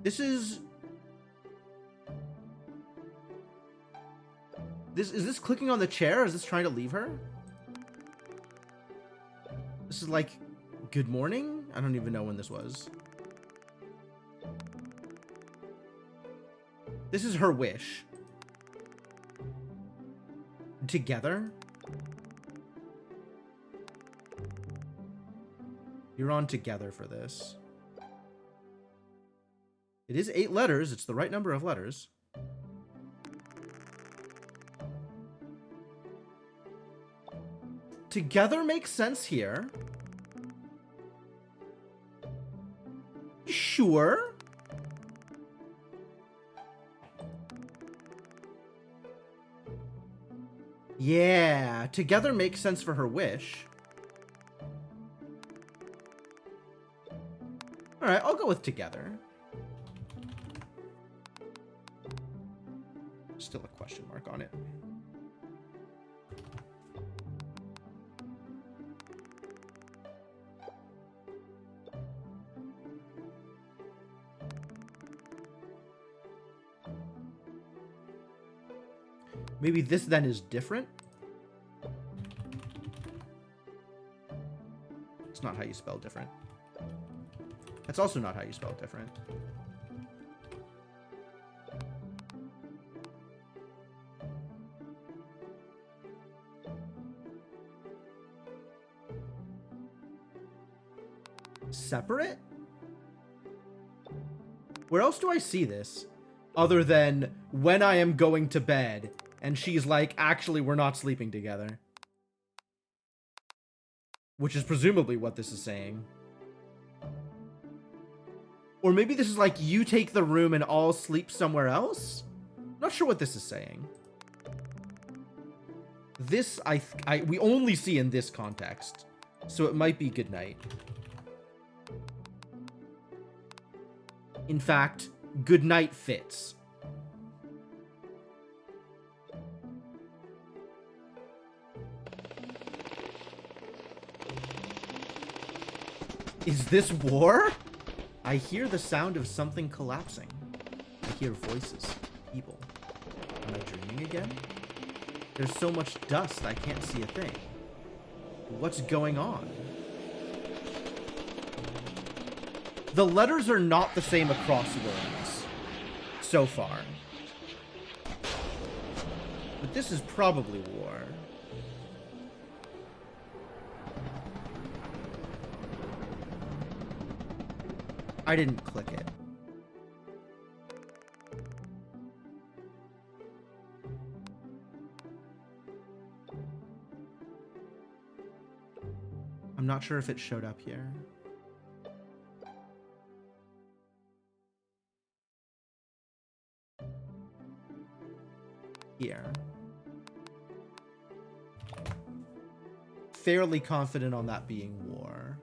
This is... Is this clicking on the chair? Is this trying to leave her? This is like, good morning? I don't even know when this was. This is her wish. Together? You're on together for this. It is 8 letters. It's the right number of letters. Together makes sense here. Sure. Yeah, together makes sense for her wish. All right, I'll go with together. Still a question mark on it. Maybe this then is different. It's not how you spell different. That's also not how you spell different. Separate? Where else do I see this? Other than when I am going to bed and she's like, actually, we're not sleeping together. Which is presumably what this is saying. Or maybe this is like, you take the room and I'll sleep somewhere else? Not sure what this is saying. This, we only see in this context. So it might be good night. In fact, good night fits. Is this war? I hear the sound of something collapsing. I hear voices, people. Am I dreaming again? There's so much dust I can't see a thing. What's going on? The letters are not the same across words so far. But this is probably war. I didn't click it. I'm not sure if it showed up here. Here. Fairly confident on that being war.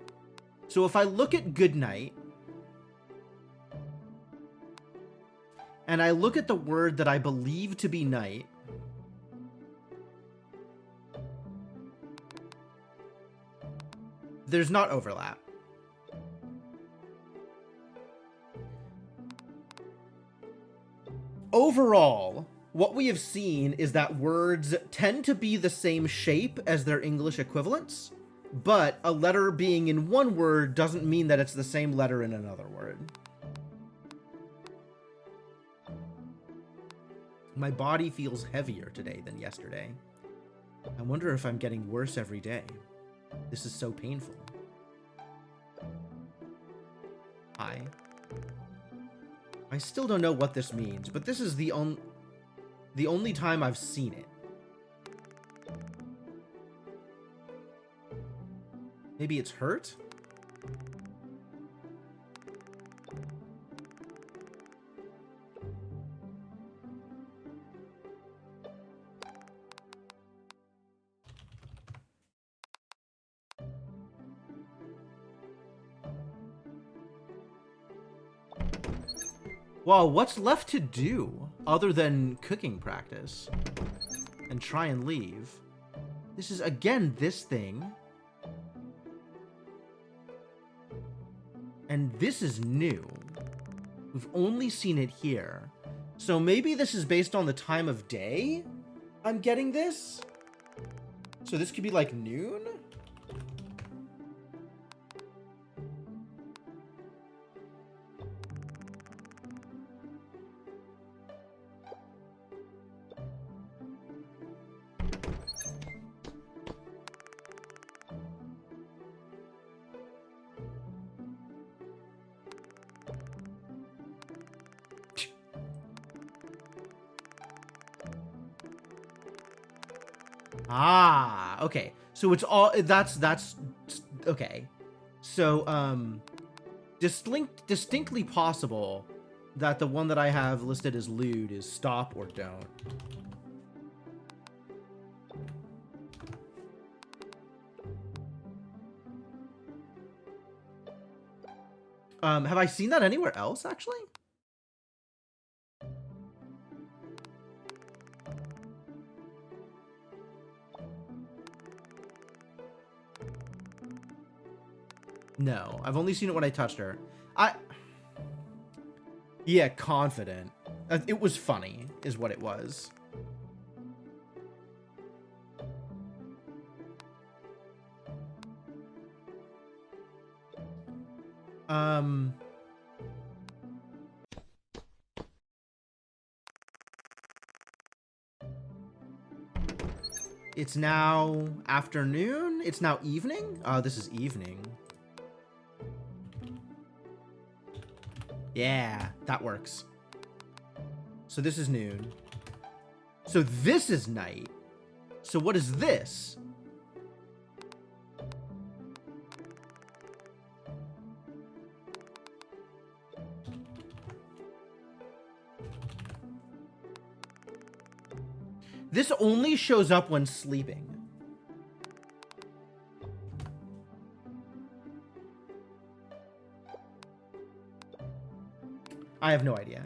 So if I look at good night, and I look at the word that I believe to be night, there's not overlap. Overall, what we have seen is that words tend to be the same shape as their English equivalents, but a letter being in one word doesn't mean that it's the same letter in another word. My body feels heavier today than yesterday. I wonder if I'm getting worse every day. This is so painful. Hi. I still don't know what this means, but this is the only time I've seen it. Maybe it's hurt? Well, what's left to do other than cooking practice and try and leave? This is, again, this thing. And this is new. We've only seen it here. So maybe this is based on the time of day I'm getting this? So this could be like noon? Ah, okay. So it's all that's okay. So distinctly possible that the one that I have listed as lewd is stop or don't. Have I seen that anywhere else actually? No, I've only seen it when I touched her. Yeah, confident. It was funny, is what it was. It's now afternoon? It's now evening? This is evening. Yeah, that works. So this is noon. So this is night. So what is this? This only shows up when sleeping. I have no idea.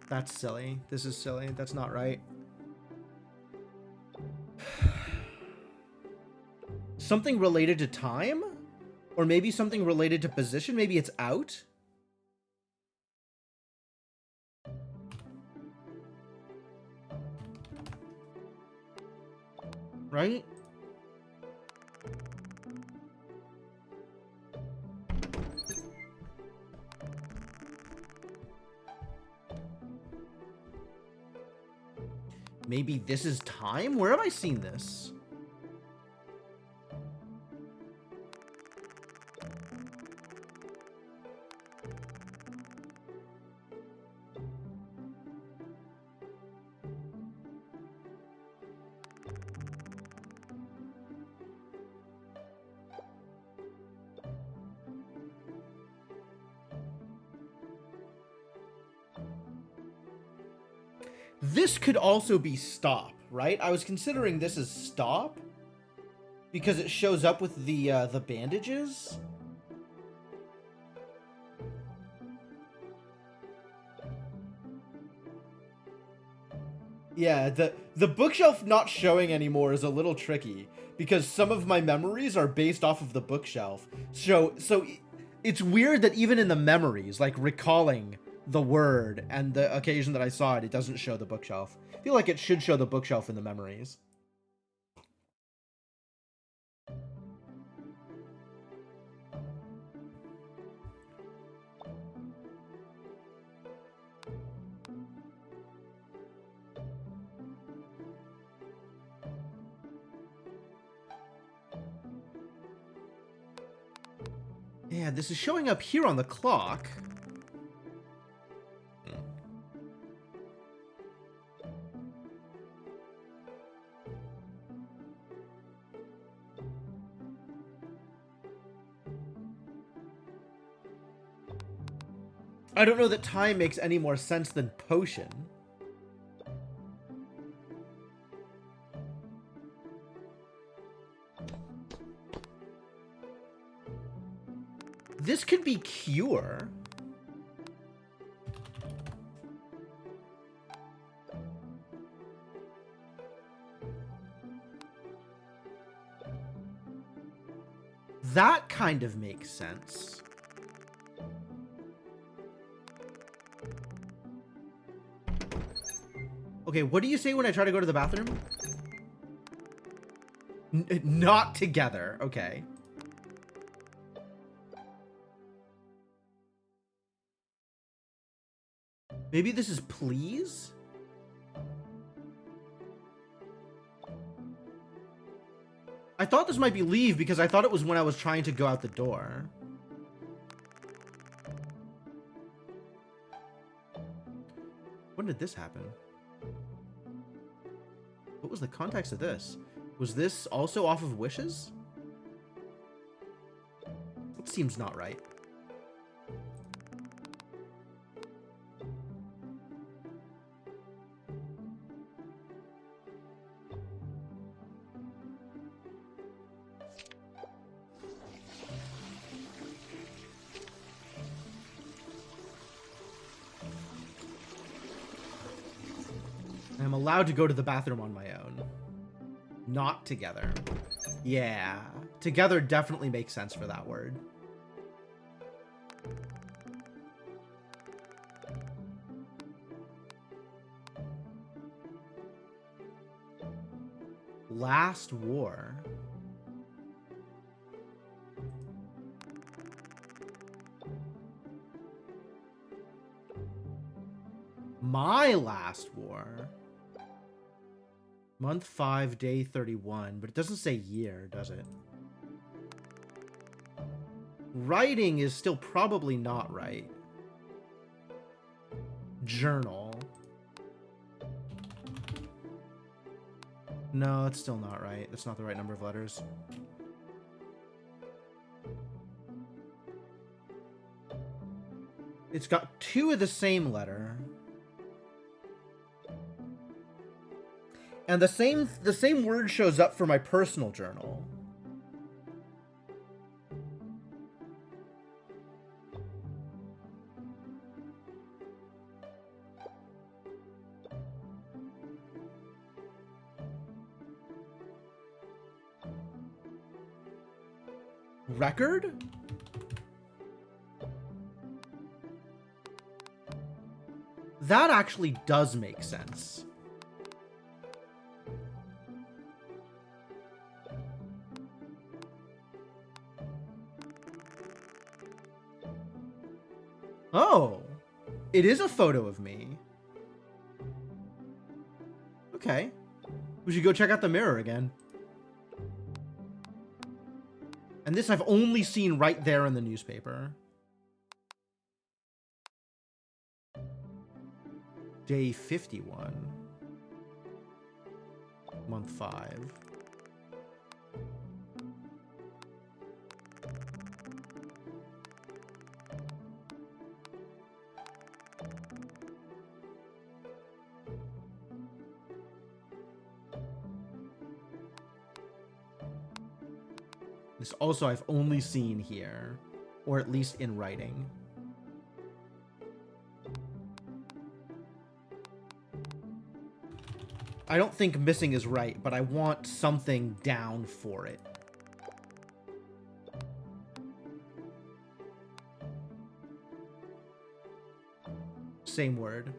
That's silly. This is silly. That's not right. Something related to time? Or maybe something related to position? Maybe it's out? Right? Maybe this is time? Where have I seen this? This could also be stop, right? I was considering this as stop because it shows up with the bandages. Yeah, the bookshelf not showing anymore is a little tricky because some of my memories are based off of the bookshelf. So it's weird that even in the memories, like recalling the word and the occasion that I saw it, it doesn't show the bookshelf. I feel like it should show the bookshelf in the memories. Yeah, this is showing up here on the clock. I don't know that time makes any more sense than potion. This could be cure. That kind of makes sense. Okay, what do you say when I try to go to the bathroom? Not together. Okay. Maybe this is please? I thought this might be leave because I thought it was when I was trying to go out the door. When did this happen? What was the context of this? Was this also off of wishes? That seems not right. I'm allowed to go to the bathroom on my own. Not together. Yeah. Together definitely makes sense for that word. Last war. My last war. Month 5, day 31, but it doesn't say year, does it? Writing is still probably not right. Journal. No, it's still not right. That's not the right number of letters. It's got 2 of the same letter. And the same word shows up for my personal journal. Record? That actually does make sense. Oh, it is a photo of me. Okay. We should go check out the mirror again. And this I've only seen right there in the newspaper. Day 51. Month 5. This also I've only seen here, or at least in writing. I don't think missing is right, but I want something down for it. Same word.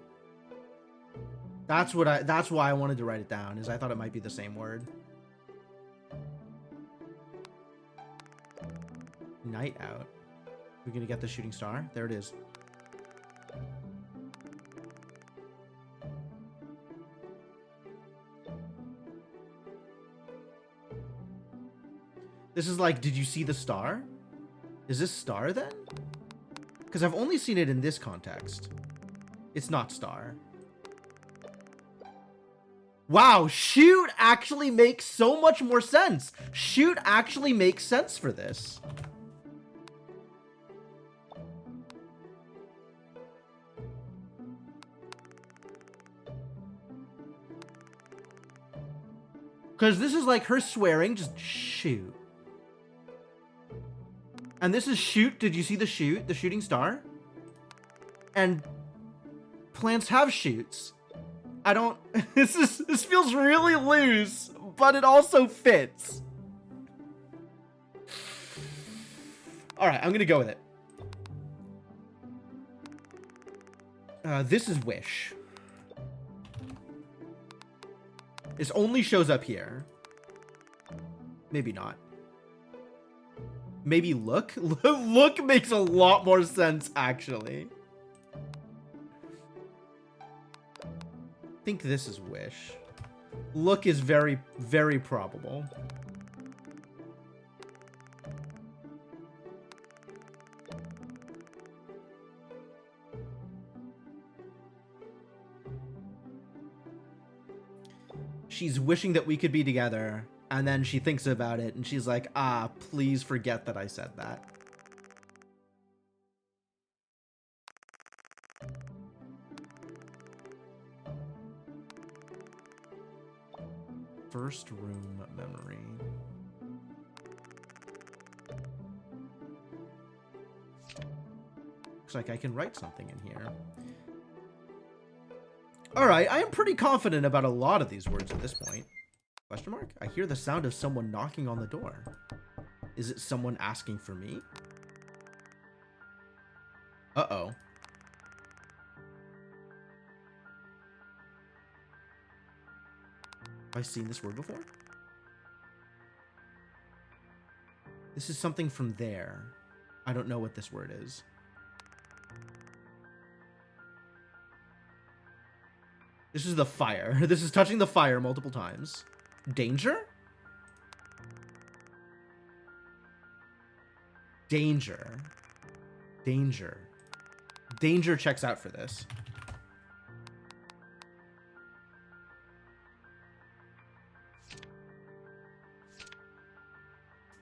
That's why I wanted to write it down, is I thought it might be the same word. Night out. We're gonna get the shooting star. There it is. This is like, did you see the star? Is this star then? Because I've only seen it in this context. It's not star. Wow, shoot actually makes so much more sense. Shoot actually makes sense for this. Because this is like her swearing, just shoot. And this is shoot. Did you see the shoot? The shooting star? And plants have shoots. I don't... This feels really loose, but it also fits. Alright, I'm gonna go with it. This is wish. This only shows up here. Maybe not. Maybe look? Look makes a lot more sense, actually. I think this is wish. Look is very, very probable. She's wishing that we could be together, and then she thinks about it, and she's like, ah, please forget that I said that. First room memory. Looks like I can write something in here. Alright, I am pretty confident about a lot of these words at this point. Question mark? I hear the sound of someone knocking on the door. Is it someone asking for me? Uh-oh. Have I seen this word before? This is something from there. I don't know what this word is. This is the fire. This is touching the fire multiple times. Danger? Danger. Danger. Danger checks out for this.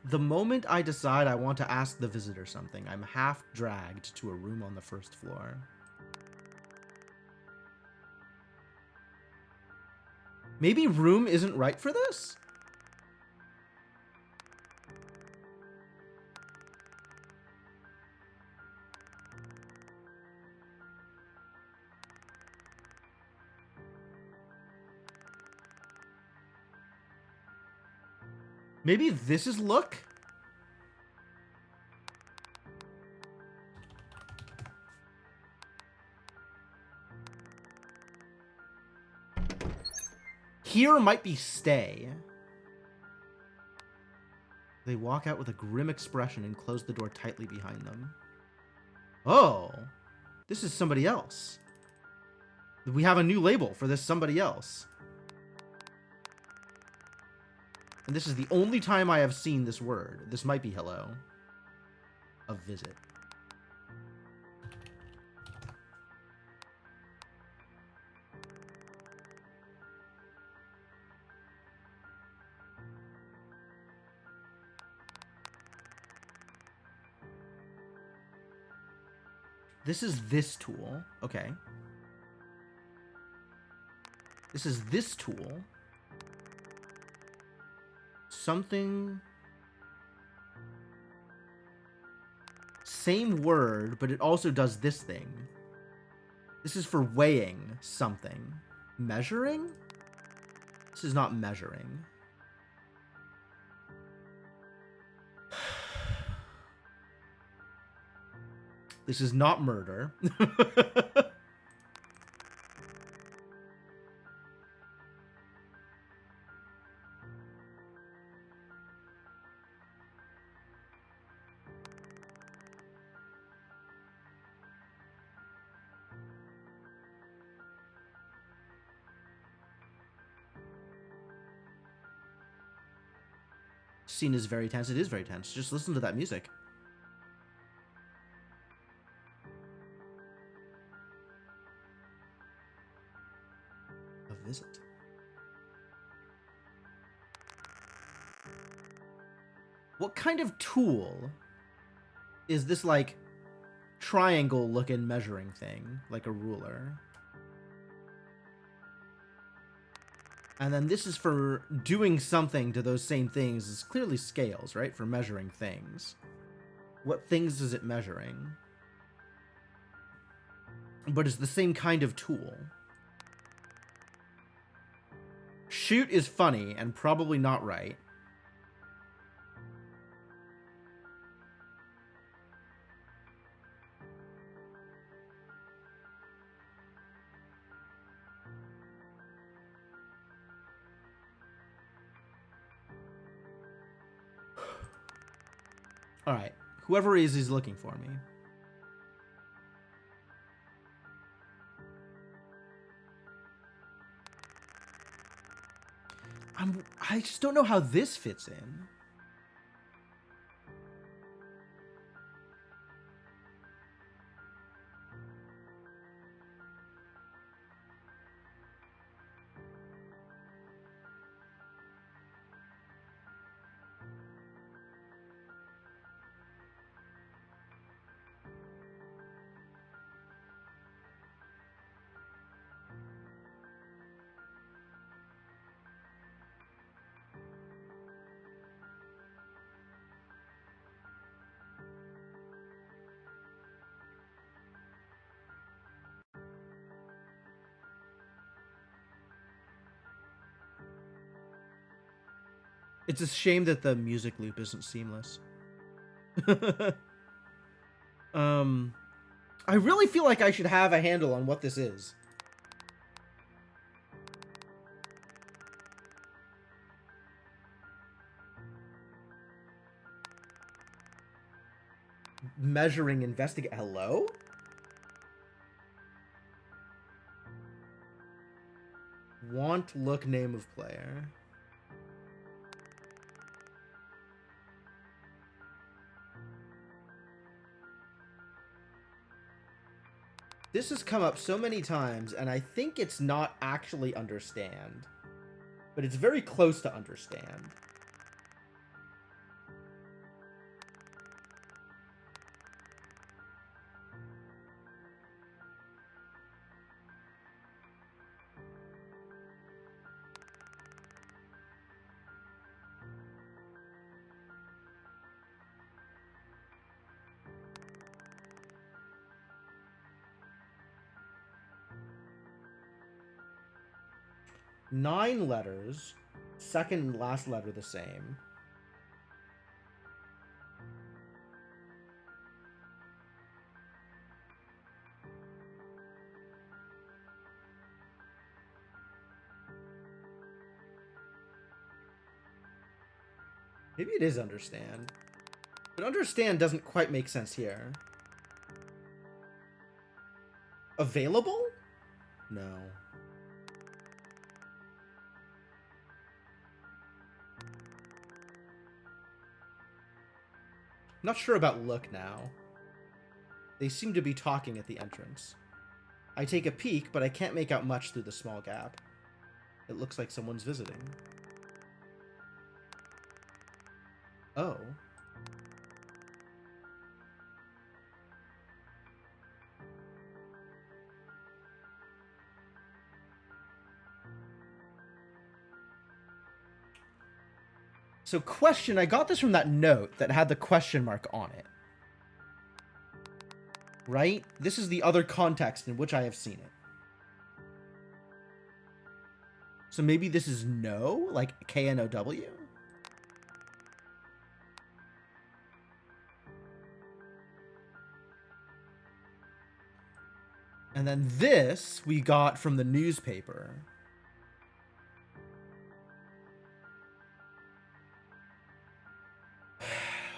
The moment I decide I want to ask the visitor something, I'm half dragged to a room on the first floor. Maybe room isn't right for this? Maybe this is look? Here might be stay. They walk out with a grim expression and close the door tightly behind them. Oh, this is somebody else. We have a new label for this somebody else. And this is the only time I have seen this word. This might be hello. A visit. This is this tool. Okay. This is this tool. Something... Same word, but it also does this thing. This is for weighing something. Measuring? This is not measuring. This is not murder. Scene is very tense. It is very tense. Just listen to that music. A visit. What kind of tool is this, like, triangle-looking measuring thing? Like a ruler. And then this is for doing something to those same things. It's clearly scales, right? For measuring things. What things is it measuring? But it's the same kind of tool. Shoot is funny and probably not right. Alright. Whoever is looking for me. I just don't know how this fits in. It's a shame that the music loop isn't seamless. I really feel like I should have a handle on what this is. Measuring, investigate. Hello? Want, look, name of player. This has come up so many times, and I think it's not actually understand. But it's very close to understand. Nine letters, second and last letter the same. Maybe it is understand. But understand doesn't quite make sense here. Available? No. Not sure about look now. They seem to be talking at the entrance. I take a peek, but I can't make out much through the small gap. It looks like someone's visiting. Oh. So question, I got this from that note that had the question mark on it. Right? This is the other context in which I have seen it. So maybe this is no, like K-N-O-W? And then this we got from the newspaper.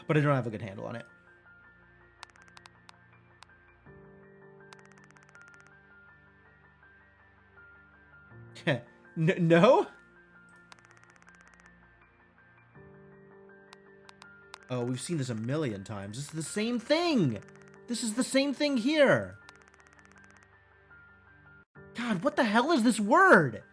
But I don't have a good handle on it. No? Oh, we've seen this a million times. This is the same thing. This is the same thing here. God, what the hell is this word?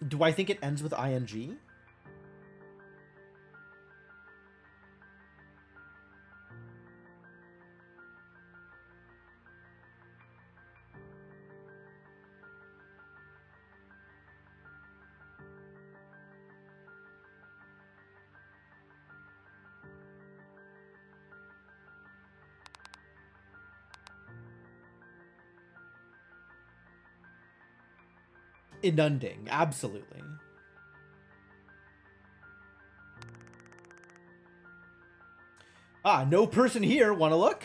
Do I think it ends with ing? Inunding, absolutely. Ah, no person here. Wanna look?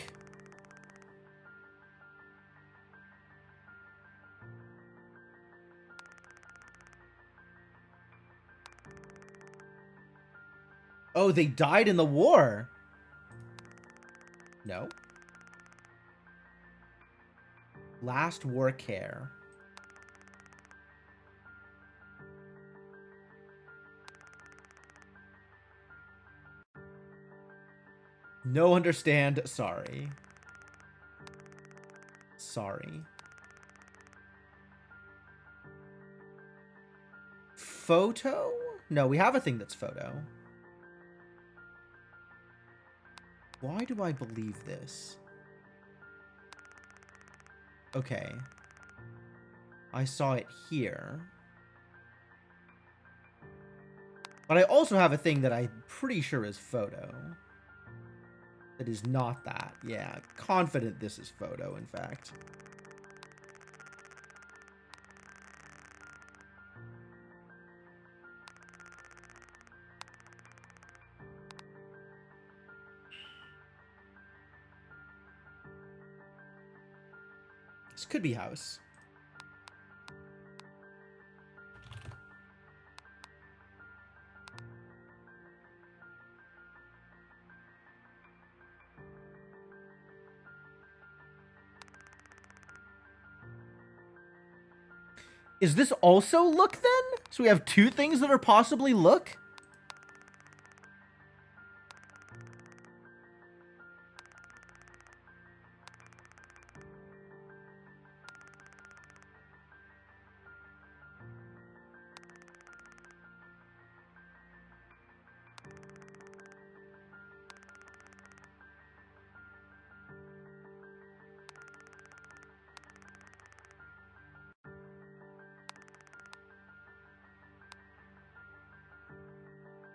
Oh, they died in the war. No. Last war care. No understand. Sorry. Sorry. Photo? No, we have a thing that's photo. Why do I believe this? Okay. I saw it here. But I also have a thing that I'm pretty sure is photo. That is not that. Yeah, confident this is photo, in fact. This could be house. Is this also look then? So we have two things that are possibly look?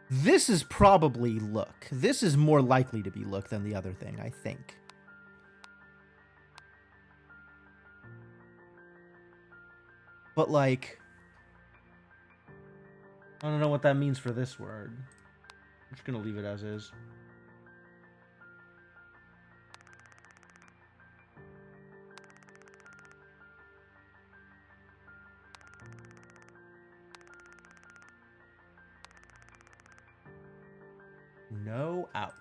This is probably look. This is more likely to be look than the other thing, I think. But like, I don't know what that means for this word. I'm just gonna leave it as is. No out.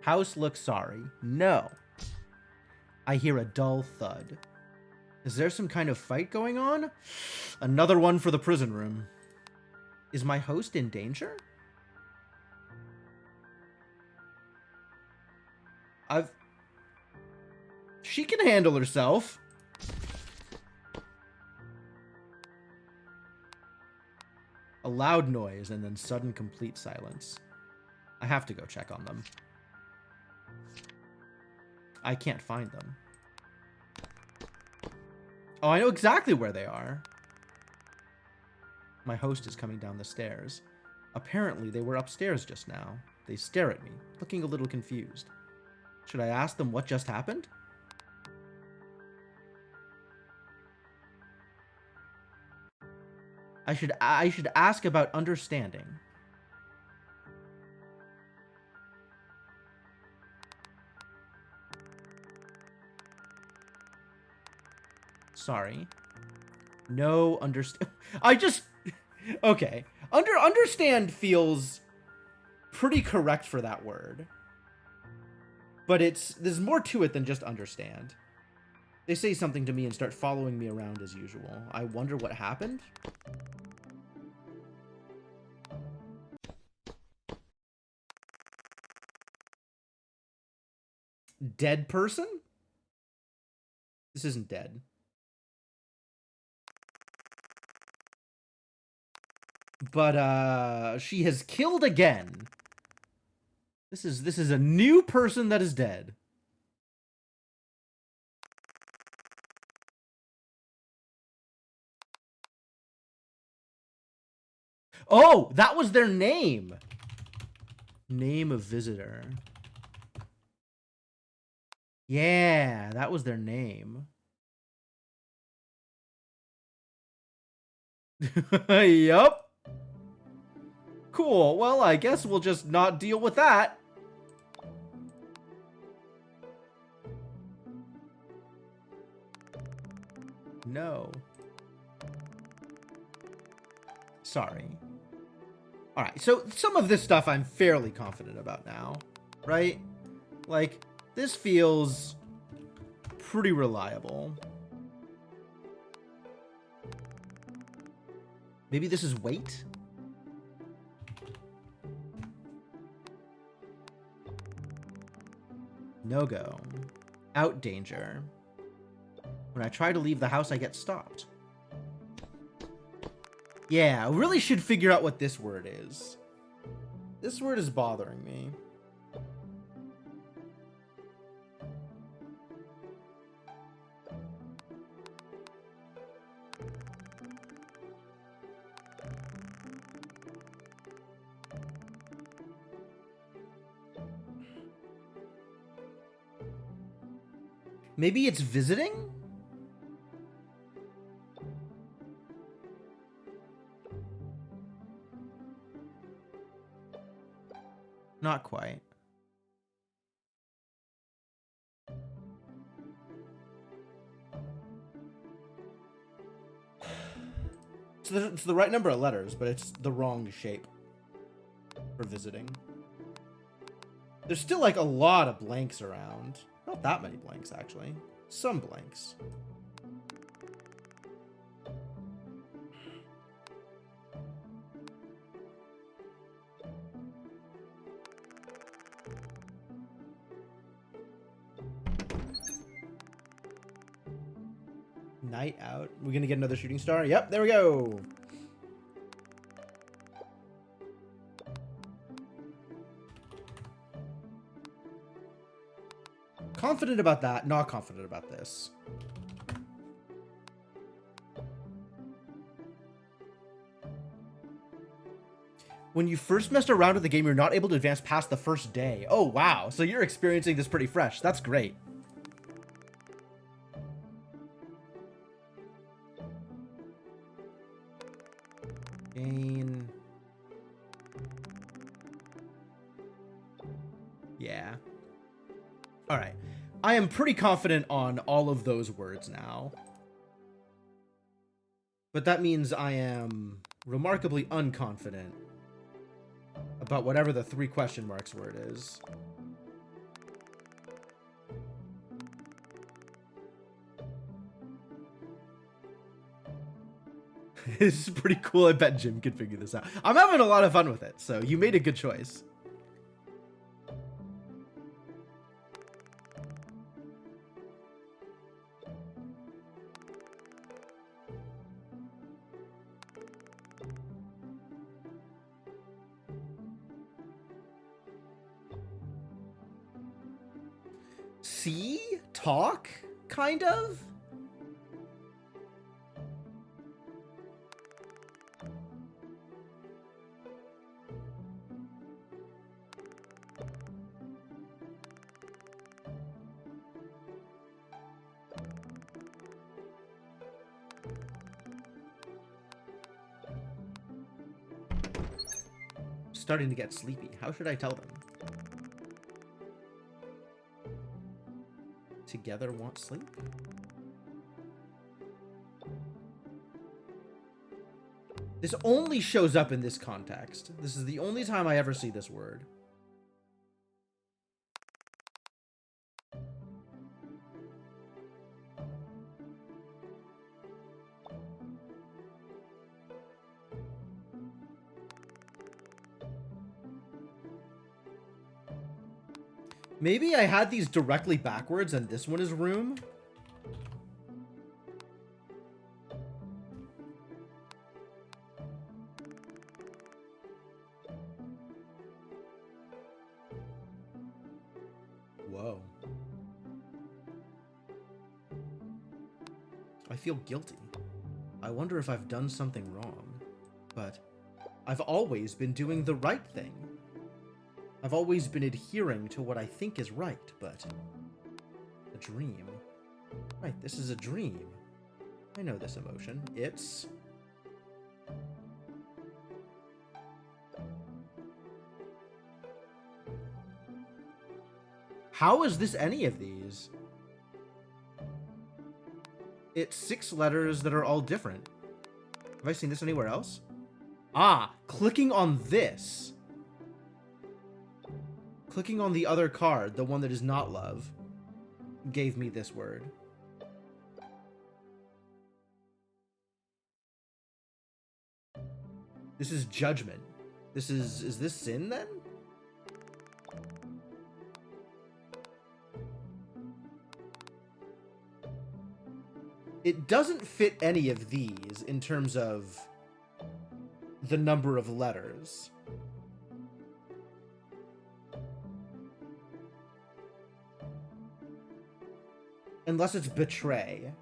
House looks sorry. No. I hear a dull thud. Is there some kind of fight going on? Another one for the prison room. Is my host in danger? She can handle herself. A loud noise and then sudden complete silence. I have to go check on them. I can't find them. Oh, I know exactly where they are. My host is coming down the stairs. Apparently, they were upstairs just now. They stare at me, looking a little confused. Should I ask them what just happened? I should ask about understanding. Sorry. No understand. Okay. Understand feels pretty correct for that word. But there's more to it than just understand. They say something to me and start following me around as usual. I wonder what happened? Dead person? This isn't dead. But she has killed again. This is a new person that is dead. Oh, that was their name. Name of visitor. Yeah, that was their name. Yup. Cool. Well, I guess we'll just not deal with that. No. Sorry. Alright, so some of this stuff I'm fairly confident about now, right? Like, this feels pretty reliable. Maybe this is weight? No-go. Out danger. When I try to leave the house, I get stopped. Yeah, I really should figure out what this word is. This word is bothering me. Maybe it's visiting? Not quite. It's the right number of letters, but it's the wrong shape for visiting. There's still like a lot of blanks around. Not that many blanks, actually. Some blanks. Night out. We're gonna get another shooting star? Yep, there we go. Confident about that, not confident about this. When you first messed around with the game, you're not able to advance past the first day. Oh, wow. So you're experiencing this pretty fresh. That's great. Gain. Yeah. All right. I am pretty confident on all of those words now. But that means I am remarkably unconfident about whatever the 3 question marks word is. This is pretty cool. I bet Jim could figure this out. I'm having a lot of fun with it, so you made a good choice. See? Talk? Kind of? Starting to get sleepy. How should I tell them? Together want sleep? This only shows up in this context. This is the only time I ever see this word. Maybe I had these directly backwards and this one is room? Whoa. I feel guilty. I wonder if I've done something wrong. But I've always been doing the right thing. I've always been adhering to what I think is right, but... A dream. Right, this is a dream. I know this emotion. It's... How is this any of these? It's 6 letters that are all different. Have I seen this anywhere else? Ah, clicking on this. Clicking on the other card, the one that is not love, gave me this word. This is judgment. Is this sin then? It doesn't fit any of these in terms of the number of letters. Unless it's betray.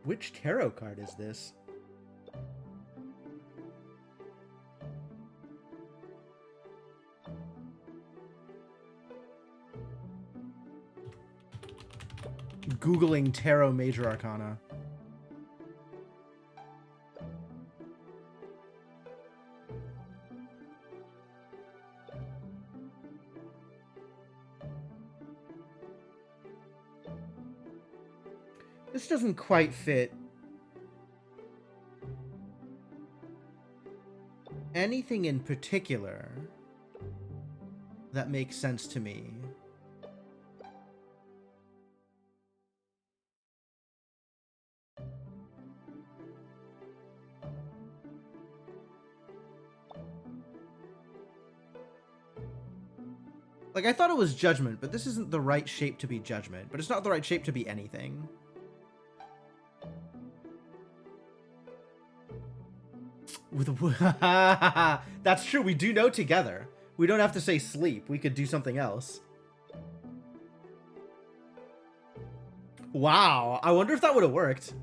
Which tarot card is this? Googling Tarot Major Arcana. This doesn't quite fit anything in particular that makes sense to me. Like, I thought it was judgment, but this isn't the right shape to be judgment. But it's not the right shape to be anything. That's true, we do know together. We don't have to say sleep. We could do something else. Wow, I wonder if that would have worked.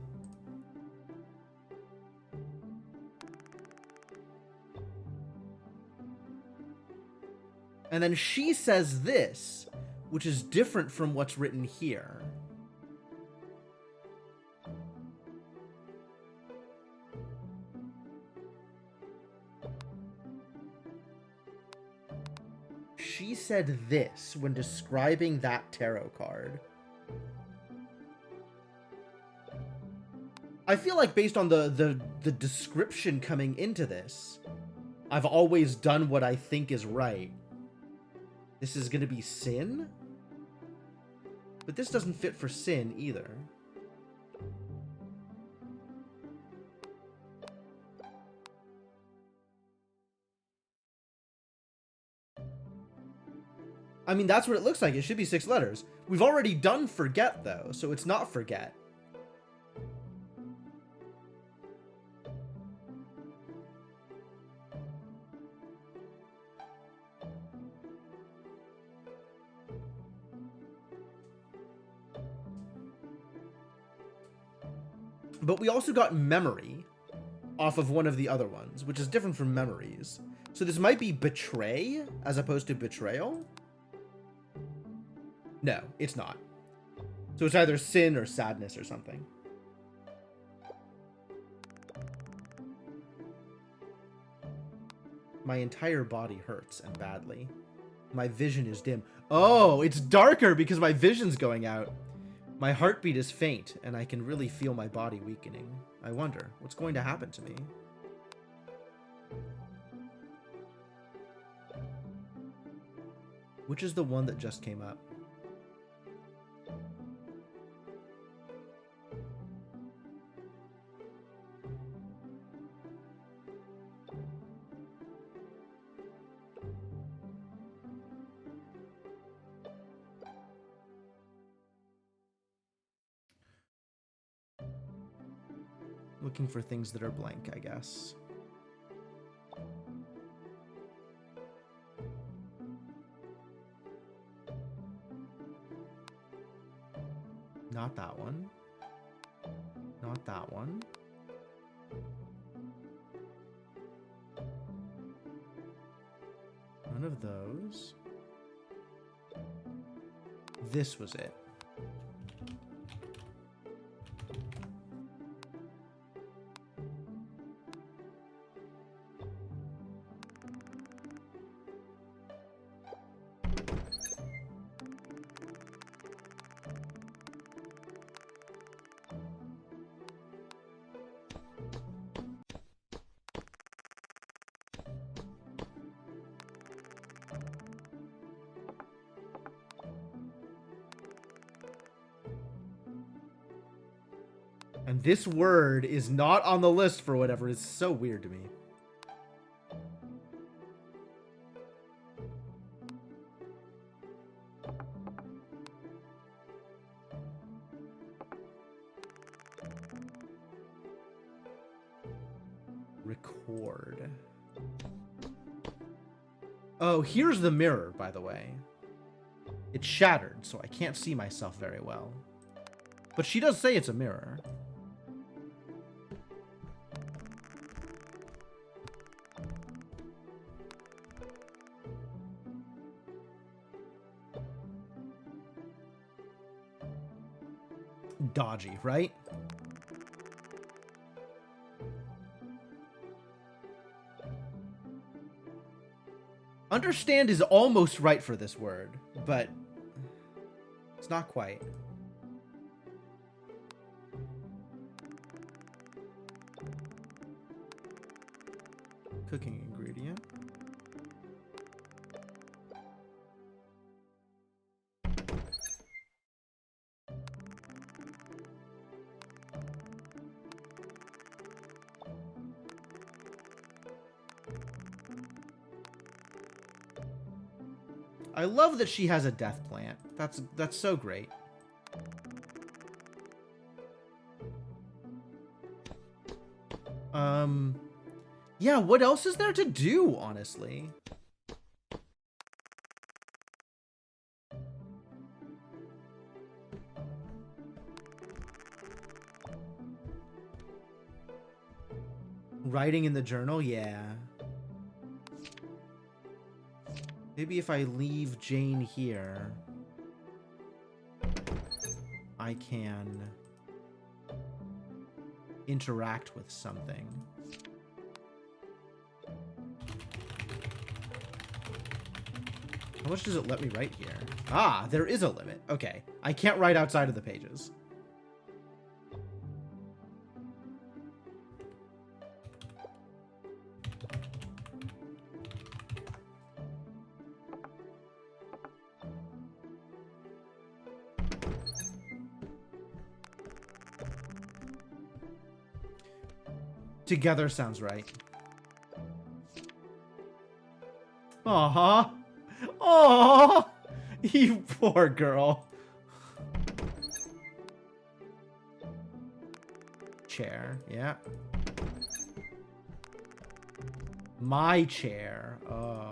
And then she says this, which is different from what's written here. she said this when describing that tarot card. I feel like based on the description coming into this, I've always done what I think is right. This is going to be sin? But this doesn't fit for sin either. I mean, that's what it looks like. It should be 6 letters. We've already done forget, though, so it's not forget. But we also got memory off of one of the other ones, which is different from memories. So this might be betray as opposed to betrayal. No, it's not. So it's either sin or sadness or something. My entire body hurts and badly. My vision is dim. Oh, it's darker because my vision's going out. My heartbeat is faint, and I can really feel my body weakening. I wonder, what's going to happen to me? Which is the one that just came up? Looking for things that are blank, I guess. Not that one. Not that one. None of those. This was it. And this word is not on the list for whatever. It's so weird to me. Record. Oh, here's the mirror, by the way. It's shattered, so I can't see myself very well. But she does say it's a mirror. Dodgy, right? Understand is almost right for this word, but it's not quite. Cooking ingredient. I love that she has a death plant. That's so great. Yeah, what else is there to do, honestly? Writing in the journal? Yeah. Maybe if I leave Jane here, I can interact with something. How much does it let me write here? Ah, there is a limit. Okay. I can't write outside of the pages. Together sounds right. Aw. Aw. You poor girl. Chair, yeah. My chair. Oh.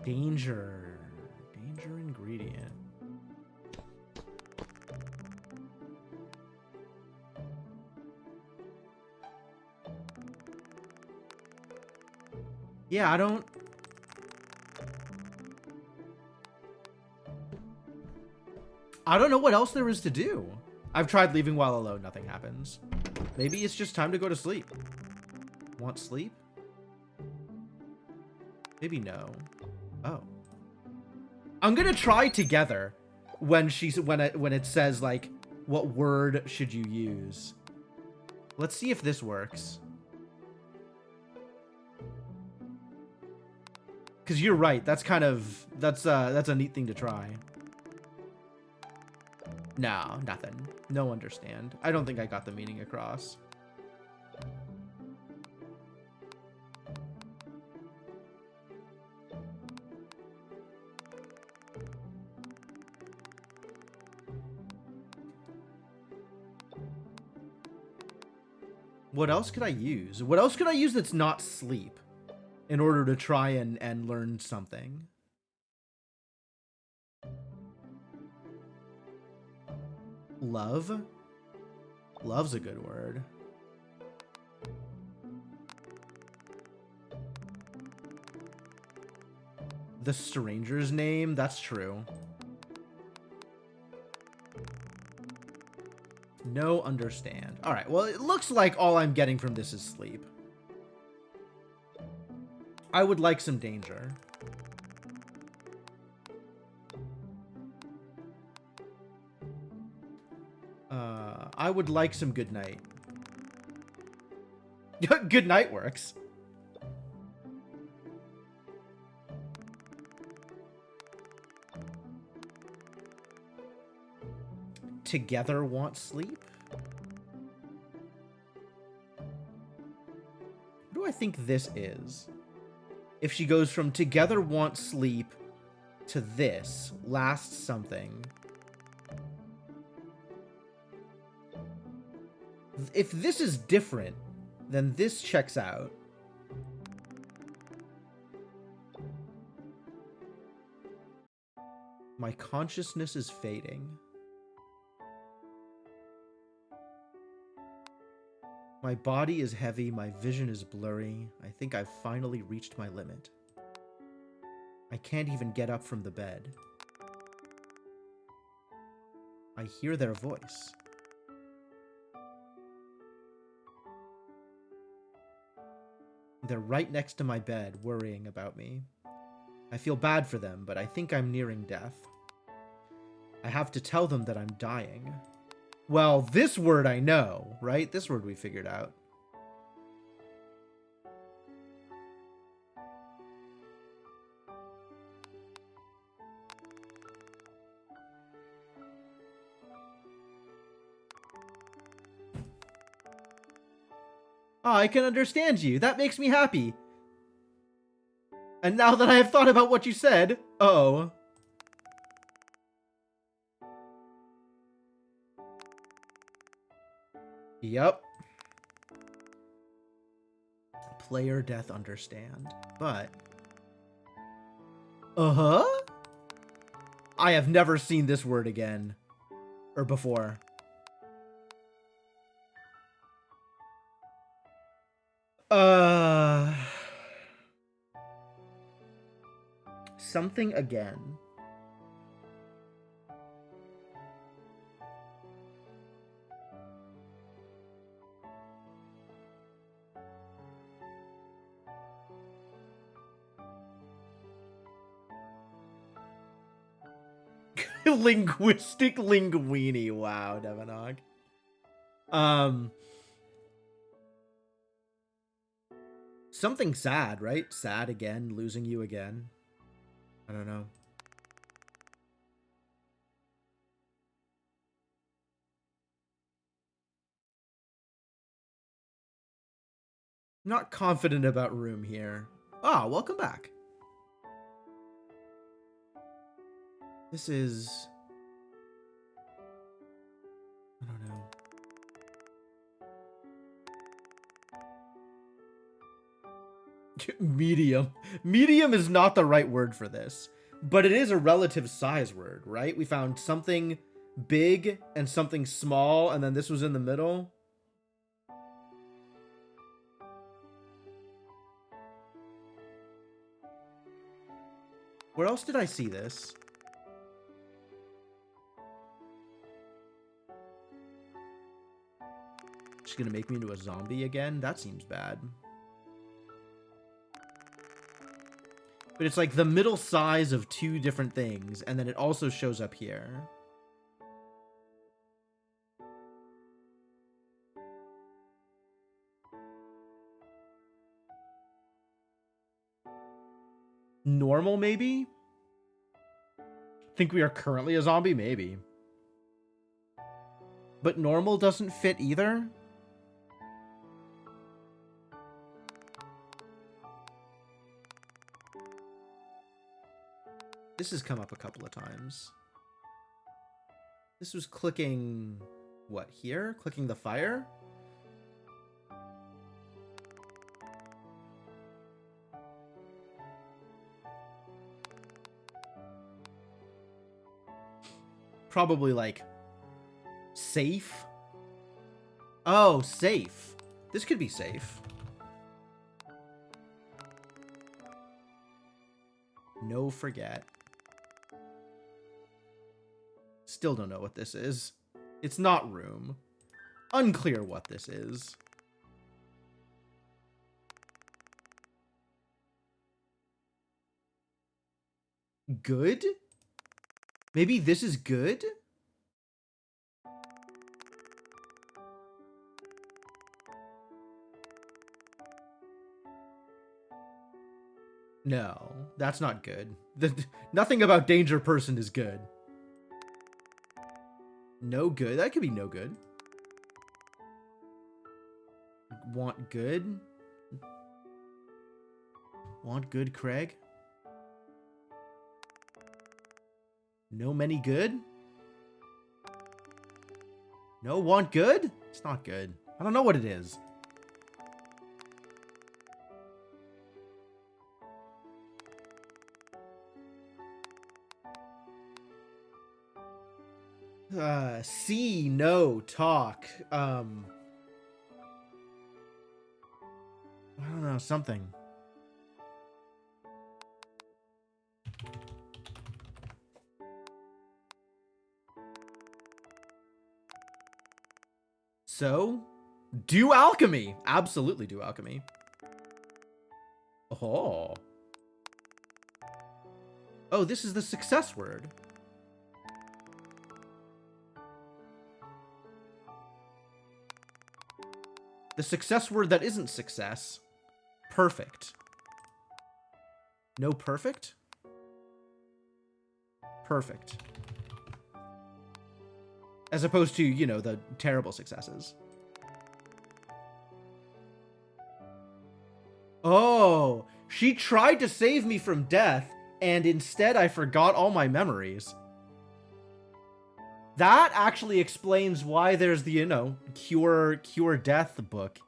Danger. Danger ingredient. Yeah, I don't know what else there is to do. I've tried leaving while alone, nothing happens. Maybe it's just time to go to sleep. Want sleep? Maybe no. Oh. I'm gonna try together when it says like what word should you use. Let's see if this works. Cause you're right, that's kind of that's a neat thing to try. No, nothing. No understand. I don't think I got the meaning across. What else could I use? What else could I use that's not sleep in order to try and learn something? Love? Love's a good word. The stranger's name? That's true. No understand. All right, well, it looks like all I'm getting from this is sleep. I would like some danger. I would like some good night. Good night works. Together want sleep? What do I think this is? If she goes from together want sleep to this, last something. If this is different, then this checks out. My consciousness is fading. My body is heavy, my vision is blurry. I think I've finally reached my limit. I can't even get up from the bed. I hear their voice. They're right next to my bed, worrying about me. I feel bad for them, but I think I'm nearing death. I have to tell them that I'm dying. Well, this word I know, right? This word we figured out. Oh, I can understand you. That makes me happy. And now that I have thought about what you said, oh. Yep. Player death understand. But. Uh-huh? I have never seen this word again. Or before. something again. Linguistic linguini. Wow, Devonog. Something sad, right? Sad again, losing you again. I don't know. Not confident about room here. Ah, welcome back. This is... I don't know. Medium. Medium is not the right word for this, but it is a relative size word, right? We found something big and something small, and then this was in the middle. Where else did I see this? She's gonna make me into a zombie again? That seems bad. But it's like the middle size of two different things, and then it also shows up here. Normal, maybe? Think we are currently a zombie? Maybe. But normal doesn't fit either? This has come up a couple of times. This was clicking... what, here? Clicking the fire? Probably, like, safe? Oh, safe. This could be safe. No forget. Still don't know what this is. It's not room. Unclear what this is. Good? Maybe this is good? No, that's not good. Nothing about danger person is good. No good? That could be no good. Want good? Want good, Craig? No many good? No want good? It's not good. I don't know what it is. See, no, talk. I don't know, something. So, do alchemy. Absolutely do alchemy. Oh. Oh, this is the success word. The success word that isn't success. Perfect. No perfect? Perfect. As opposed to, you know, the terrible successes. Oh, she tried to save me from death, and instead I forgot all my memories. That actually explains why there's the, you know, cure death book.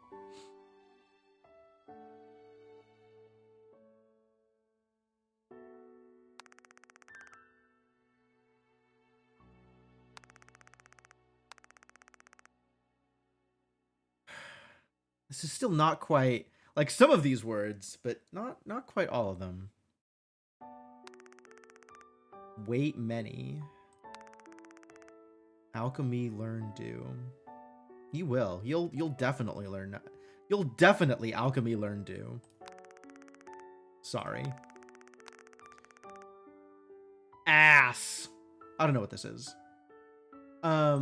This is still not quite like some of these words, but not quite all of them. Wait many. Alchemy learn do. You will. You'll definitely learn. You'll definitely alchemy learn do. Sorry. Ass. I don't know what this is. I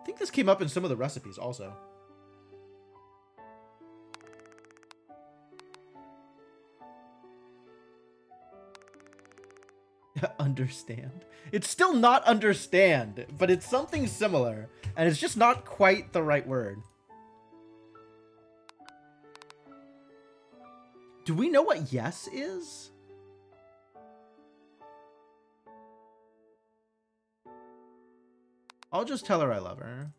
think this came up in some of the recipes also. Understand. It's still not understand, but it's something similar, and it's just not quite the right word. Do we know what yes is? I'll just tell her I love her.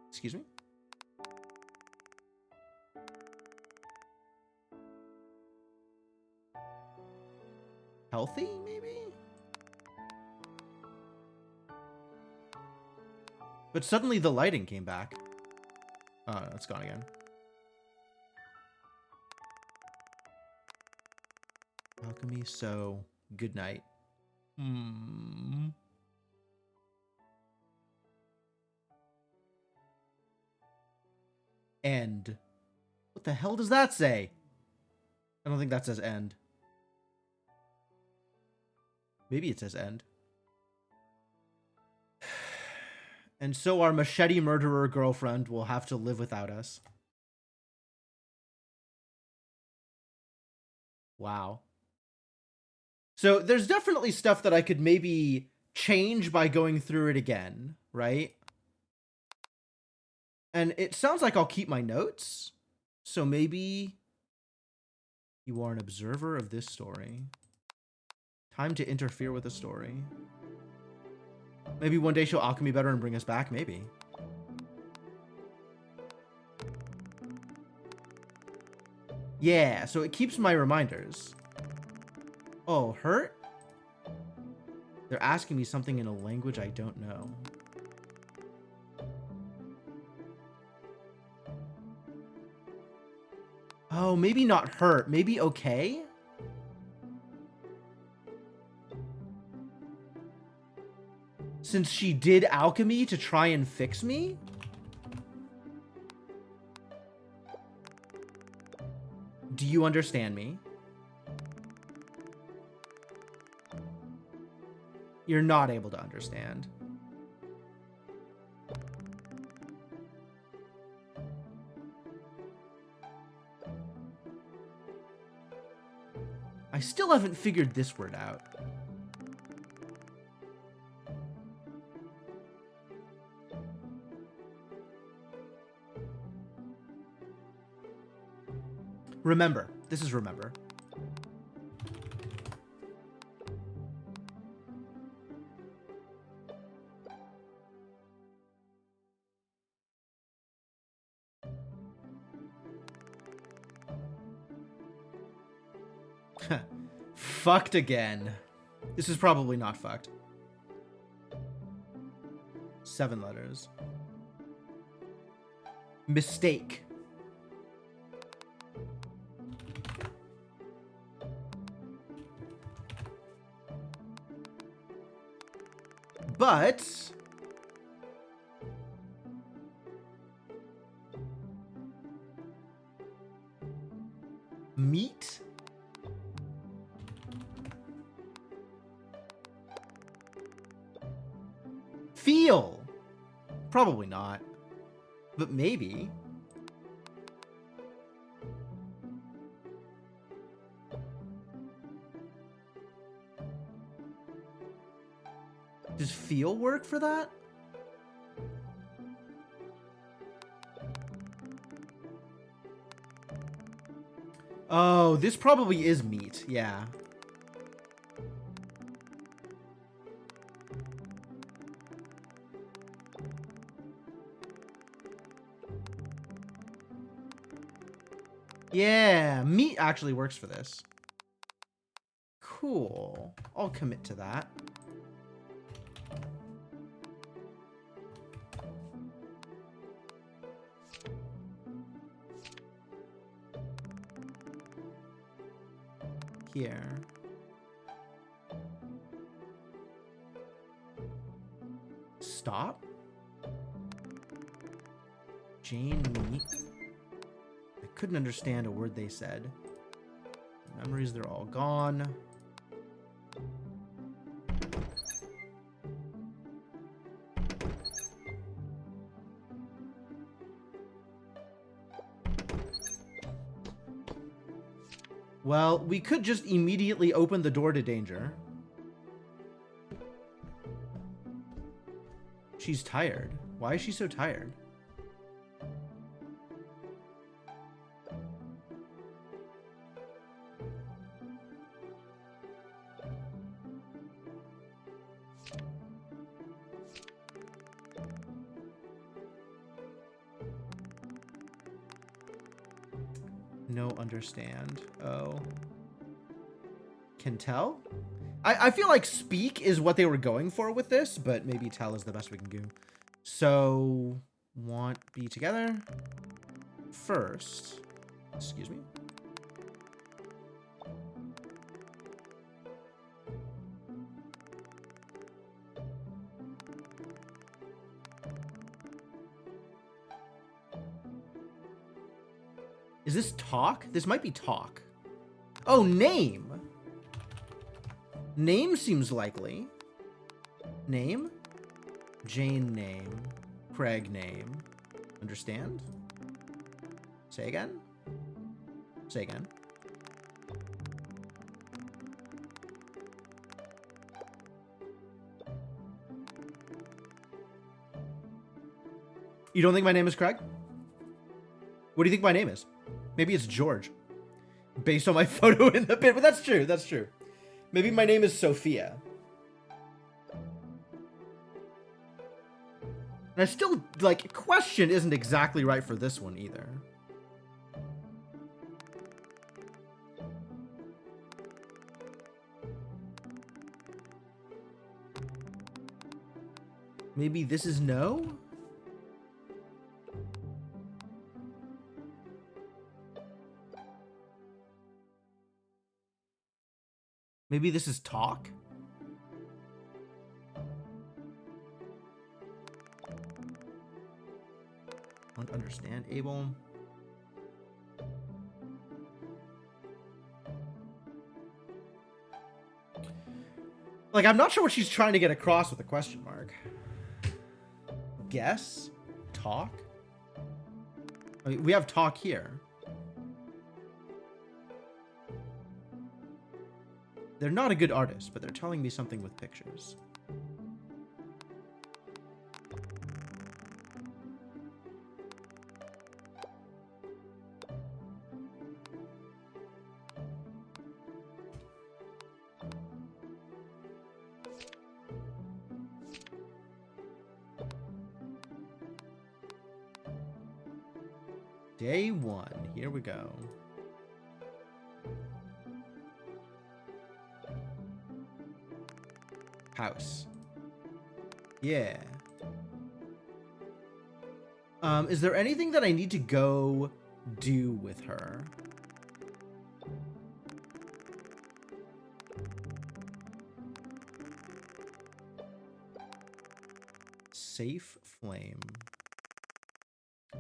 Excuse me? Healthy, maybe? But suddenly the lighting came back. Oh, no, it's gone again. Alchemy, so good night. End. What the hell does that say? I don't think that says end. Maybe it says end. And so our machete murderer girlfriend will have to live without us. Wow. So there's definitely stuff that I could maybe change by going through it again, right? And it sounds like I'll keep my notes. So maybe you are an observer of this story. Time to interfere with the story. Maybe one day she'll alchemy better and bring us back, maybe. Yeah, so it keeps my reminders. Oh, hurt? They're asking me something in a language I don't know. Oh, maybe not hurt. Maybe okay? Since she did alchemy to try and fix me? Do you understand me? You're not able to understand. I still haven't figured this word out. Remember. This is remember. Fucked again. This is probably not fucked. 7 letters. Mistake. But meat? Feel? Probably not. But maybe. Does feel work for that? Oh, this probably is meat. Yeah. Yeah, meat actually works for this. Cool. I'll commit to that. here. Stop? Jane Meek. I couldn't understand a word they said. Memories, they're all gone. Well, we could just immediately open the door to danger. She's tired. Why is she so tired? No understand. Oh. Can tell? I feel like speak is what they were going for with this, but maybe tell is the best we can do. So, want be together first. Excuse me. Is this talk? This might be talk. Oh, name. Name seems likely. Name? Jane name. Craig name. Understand? Say again? Say again. You don't think my name is Craig? What do you think my name is? Maybe it's George. Based on my photo in the pit, but that's true, that's true. Maybe my name is Sophia. And I still, like, question isn't exactly right for this one either. Maybe this is no? Maybe this is talk? Don't understand, Abel. Like, I'm not sure what she's trying to get across with a question mark. Guess? Talk? I mean, we have talk here. They're not a good artist, but they're telling me something with pictures. Day one. Here we go. House. Yeah. Is there anything that I need to go do with her? Safe flame.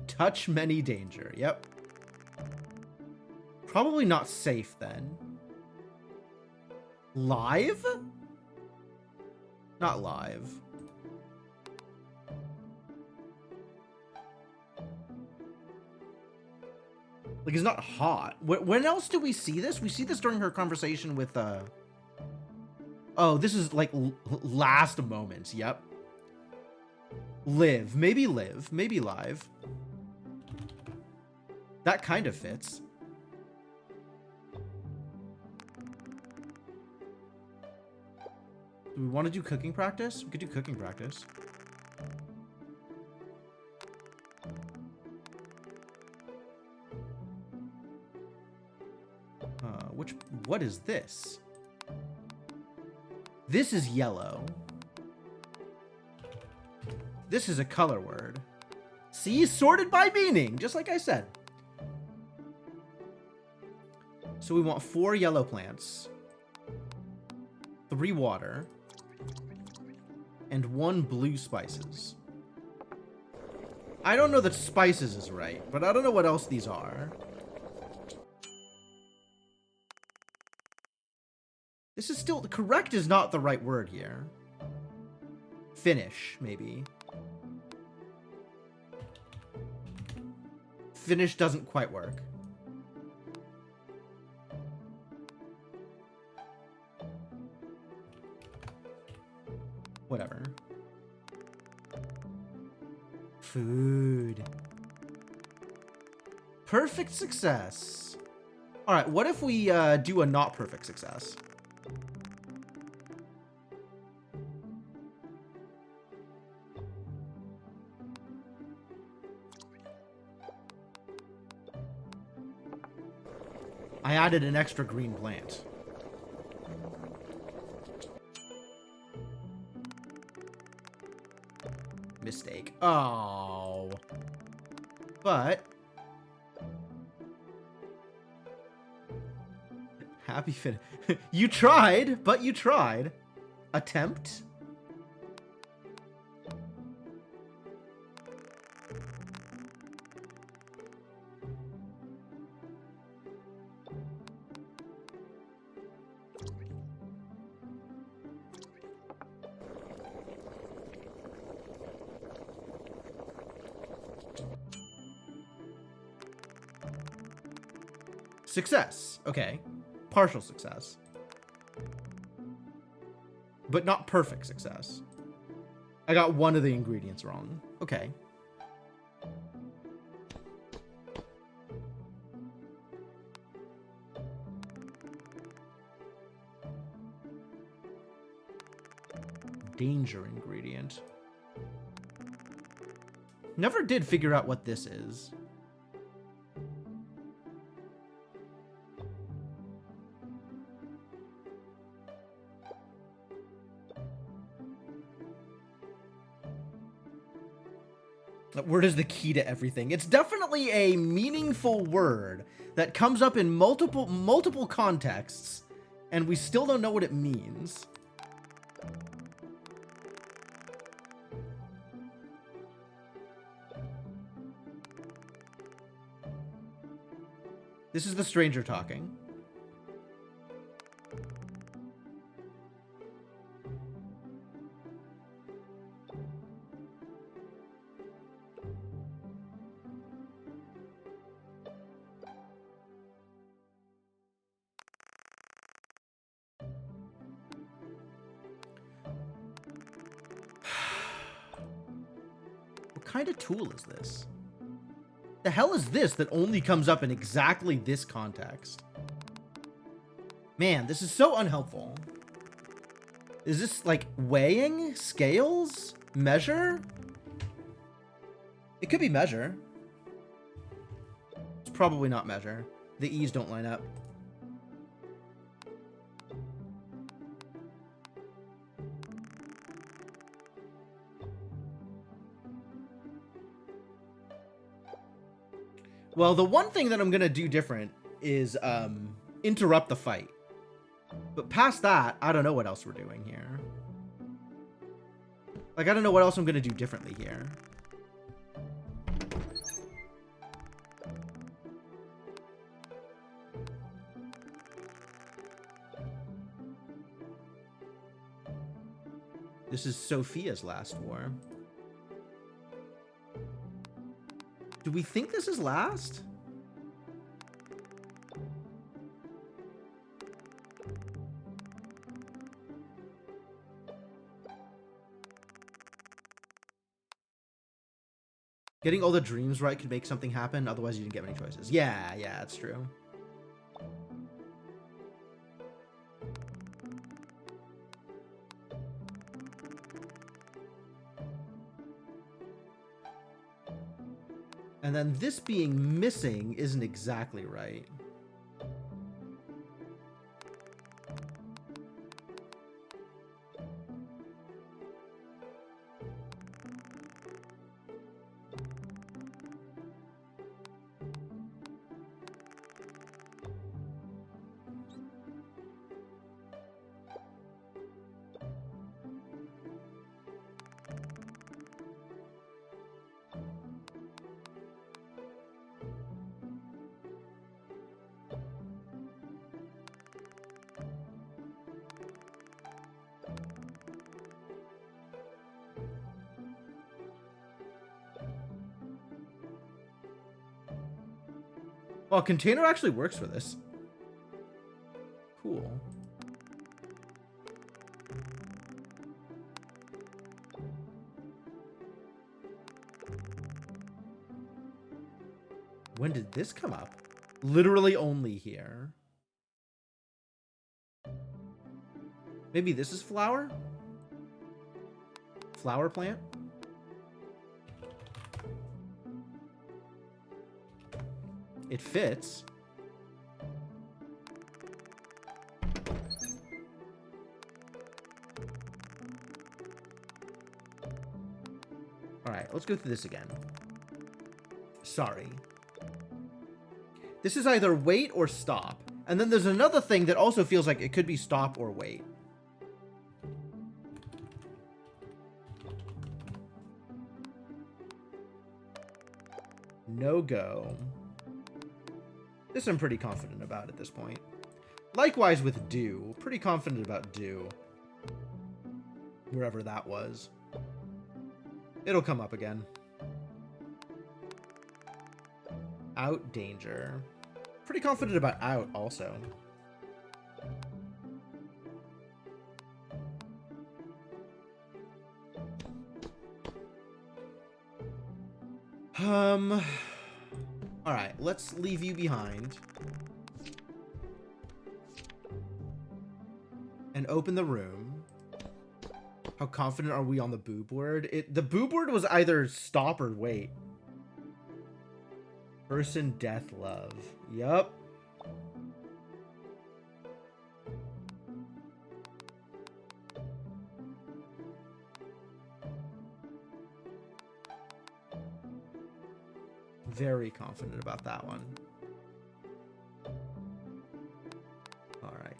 Touch many danger. Yep. Probably not safe then. Live? Not live. Like, it's not hot. When else do we see this? We see this during her conversation with, oh, this is, like, last moments. Yep. Live. Maybe live. Maybe live. That kind of fits. Do we want to do cooking practice? We could do cooking practice. What is this? This is yellow. This is a color word. See, sorted by meaning, just like I said. So we want 4 yellow plants, 3 water, and 1 blue spices. I don't know that spices is right, but I don't know what else these are. This is still... Correct is not the right word here. Finish, maybe. Finish doesn't quite work. Whatever. Food. Perfect success. All right, what if we do a not perfect success? I added an extra green plant. Mistake. Oh. But... Happy fin... You tried, but you tried. Attempt? Success. Okay. Partial success. But not perfect success. I got one of the ingredients wrong. Okay. Danger ingredient. Never did figure out what this is. That word is the key to everything. It's definitely a meaningful word that comes up in multiple contexts, and we still don't know what it means. This is the stranger talking. What kind of tool is this? The hell is this that only comes up in exactly this context? Man, this is so unhelpful. Is this like weighing? Scales? Measure? It could be measure. It's probably not measure. The E's don't line up. Well, the one thing that I'm gonna do different is interrupt the fight. But past that, I don't know what else we're doing here. Like, I don't know what else I'm gonna do differently here. This is Sophia's last war. Do we think this is last? Getting all the dreams right could make something happen, otherwise you didn't get many choices. Yeah, that's true. And then this being missing isn't exactly right. Well, container actually works for this. Cool. When did this come up? Literally only here. Maybe this is flower? Flower plant? It fits. All right, let's go through this again. Sorry. This is either wait or stop. And then there's another thing that also feels like it could be stop or wait. No go. This I'm pretty confident about at this point. Likewise with do. Pretty confident about do. Wherever that was. It'll come up again. Out danger. Pretty confident about out also. All right, let's leave you behind. And open the room. How confident are we on the boob word? The boob word was either stop or wait. Person, death, love. Yup. Very confident about that one. All right.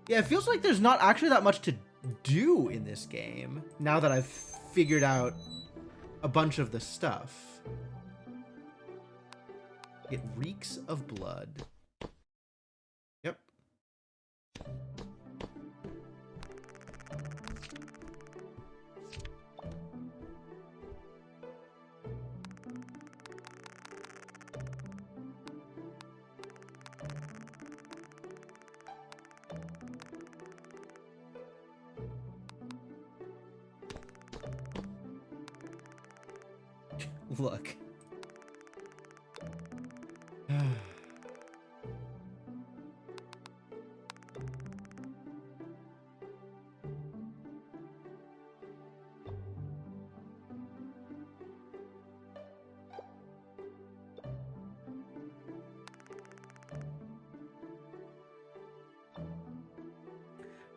Yeah, it feels like there's not actually that much to do in this game, now that I've figured out a bunch of the stuff. It reeks of blood. Yep. Look.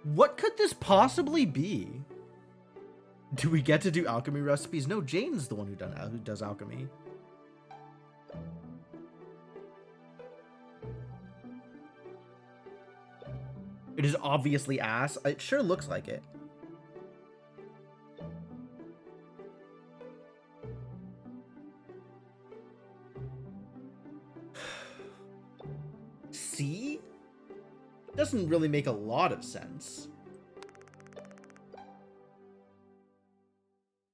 What could this possibly be? Do we get to do alchemy recipes? No, Jane's the one who does alchemy. It is obviously ass. It sure looks like it. See? Doesn't really make a lot of sense.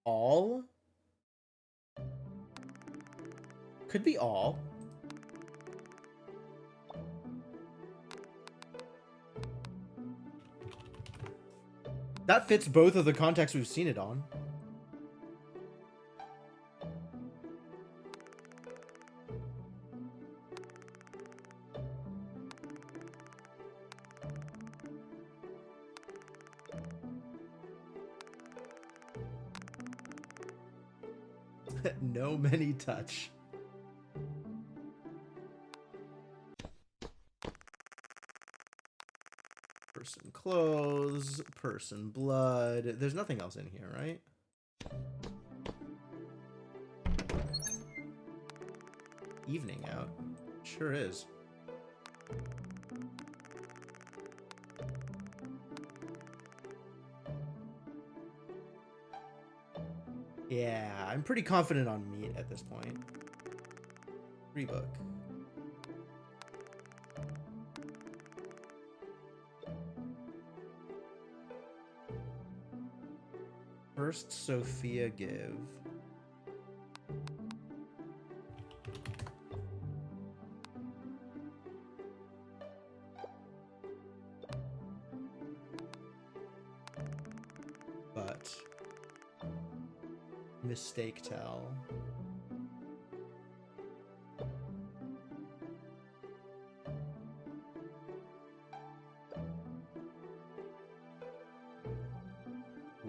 All? Could be all. That fits both of the contexts we've seen it on. No many touch. Person clothes, person blood. There's nothing else in here, right? Evening out. Sure is. Yeah, I'm pretty confident on meat at this point. Free book. First Sophia give. But mistake tell.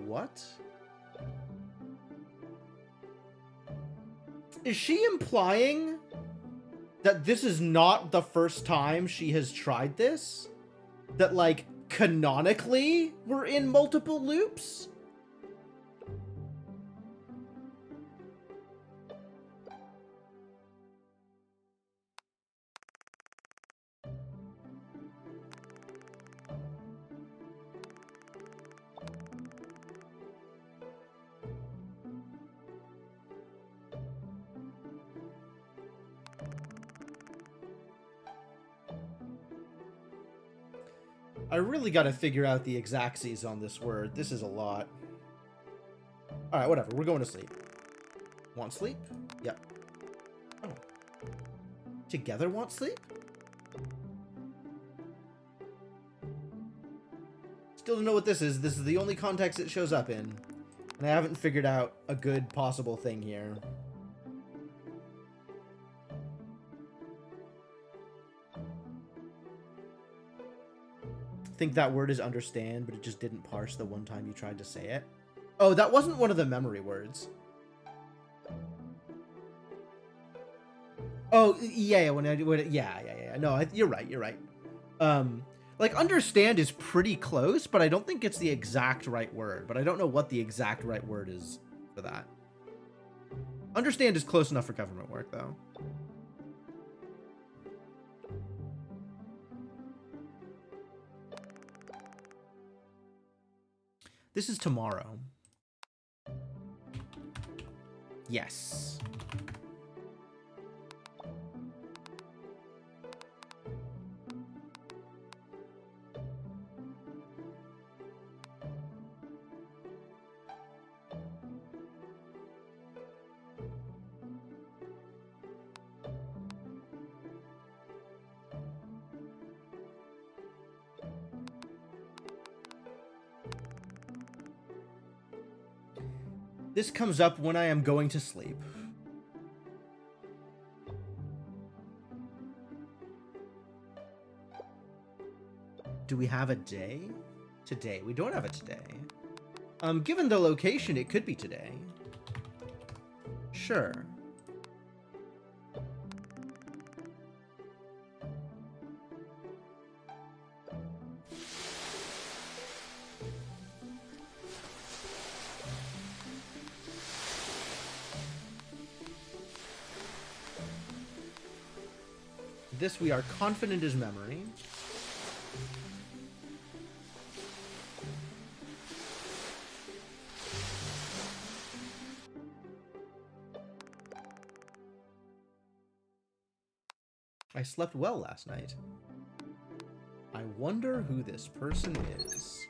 What? Is she implying that this is not the first time she has tried this? That, like, canonically we're in multiple loops? I really gotta figure out the exactsies on this word. This is a lot. Alright, whatever. We're going to sleep. Want sleep? Yep. Oh. Together want sleep? Still don't know what this is. This is the only context it shows up in. And I haven't figured out a good possible thing here. I think that word is understand, but it just didn't parse the one time you tried to say it. Oh, that wasn't one of the memory words. Oh, yeah, yeah. No, you're right, you're right. Like, understand is pretty close, but I don't think it's the exact right word. But I don't know what the exact right word is for that. Understand is close enough for government work, though. This is tomorrow. Yes. This comes up when I am going to sleep. Do we have a day? Today. We don't have a today. Given the location, it could be today. Sure. This we are confident is memory. I slept well last night. I wonder who this person is.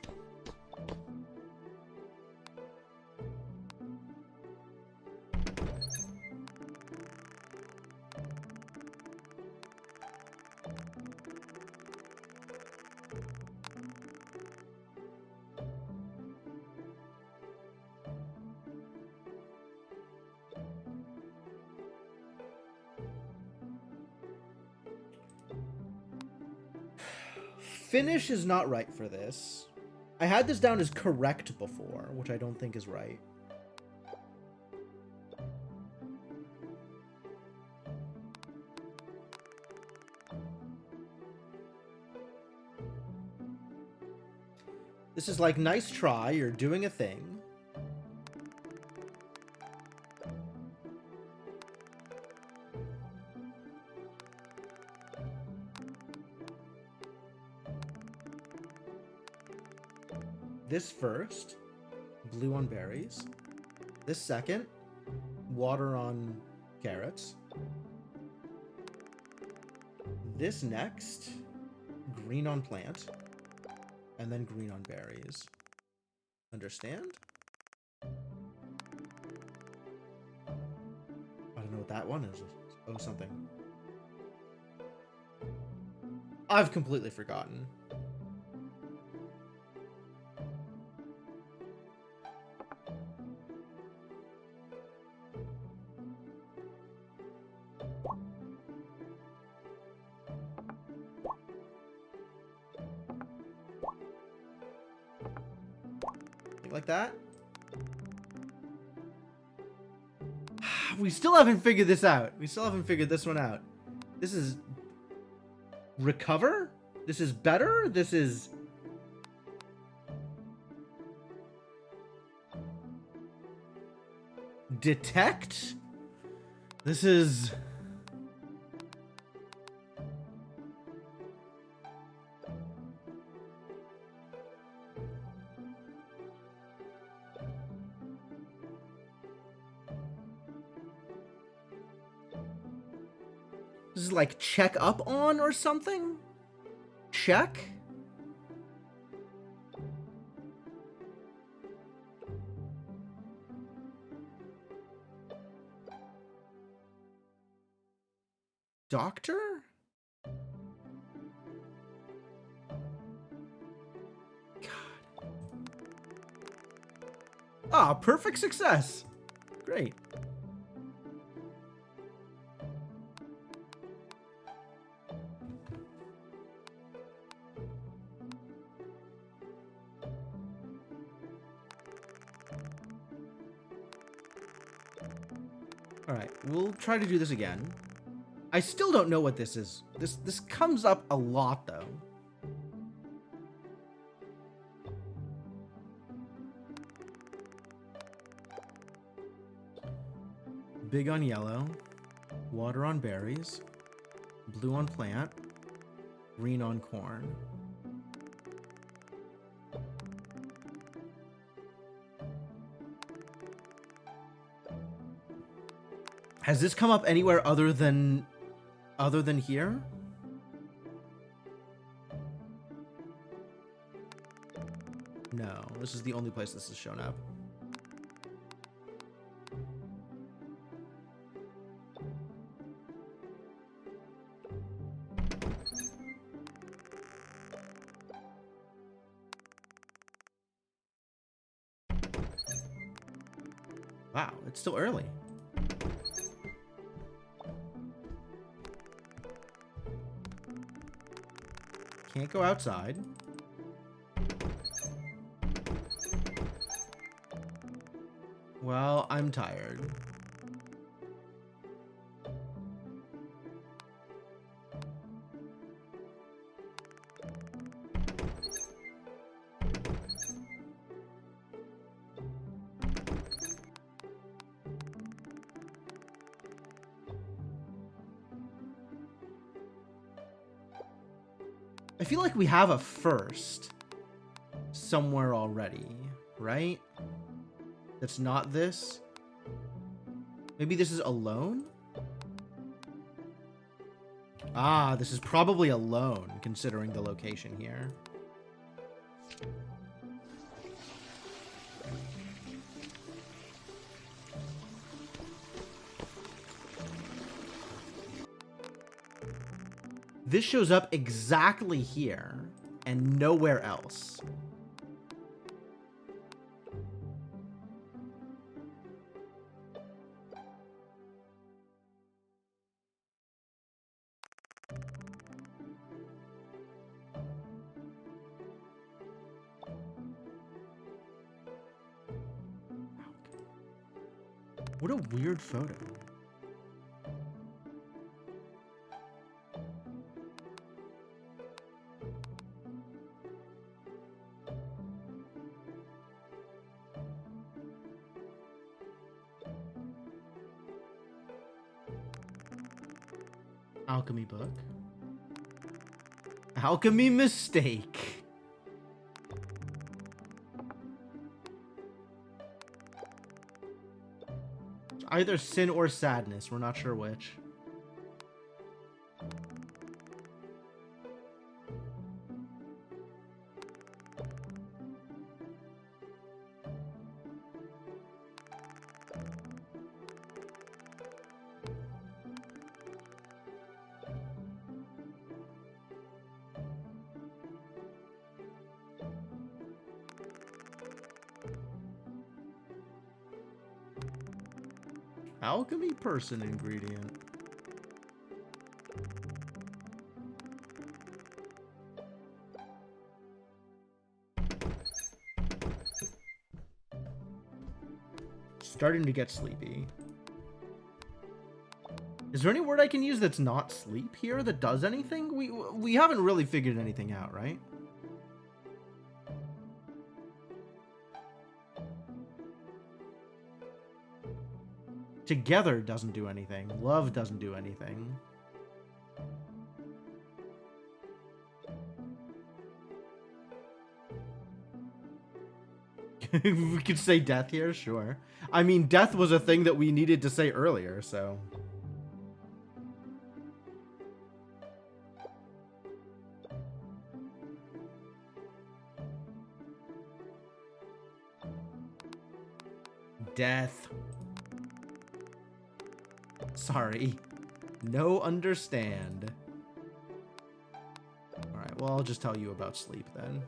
Finish is not right for this. I had this down as correct before, which I don't think is right. This is like, nice try, you're doing a thing. This first, blue on berries. This second, water on carrots. This next, green on plant. And then green on berries. Understand? I don't know what that one is. Oh, something. I've completely forgotten. Like that. We still haven't figured this out. We still haven't figured this one out. This is recover? This is better? This is detect? This is like check up on or something? Check? Doctor? God. Ah, perfect success. Great. Alright, we'll try to do this again. I still don't know what this is. This comes up a lot, though. Big on yellow. Water on berries. Blue on plant. Green on corn. Has this come up anywhere other than here? No, this is the only place this has shown up. Wow, it's still early. Can't go outside. Well, I'm tired. I feel like we have a first somewhere already, right? That's not this. Maybe this is alone? Ah, this is probably alone, considering the location here. This shows up exactly here and nowhere else. What a weird photo. Alchemy book. Alchemy mistake. Either sin or sadness. We're not sure which. Alchemy person ingredient. Starting to get sleepy. Is there any word I can use that's not sleep here that does anything? We haven't really figured anything out, right? Together doesn't do anything. Love doesn't do anything. We could say death here, sure. I mean, death was a thing that we needed to say earlier, so... Death. Sorry. No understand. Alright, well, I'll just tell you about sleep then.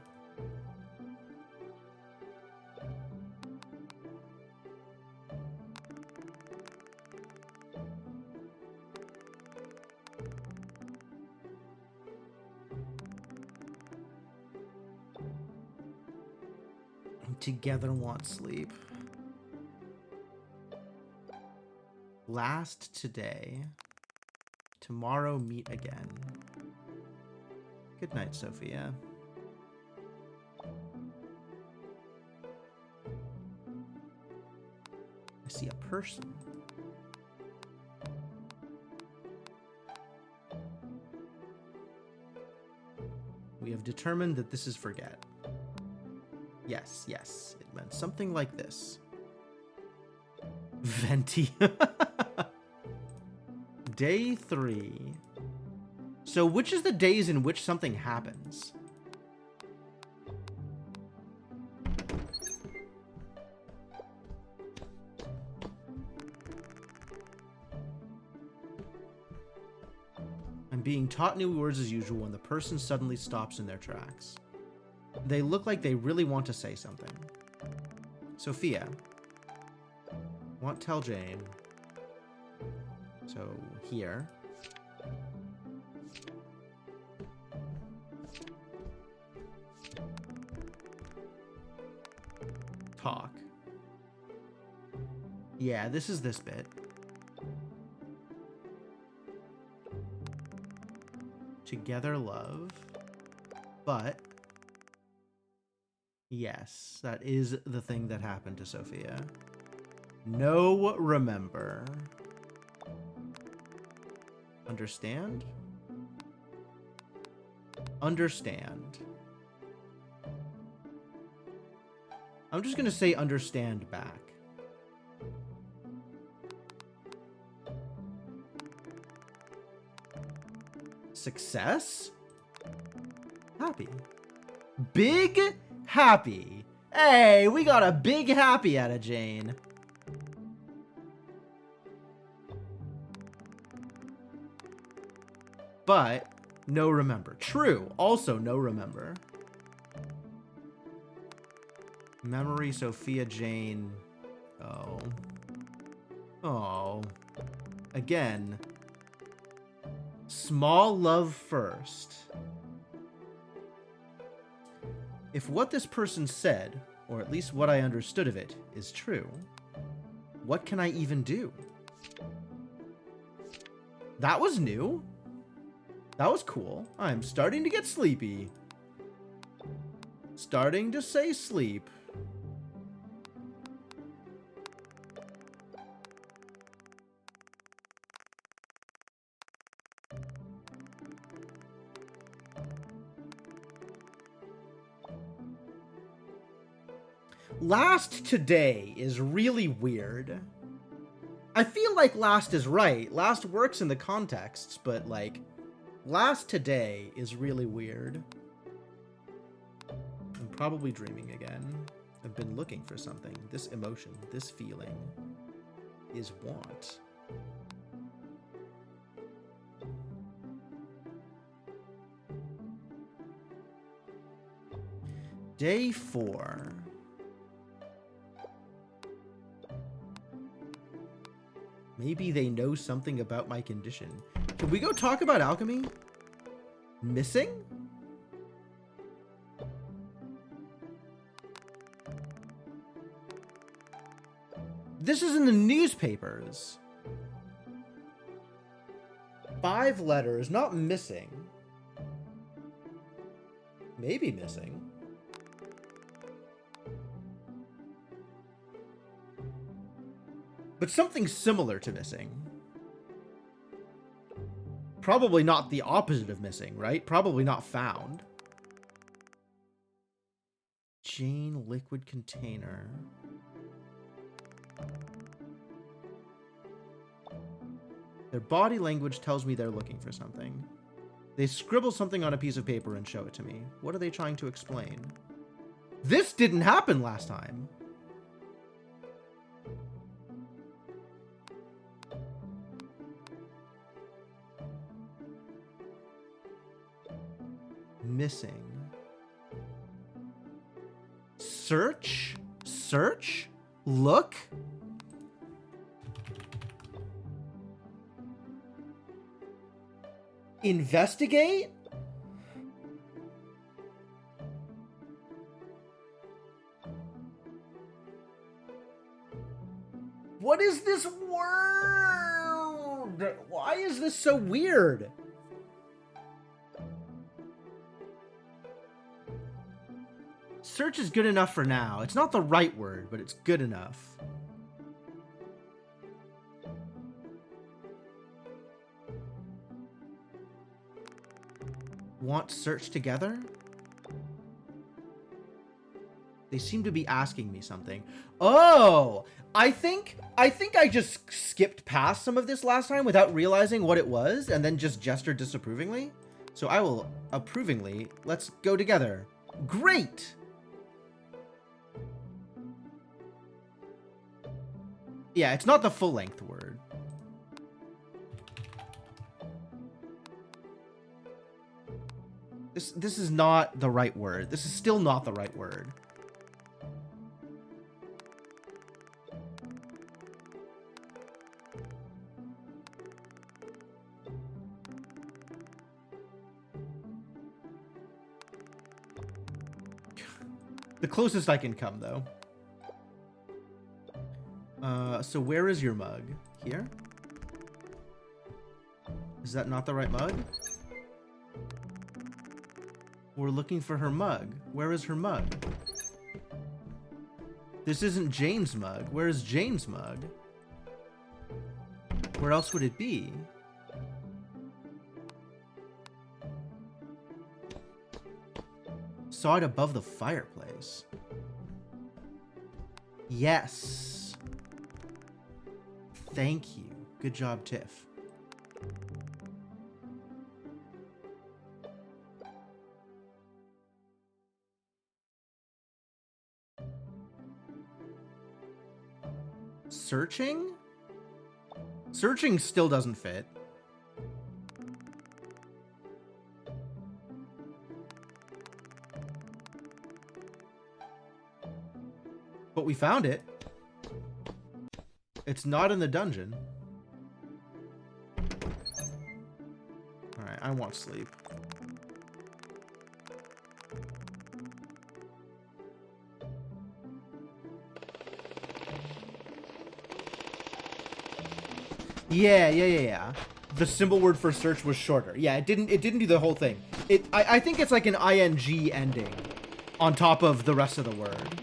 Together want sleep. Last today. Tomorrow meet again. Good night, Sophia. I see a person. We have determined that this is forget. Yes, yes. It meant something like this. Venti. Day 3. So which is the days in which something happens? I'm being taught new words as usual when the person suddenly stops in their tracks. They look like they really want to say something. Sophia. Want tell Jane. So here. Talk. Yeah, this is this bit. Together love. But yes, that is the thing that happened to Sophia. No remember. Understand? Understand. I'm just gonna say understand back. Success? Happy. Big happy. Hey, we got a big happy out of Jane. But no remember. True. Also no remember. Memory, Sophia, Jane. Oh. Oh. Again. Small love first. If what this person said, or at least what I understood of it, is true, what can I even do? That was new. That was cool. I'm starting to get sleepy. Starting to say sleep. Last today is really weird. I feel like last is right. Last works in the contexts, but like last today is really weird. I'm probably dreaming again. I've been looking for something. This emotion, this feeling is want. Day 4. Maybe they know something about my condition. Can we go talk about alchemy? Missing? This is in the newspapers. 5 letters, not missing. Maybe missing. But something similar to missing. Probably not the opposite of missing, right? Probably not found. Jane liquid container. Their body language tells me they're looking for something. They scribble something on a piece of paper and show it to me. What are they trying to explain? This didn't happen last time. Missing. Search? Search? Look? Investigate? What is this word? Why is this so weird? Search is good enough for now. It's not the right word, but it's good enough. Want search together? They seem to be asking me something. Oh, I think I just skipped past some of this last time without realizing what it was and then just gestured disapprovingly. So I will approvingly, let's go together. Great. Yeah, it's not the full length word. This is not the right word. This is still not the right word. The closest I can come, though. So where is your mug? Here? Is that not the right mug? We're looking for her mug. Where is her mug? This isn't Jane's mug. Where is Jane's mug? Where else would it be? Saw it above the fireplace. Yes. Thank you. Good job, Tiff. Searching? Searching still doesn't fit. But we found it. It's not in the dungeon. Alright, I want sleep. Yeah. The symbol word for search was shorter. Yeah, it didn't do the whole thing. I think it's like an ing ending on top of the rest of the word.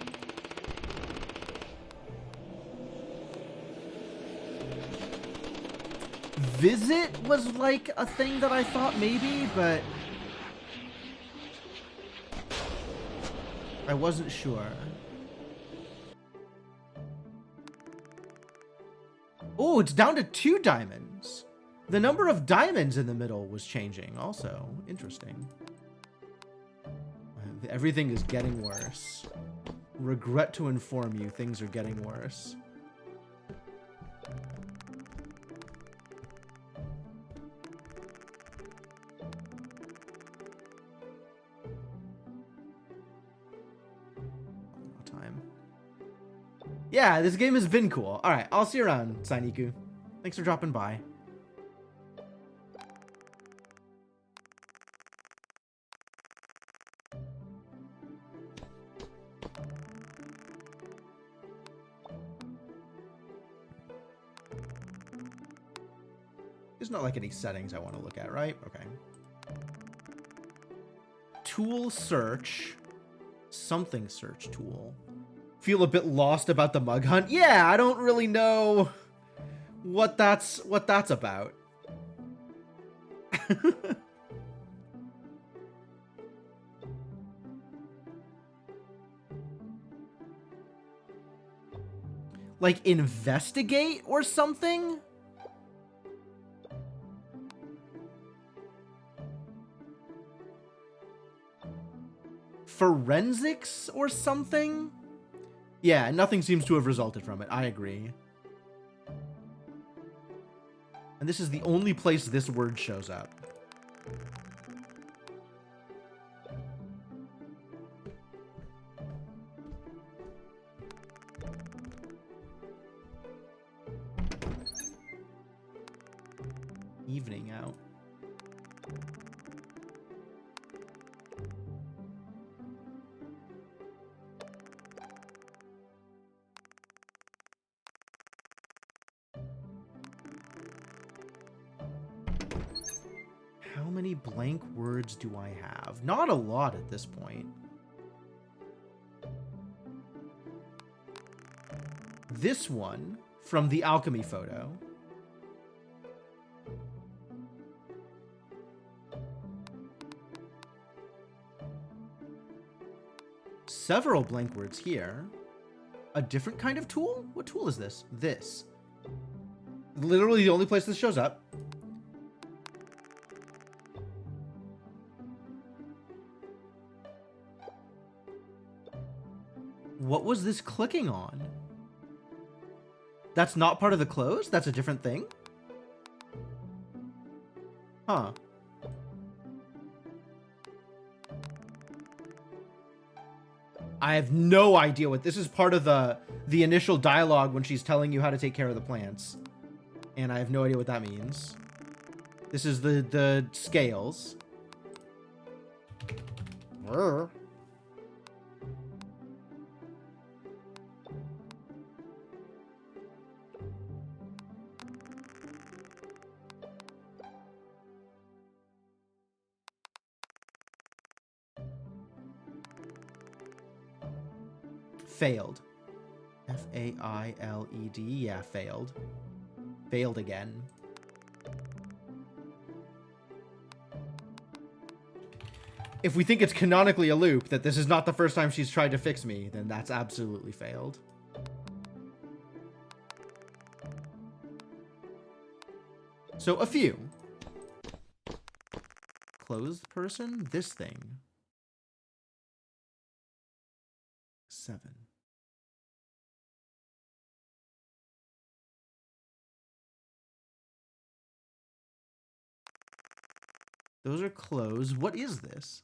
Visit was like a thing that I thought maybe, but I wasn't sure. Oh, it's down to 2 diamonds. The number of diamonds in the middle was changing also. Interesting. Everything is getting worse. Regret to inform you, things are getting worse. Time. Yeah, this game has been cool. All right, I'll see you around, Sainiku. Thanks for dropping by. There's not like any settings I want to look at, right? Okay. Tool search. Something search tool. Feel a bit lost about the mug hunt? Yeah, I don't really know what that's about. Like investigate or something? Forensics or something? Yeah, nothing seems to have resulted from it. I agree. And this is the only place this word shows up. Evening out. How many blank words do I have? Not a lot at this point. This one from the alchemy photo. Several blank words here. A different kind of tool? What tool is this? This. Literally the only place this shows up. What was this clicking on? That's not part of the close? That's a different thing? Huh. I have no idea what this is. Part of the initial dialogue when she's telling you how to take care of the plants. And I have no idea what that means. This is the scales. Brr. Failed. F-A-I-L-E-D. Yeah, failed. Failed again. If we think it's canonically a loop, that this is not the first time she's tried to fix me, then that's absolutely failed. So, a few. Closed person? This thing. 7. Those are closed. What is this?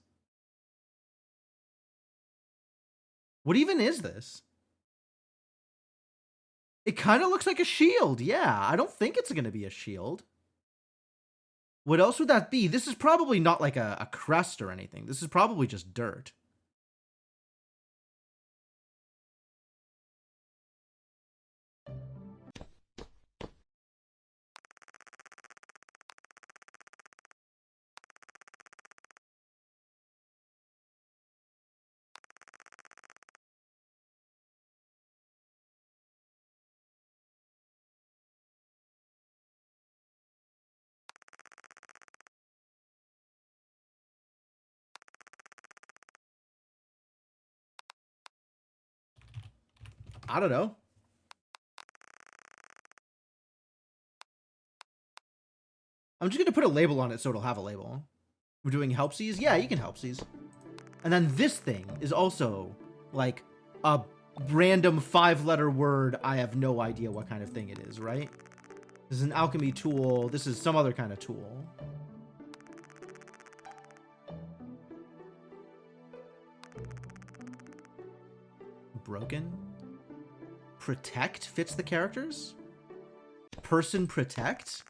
What even is this? It kind of looks like a shield. Yeah, I don't think it's going to be a shield. What else would that be? This is probably not like a crest or anything. This is probably just dirt. I don't know. I'm just gonna put a label on it so it'll have a label. We're doing helpsies? Yeah, you can helpsies. And then this thing is also like a random 5-letter word. I have no idea what kind of thing it is, right? This is an alchemy tool. This is some other kind of tool. Broken. Protect fits the characters. Person protect.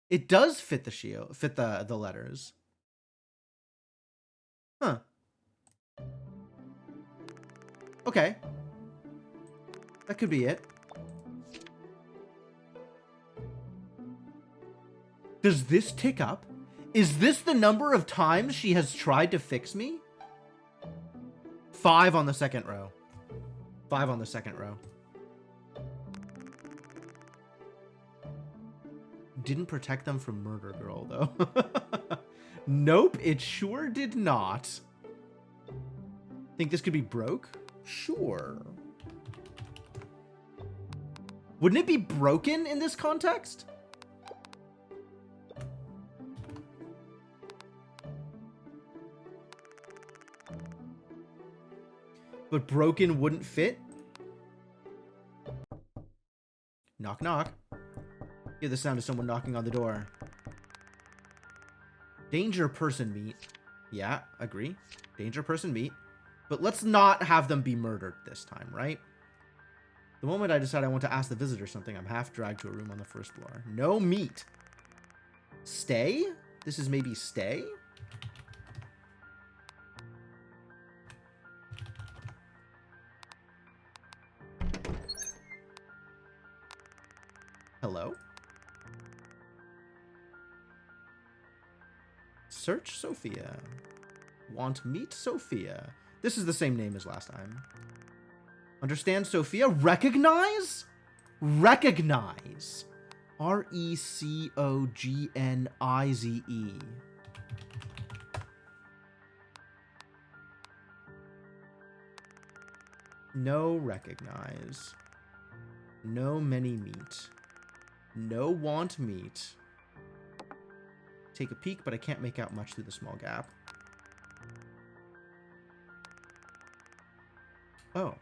It does fit the shield, fit the letters. Huh. Okay. That could be it. Does this tick up? Is this the number of times she has tried to fix me? 5 on the second row. 5 on the second row. Didn't protect them from Murder Girl, though. Nope, it sure did not. Think this could be broke? Sure. Wouldn't it be broken in this context? But broken wouldn't fit? Knock, knock. Hear the sound of someone knocking on the door. Danger person meet. Yeah, agree. Danger person meet. But let's not have them be murdered this time, right? The moment I decide I want to ask the visitor something, I'm half dragged to a room on the first floor. No meat. Stay? This is maybe stay? Hello? Search Sophia. Want meet Sophia. This is the same name as last time. Understand Sophia? Recognize? Recognize. R-E-C-O-G-N-I-Z-E. No recognize. No many meet. No want meet. Take a peek, but I can't make out much through the small gap. Oh.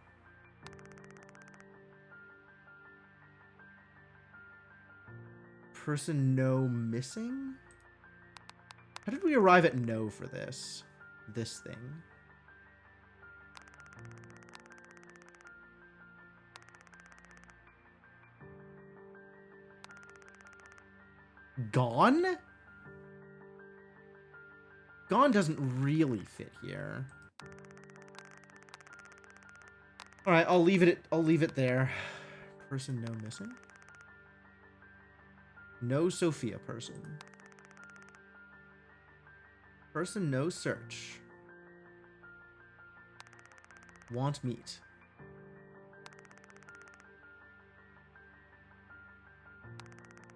Person no missing? How did we arrive at no for this? This thing. Gone? Gone doesn't really fit here. All right, I'll leave it there. Person no missing. No Sophia person. Person no search. Want meet.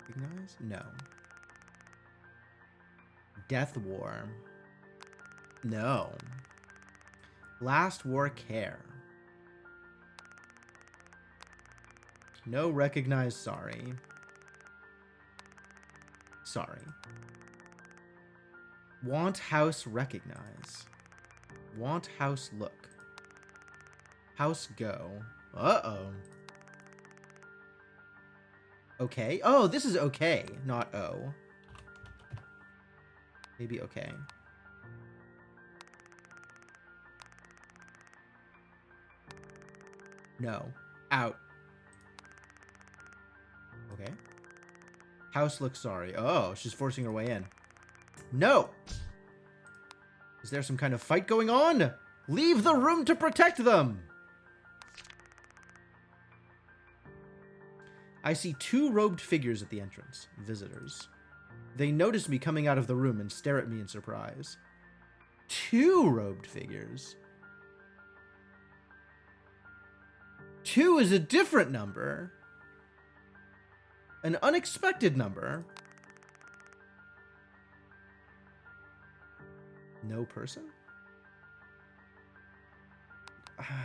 Recognize? No. Death War. No. Last War Care. No recognize, sorry. Sorry. Want house recognize. Want house look. House go. Uh-oh. Okay. Oh, this is okay, not O. Maybe okay. No. Out. Okay. House looks sorry. Oh, she's forcing her way in. No! Is there some kind of fight going on? Leave the room to protect them! I see 2 robed figures at the entrance. Visitors. They notice me coming out of the room and stare at me in surprise. 2 robed figures. 2 is a different number. An unexpected number. No person?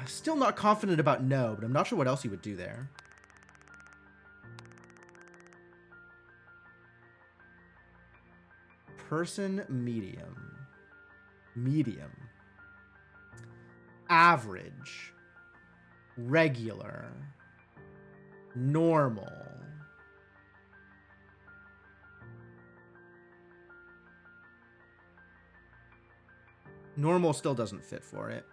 Still not confident about no, but I'm not sure what else he would do there. person, medium. Medium. Average. Regular. Normal. Normal still doesn't fit for it.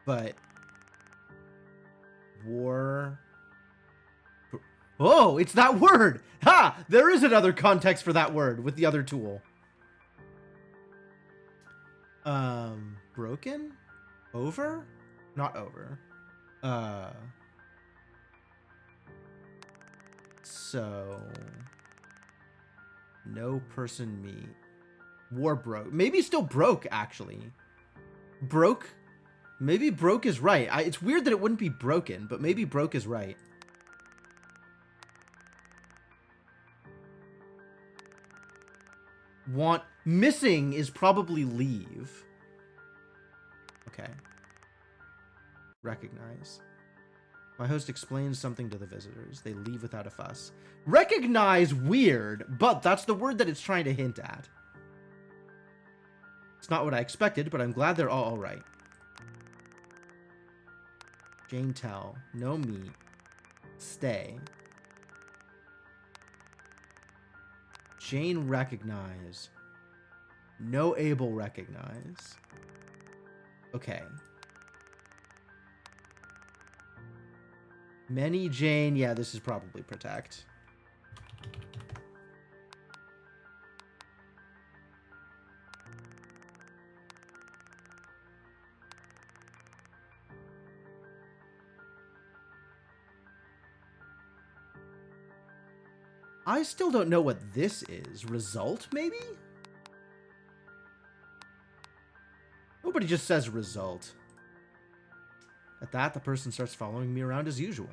But war. Oh, it's that word. Ha! There is another context for that word with the other tool. Broken? Over? Not over. So no person meet. War broke. Maybe still broke, actually. Broke? Maybe broke is right. It's weird that it wouldn't be broken, but maybe broke is right. Want missing is probably leave. Okay. Recognize. My host explains something to the visitors. They leave without a fuss. Recognize, weird, but that's the word that it's trying to hint at. It's not what I expected, but I'm glad they're all right. Jane tell. No meat. Stay. Jane recognize. No Abel recognize. Okay. Many Jane. Yeah, this is probably protect. I still don't know what this is. Result, maybe? Nobody just says result. At that, the person starts following me around as usual.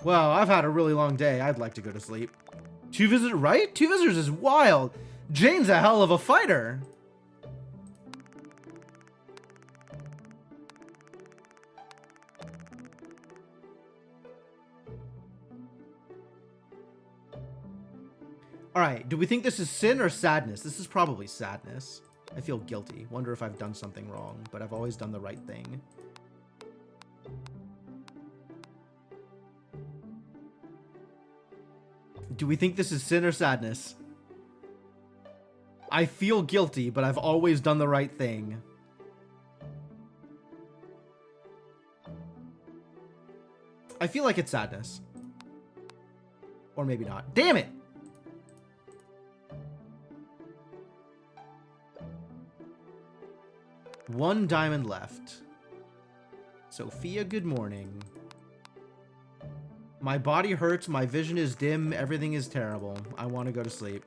Well, I've had a really long day. I'd like to go to sleep. 2 visitors, right? 2 visitors is wild. Jane's a hell of a fighter. All right, do we think this is sin or sadness? This is probably sadness. I feel guilty. Wonder if I've done something wrong, but I've always done the right thing. Do we think this is sin or sadness? I feel guilty, but I've always done the right thing. I feel like it's sadness. Or maybe not. Damn it! One diamond left. Sophia, good morning. My body hurts, my vision is dim, everything is terrible. I want to go to sleep.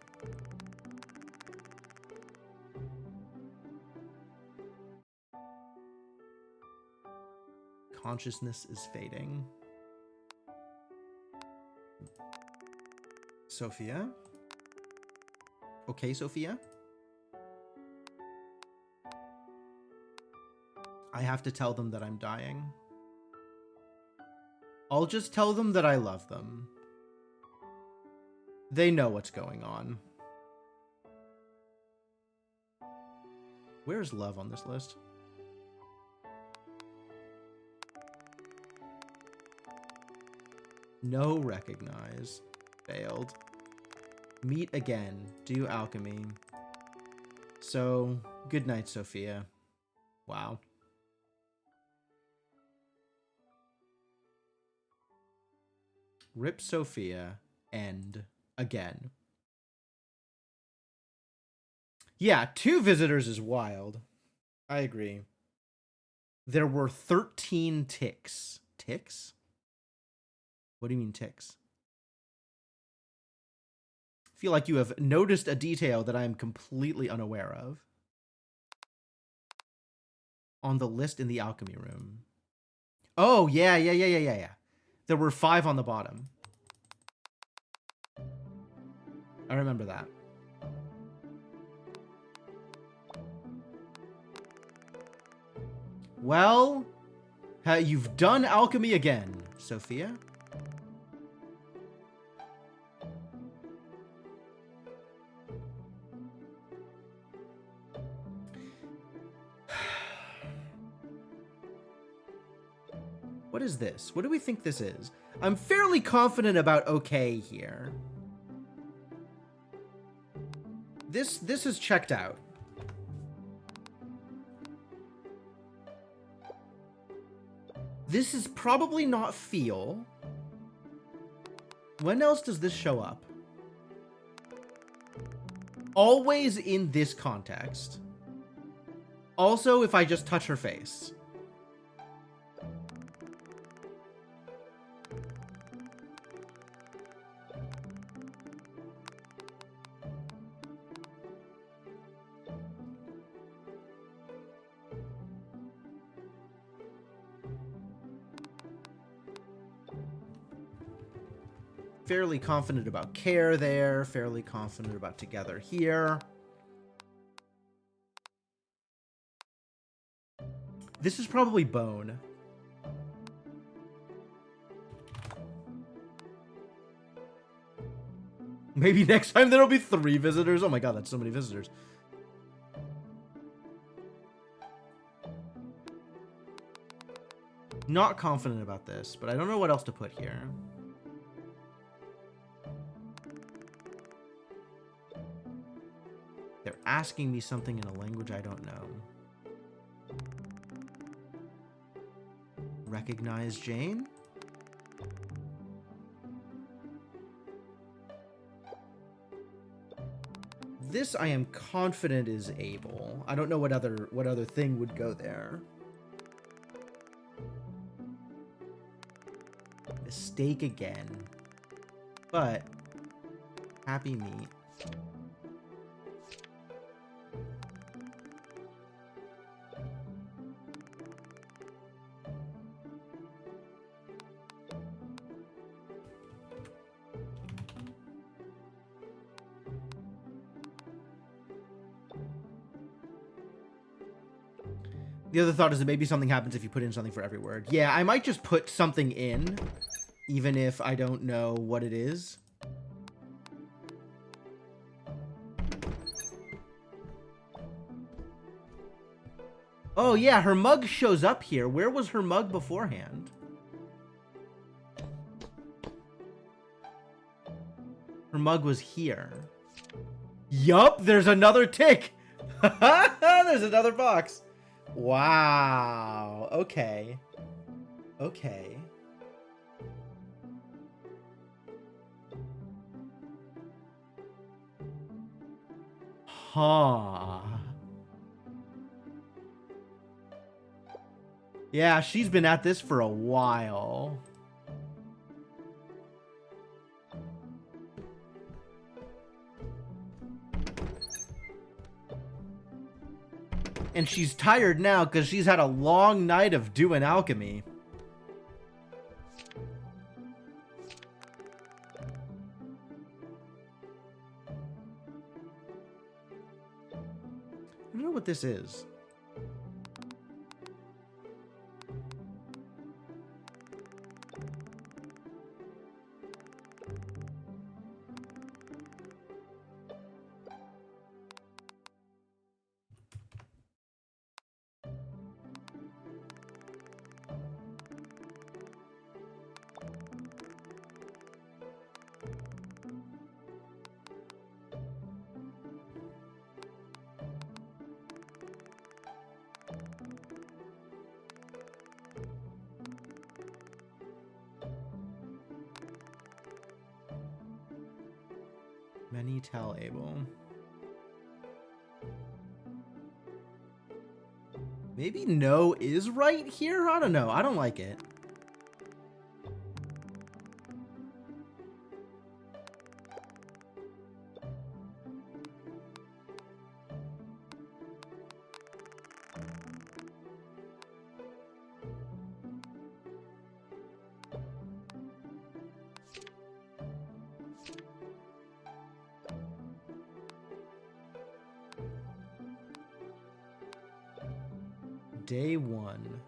Consciousness is fading. Sophia? Okay, Sophia? I have to tell them that I'm dying. I'll just tell them that I love them. They know what's going on. Where's love on this list? No recognize. Failed. Meet again. Do alchemy. So, good night, Sophia. Wow. Rip Sophia. End. Again. Yeah, 2 visitors is wild. I agree. There were 13 ticks. Ticks? What do you mean ticks? I feel like you have noticed a detail that I am completely unaware of. On the list in the alchemy room. Oh, yeah. There were 5 on the bottom. I remember that. Well, you've done alchemy again, Sophia. What is this? What do we think this is? I'm fairly confident about okay here. This is checked out. This is probably not feel. When else does this show up? Always in this context. Also, if I just touch her face. Fairly confident about care there. Fairly confident about together here. This is probably bone. Maybe next time there'll be 3 visitors. Oh my god, that's so many visitors. Not confident about this, but I don't know what else to put here. They're asking me something in a language I don't know. Recognize Jane? This I am confident is able. I don't know what other thing would go there. Mistake again. But happy meat. The other thought is that maybe something happens if you put in something for every word. Yeah, I might just put something in, even if I don't know what it is. Oh yeah, her mug shows up here. Where was her mug beforehand? Her mug was here. Yup, there's another tick. There's another box. Wow. Okay. Okay. Huh. Yeah, she's been at this for a while. And she's tired now because she's had a long night of doing alchemy. I don't know what this is. Many tell able. Maybe no is right here? I don't know. I don't like it. day 1.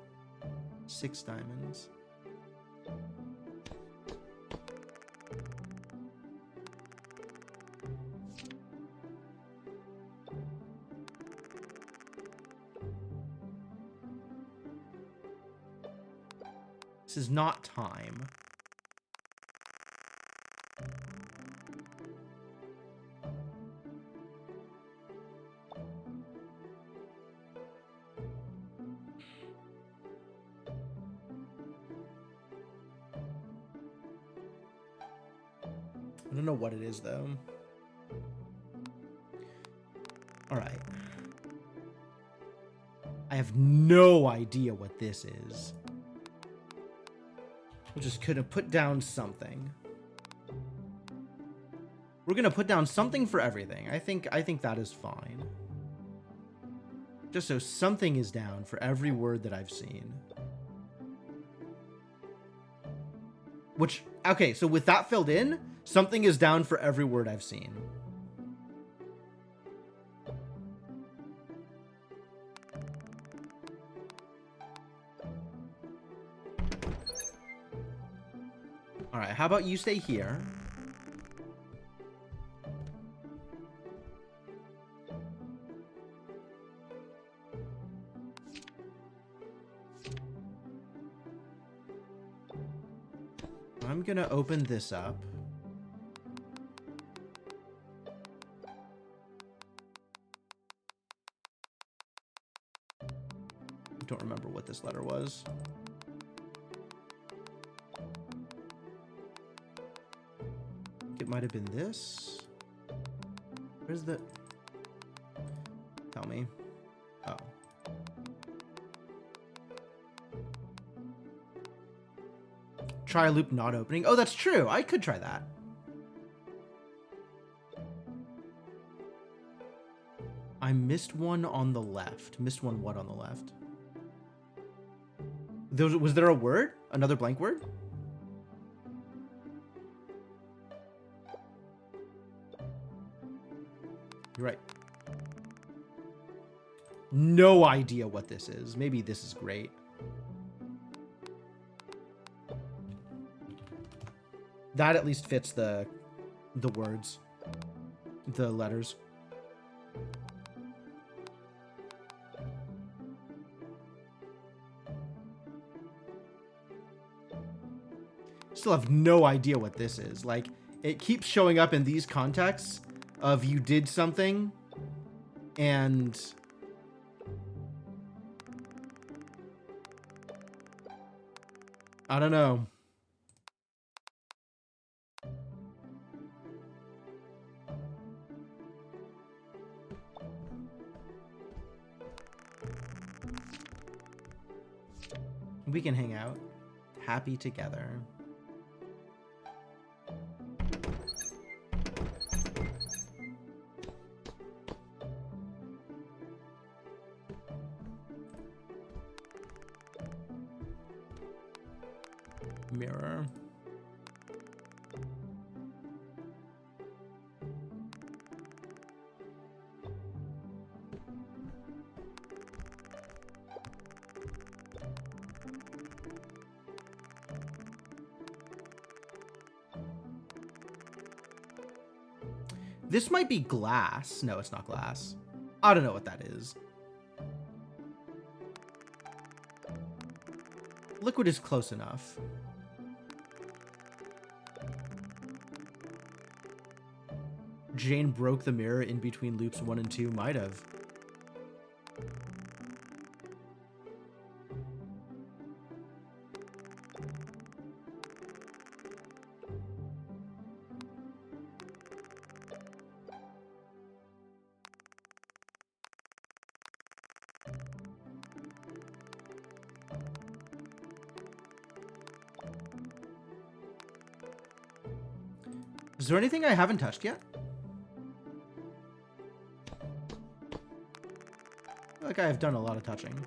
6 diamonds. This is not time. I don't know what it is, though. All right. I have no idea what this is. We're just gonna put down something. We're gonna put down something for everything. I think that is fine. Just so something is down for every word that I've seen. Which, okay, so with that filled in, something is down for every word I've seen. All right, how about you stay here? I'm gonna open this up. I don't remember what this letter was. It might have been this. Where's the... Tell me. Oh. Try a loop not opening. Oh, that's true. I could try that. I missed one on the left. Missed one what on the left? Was there a word? Another blank word? You're right. No idea what this is. Maybe this is great. That at least fits the words. The letters. Still have no idea what this is. Like, it keeps showing up in these contexts of you did something and I don't know. We can hang out happy together. Mirror. This might be glass. No, it's not glass. I don't know what that is. Liquid is close enough. Jane broke the mirror in between loops 1 and 2. Might have. Is there anything I haven't touched yet? I feel like I have done a lot of touching.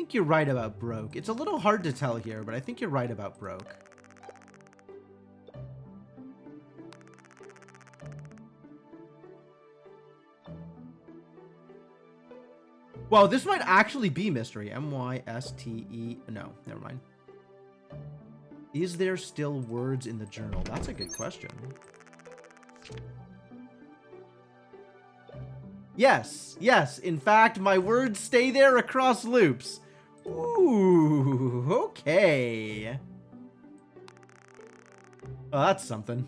think you're right about broke. It's a little hard to tell here, but I think you're right about broke. Well, this might actually be mystery. M-Y-S-T-E. No, never mind. Is there still words in the journal? That's a good question. Yes, yes. In fact, my words stay there across loops. Ooh, okay. Oh, that's something.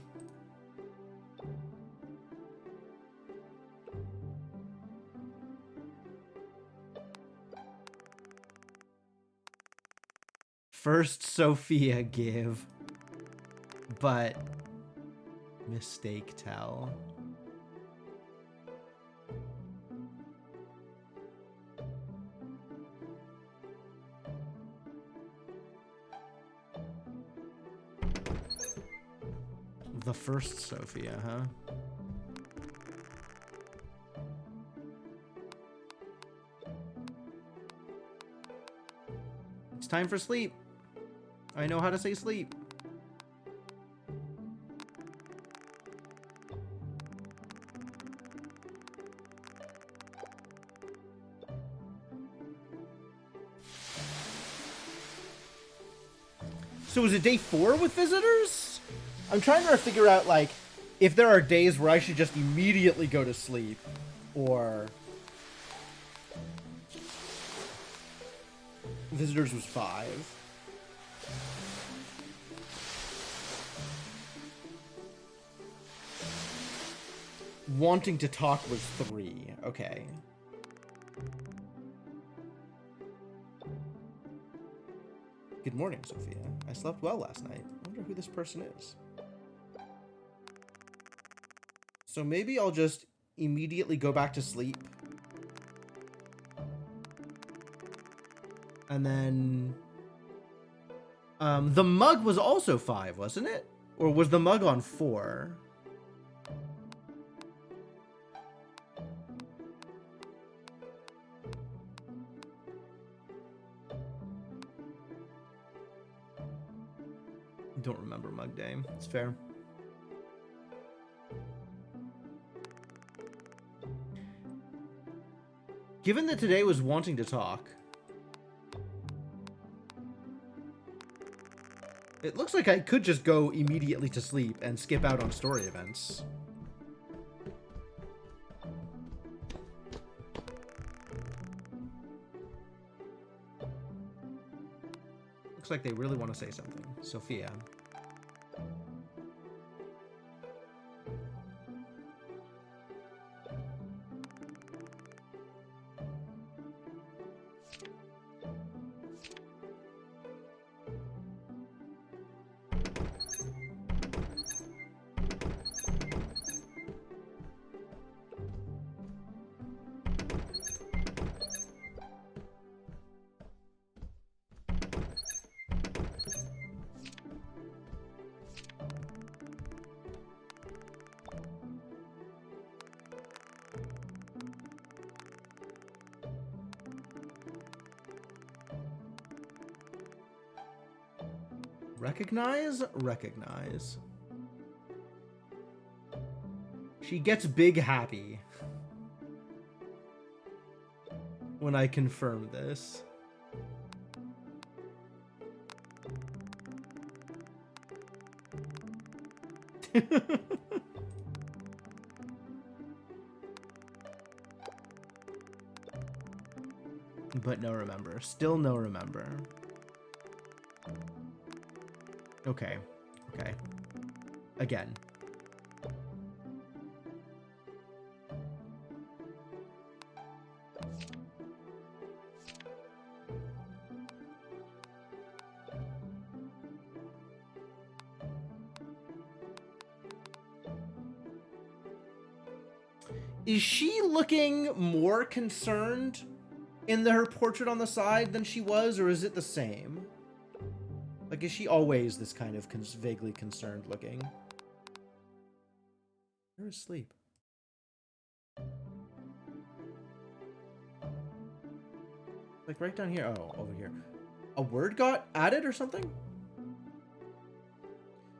First Sophia give, but mistake tell. The first Sophia, huh? It's time for sleep. I know how to say sleep. So is it day 4 with visitors? I'm trying to figure out, like, if there are days where I should just immediately go to sleep, or... Visitors was 5. Wanting to talk was 3. Okay. Good morning, Sophia. I slept well last night. I wonder who this person is. So maybe I'll just immediately go back to sleep. And then... the mug was also 5, wasn't it? Or was the mug on 4? Don't remember Mug Day. It's fair. Given that today was wanting to talk, it looks like I could just go immediately to sleep and skip out on story events. Looks like they really want to say something. Sophia. Recognize? Recognize. She gets big happy when I confirm this. But no remember. Still no remember. Okay. Okay. Again. Is she looking more concerned in her portrait on the side than she was, or is it the same? Like, is she always this kind of vaguely concerned looking? You're asleep. Like right down here. Oh, over here. A word got added or something?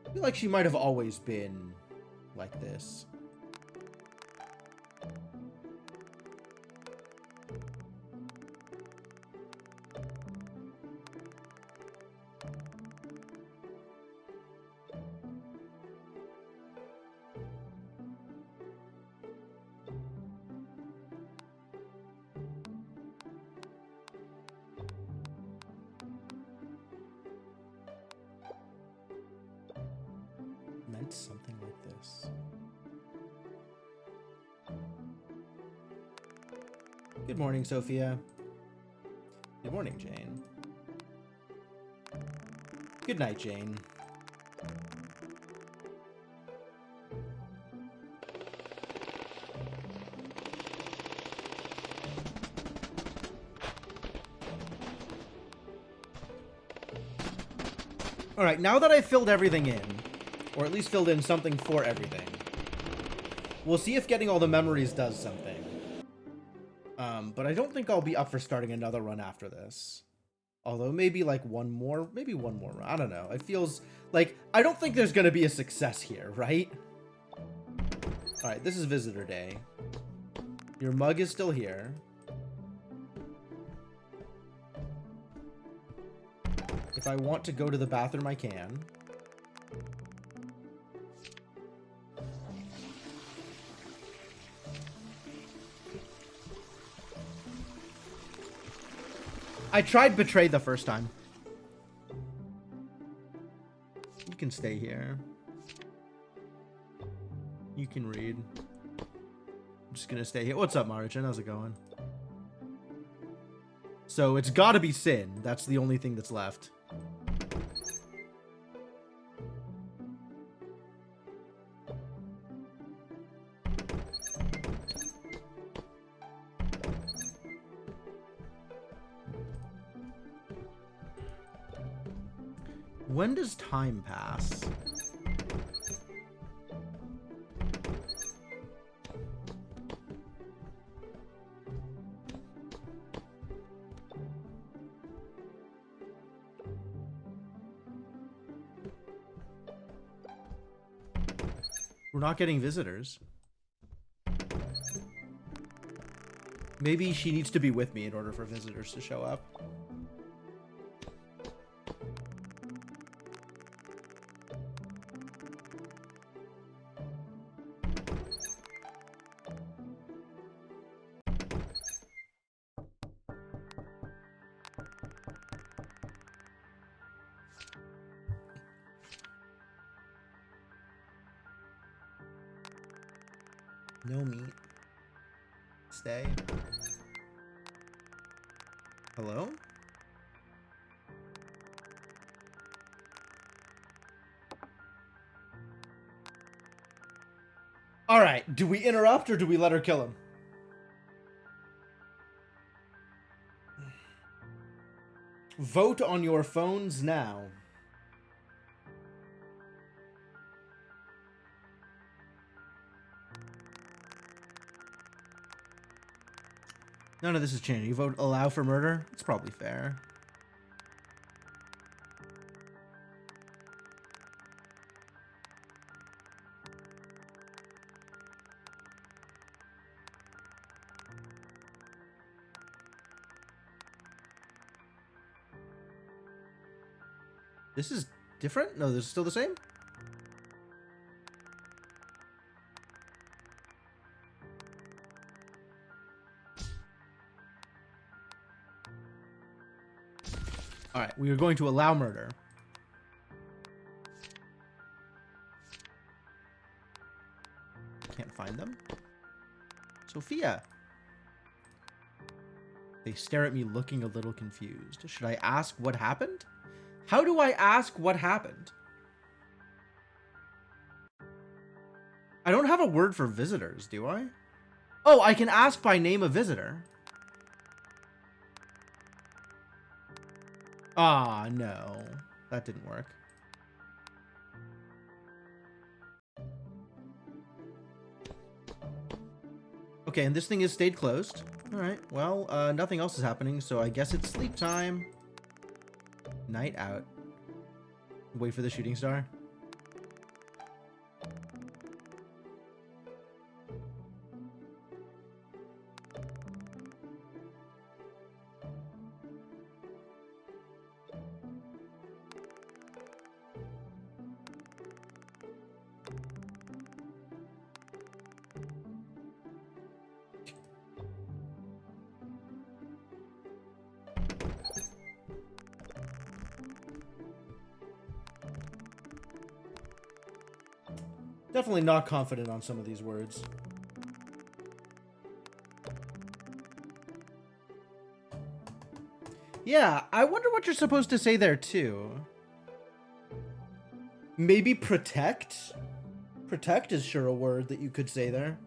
I feel like she might have always been like this. Meant something like this. Good morning, Sophia. Good morning, Jane. Good night, Jane. All right, now that I've filled everything in, or at least filled in something for everything, we'll see if getting all the memories does something. But I don't think I'll be up for starting another run after this. Although maybe like one more run. I don't know. It feels like, I don't think there's going to be a success here, right? All right, this is visitor day. Your mug is still here. If I want to go to the bathroom, I can. I tried betray the first time. You can stay here. You can read. I'm just gonna stay here. What's up, Marichin? How's it going? So it's gotta be Sin. That's the only thing that's left. When does time pass? We're not getting visitors. Maybe she needs to be with me in order for visitors to show up. No meat. Stay. Hello? All right, do we interrupt or do we let her kill him? Vote on your phones now. None of this is changing. You vote allow for murder? It's probably fair. This is different? No, this is still the same? All right, we are going to allow murder. Can't find them. Sophia. They stare at me looking a little confused. Should I ask what happened? How do I ask what happened? I don't have a word for visitors, do I? Oh, I can ask by name a visitor. Ah, no. That didn't work. Okay, and this thing has stayed closed. Alright, well, nothing else is happening, so I guess it's sleep time. Night out. Wait for the shooting star. Definitely not confident on some of these words. Yeah, I wonder what you're supposed to say there, too. Maybe protect? Protect is sure a word that you could say there.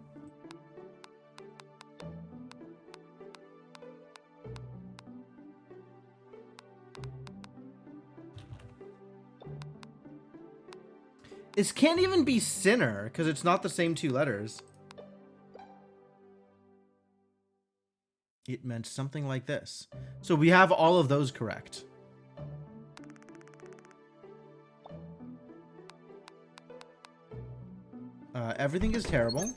This can't even be sinner, because it's not the same two letters. It meant something like this. So we have all of those correct. Everything is terrible.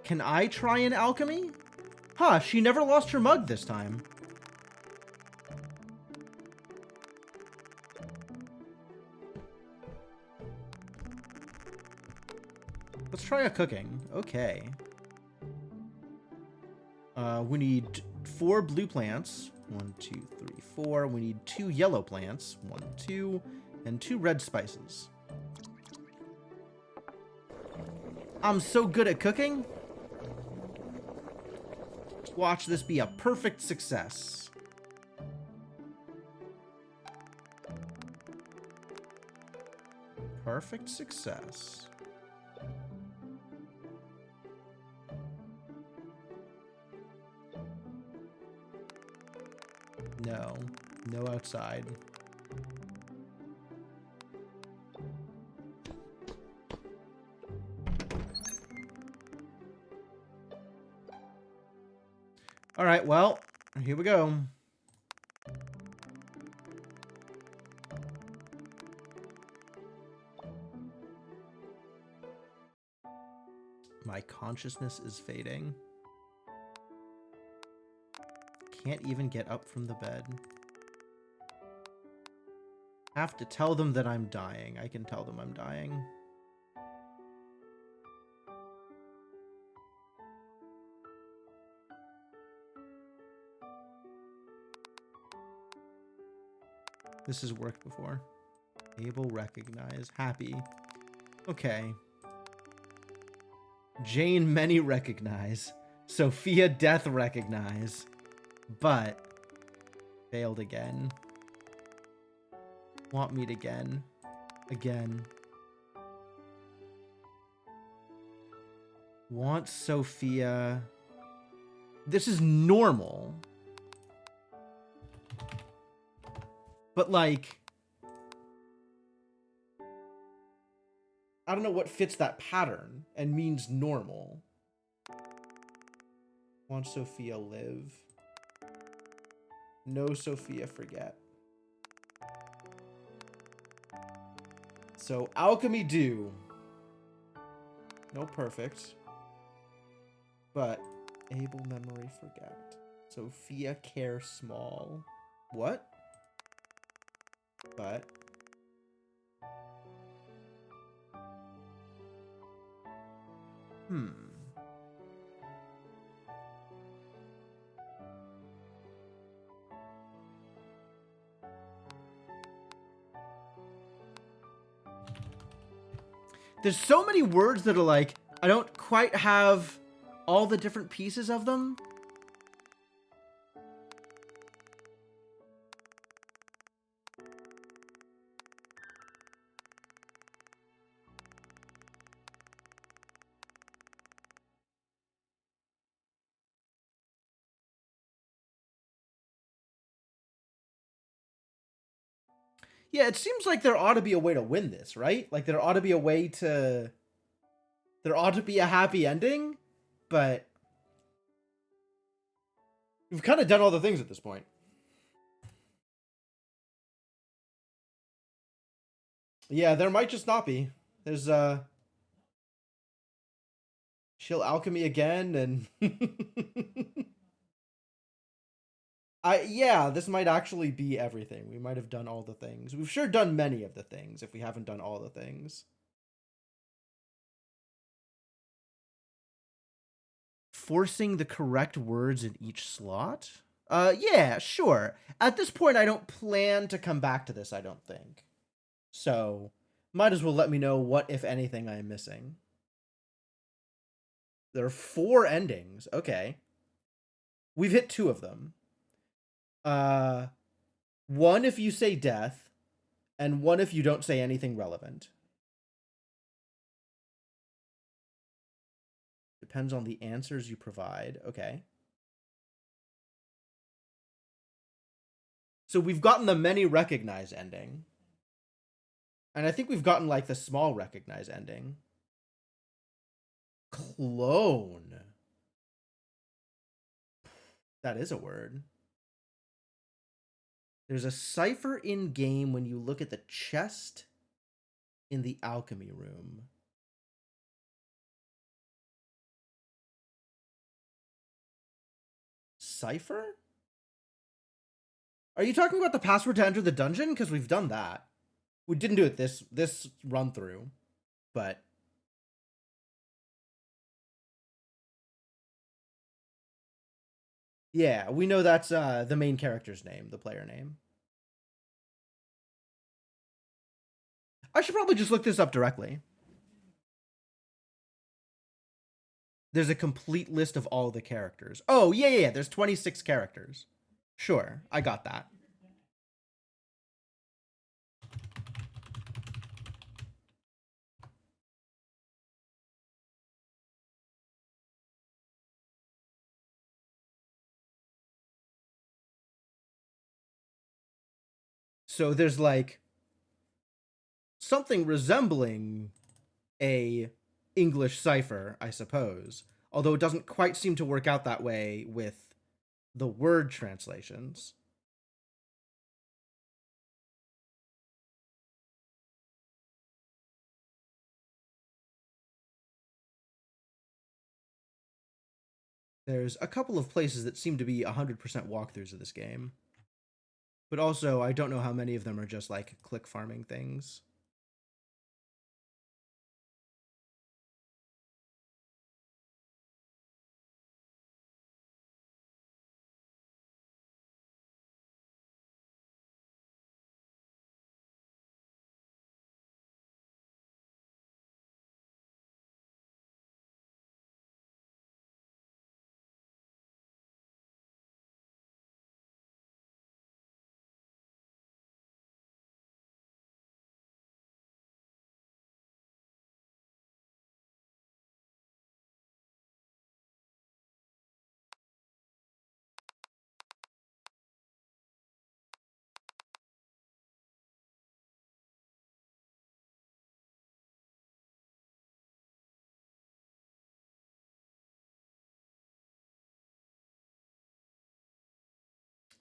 Can I try an alchemy? Huh, she never lost her mug this time. Let's try a cooking. Okay. We need 4 blue plants. 1, 2, 3, 4. We need 2 yellow plants. 1, 2. And 2 red spices. I'm so good at cooking. Watch this be a perfect success. Perfect success. No. No outside. All right, well, here we go. My consciousness is fading. Can't even get up from the bed. Have to tell them that I'm dying. I can tell them I'm dying. This has worked before. Able, recognize, happy. Okay. Jane, many recognize. Sophia, death, recognize. But failed again. Want meat again. Again. Want Sophia. This is normal. But like, I don't know what fits that pattern and means normal. Want Sophia live. No Sophia forget. So alchemy do. No perfect. But able memory forget. Sophia care small. What? But there's so many words that are like, I don't quite have all the different pieces of them. Yeah, it seems like there ought to be a way to win this, right? Like there ought to be a way to there ought to be a happy ending, but we've kind of done all the things at this point. Yeah, there might just not be. There's chill alchemy again and yeah, this might actually be everything. We might have done all the things. We've sure done many of the things if we haven't done all the things. Forcing the correct words in each slot? Yeah, sure. At this point, I don't plan to come back to this, I don't think. So, might as well let me know what, if anything, I am missing. There are 4 endings. Okay. We've hit 2 of them. Uh, one if you say death, and one if you don't say anything relevant. Depends on the answers you provide. Okay. So we've gotten the many recognize ending. And I think we've gotten like the small recognize ending. Clone. That is a word. There's a cipher in game when you look at the chest in the alchemy room. Cipher? Are you talking about the password to enter the dungeon? Because we've done that. We didn't do it this run through, but yeah, we know that's the main character's name, the player name. I should probably just look this up directly. There's a complete list of all the characters. Oh, yeah. There's 26 characters. Sure, I got that. So there's like something resembling a English cipher, I suppose. Although it doesn't quite seem to work out that way with the word translations. There's a couple of places that seem to be 100% walkthroughs of this game. But also, I don't know how many of them are just like click farming things.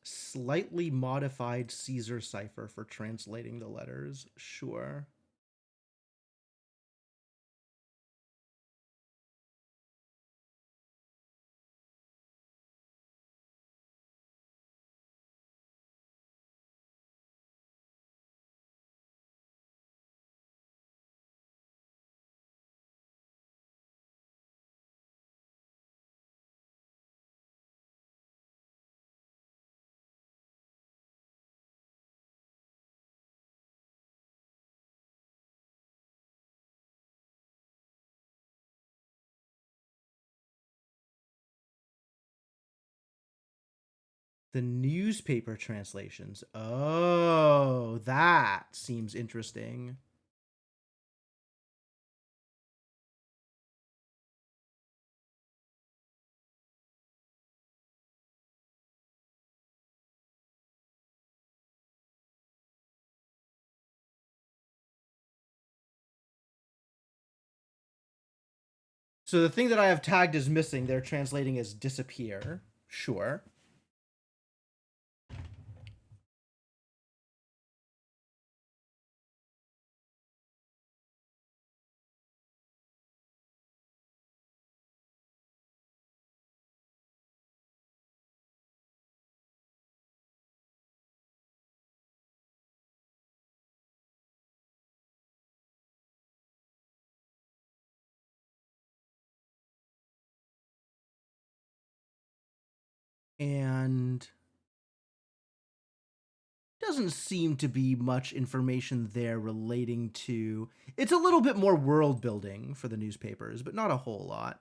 Slightly modified Caesar cipher for translating the letters. Sure. The newspaper translations. Oh, that seems interesting. So the thing that I have tagged as missing, they're translating as disappear. Sure. And doesn't seem to be much information there relating to... It's a little bit more world building for the newspapers, but not a whole lot.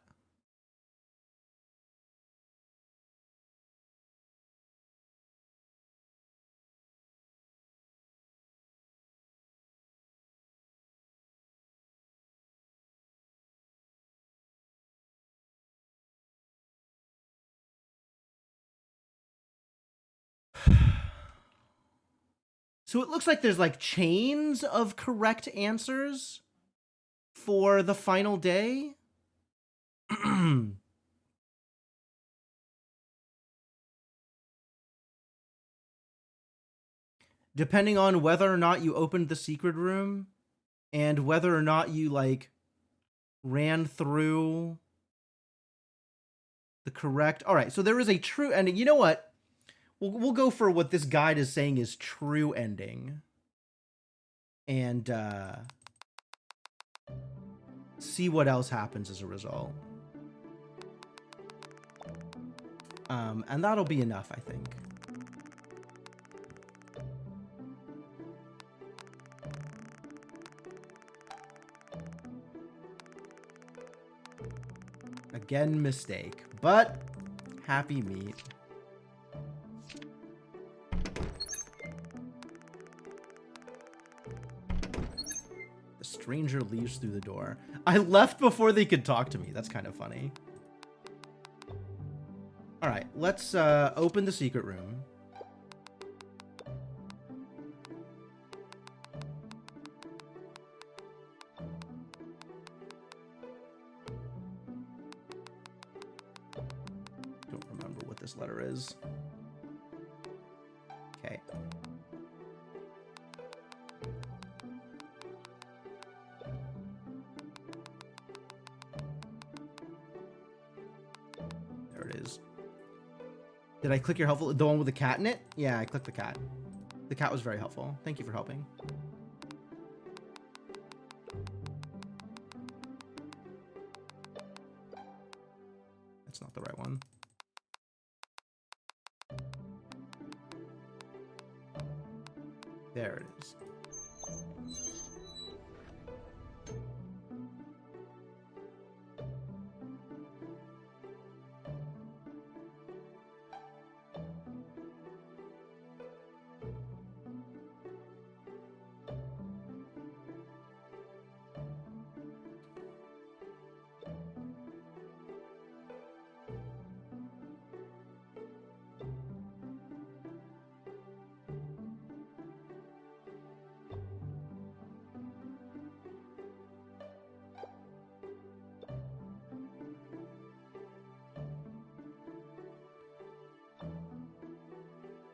So it looks like there's like chains of correct answers for the final day. Depending on whether or not you opened the secret room and whether or not you like ran through the correct... All right, so there is a true ending. You know what? We'll go for what this guide is saying is true ending. And see what else happens as a result. And that'll be enough, I think. Again, mistake, but happy meat. The stranger leaves through the door. I left before they could talk to me. That's kind of funny. All right, let's open the secret room. Don't remember what this letter is. Okay. There it is. Did I click your helpful? The one with the cat in it? Yeah, I clicked the cat. The cat was very helpful. Thank you for helping. That's not the right one. There it is.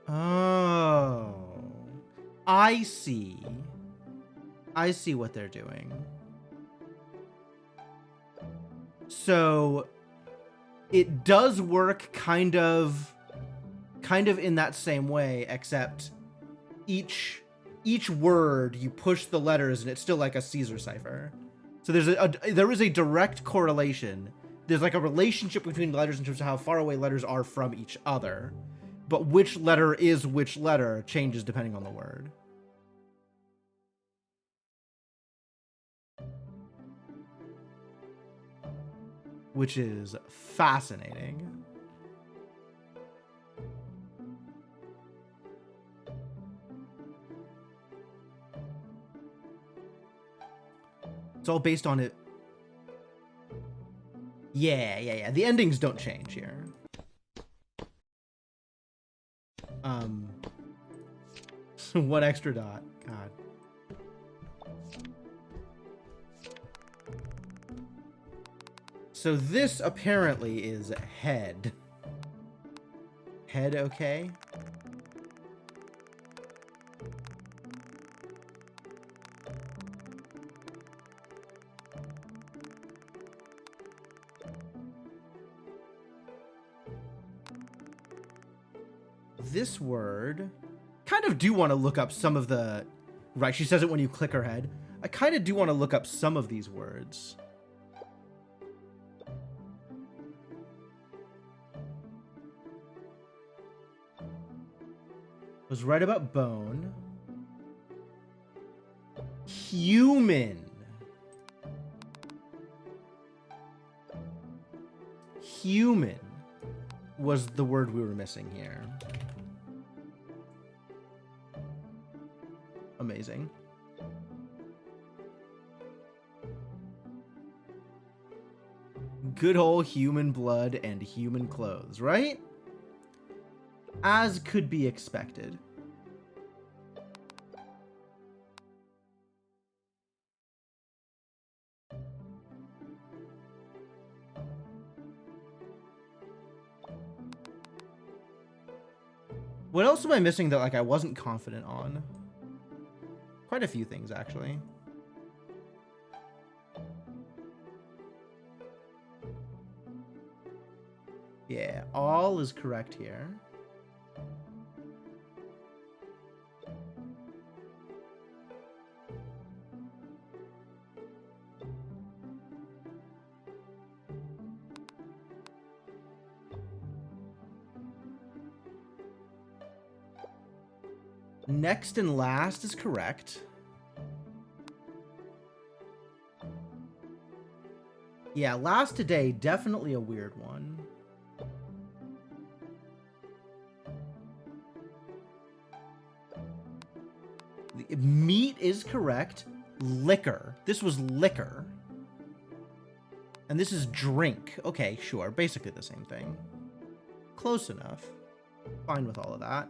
Oh, I see. I see what they're doing. So it does work kind of in that same way, except each word you push the letters and it's still like a Caesar cipher. So there is a direct correlation. There's like a relationship between letters in terms of how far away letters are from each other. But which letter is which letter changes depending on the word. Which is fascinating. It's all based on it. Yeah. The endings don't change here. One extra dot. God. So this apparently is head. Head okay? This word, kind of do want to look up some of the, right, she says it when you click her head. I kind of do want to look up some of these words. Was right about bone. Human. Human was the word we were missing here. Amazing. Good old human blood and human clothes, right? As could be expected. What else am I missing that, like, I wasn't confident on? Quite a few things, actually. Yeah, all is correct here. Next and last is correct. Yeah, last today, definitely a weird one. Meat is correct. Liquor. This was liquor. And this is drink. Okay, sure. Basically the same thing. Close enough. Fine with all of that.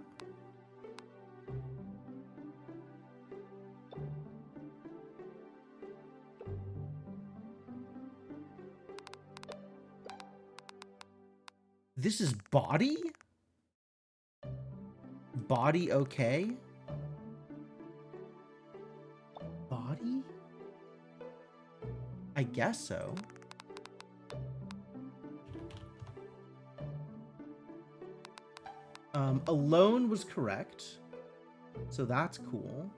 This is body? Body okay? Body? I guess so. Alone was correct. So that's cool.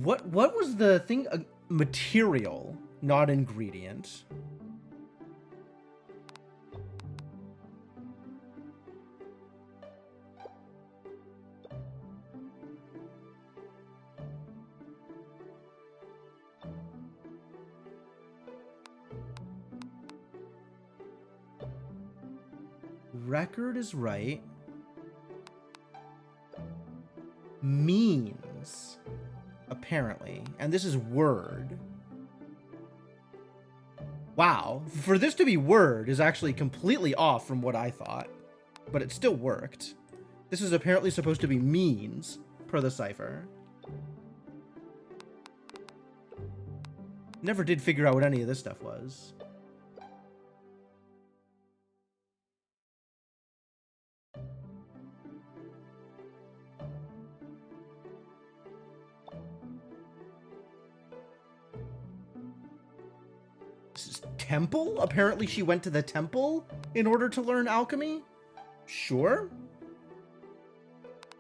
What was the thing? Material, not ingredient. Record is right. Means, apparently. And this is word. Wow. For this to be word is actually completely off from what I thought. But it still worked. This is apparently supposed to be means, per the cipher. Never did figure out what any of this stuff was. Temple? Apparently she went to the temple in order to learn alchemy? Sure.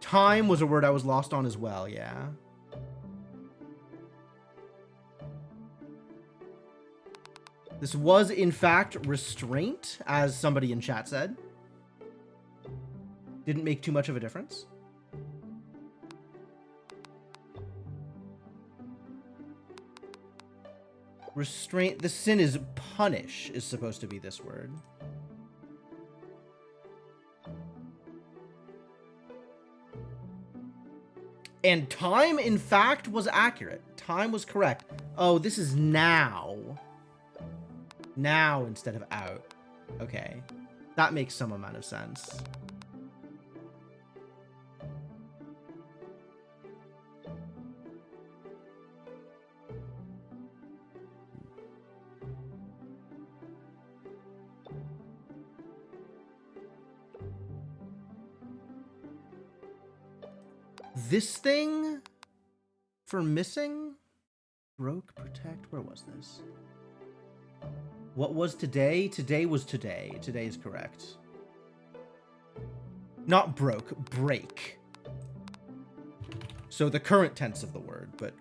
Time was a word I was lost on as well, yeah. This was, in fact, restraint, as somebody in chat said. Didn't make too much of a difference. Restraint, the sin is punish, is supposed to be this word. And time, in fact, was accurate. Time was correct. Oh, this is now. Now instead of out. Okay. That makes some amount of sense. This thing for missing? Broke, protect, where was this? What was today? Today was today. Today is correct. Not broke, break. So the current tense of the word, but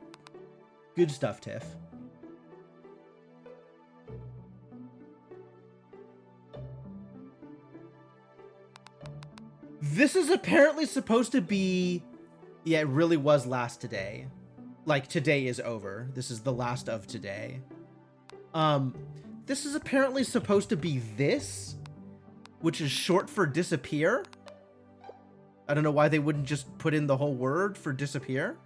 good stuff, Tiff. This is apparently supposed to be... Yeah, it really was last today. Like, today is over. This is the last of today. This is apparently supposed to be this, which is short for disappear. I don't know why they wouldn't just put in the whole word for disappear.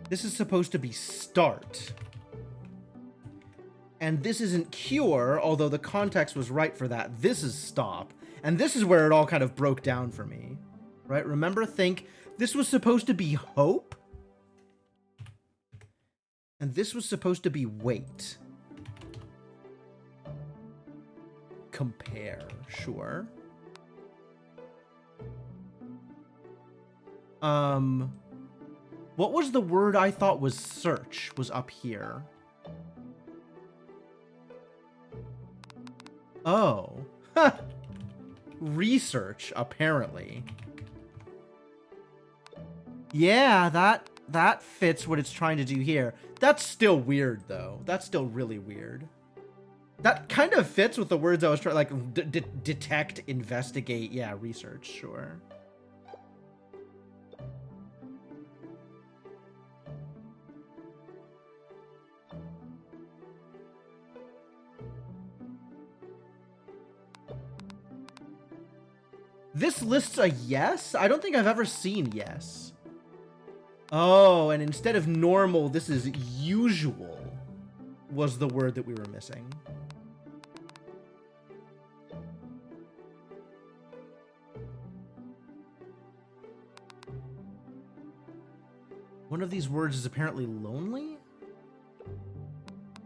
This is supposed to be start. And this isn't cure, although the context was right for that. This is stop. And this is where it all kind of broke down for me. Right? Remember, think, this was supposed to be hope. And this was supposed to be wait. Compare, sure. What was the word I thought was search? Was up here. Oh. Research, apparently. Yeah, that fits what it's trying to do here. That's still weird, though. That's still really weird. That kind of fits with the words I was trying, like, detect, investigate. Yeah, research, sure. This lists a yes? I don't think I've ever seen yes. Oh, and instead of normal, this is usual was the word that we were missing. One of these words is apparently lonely?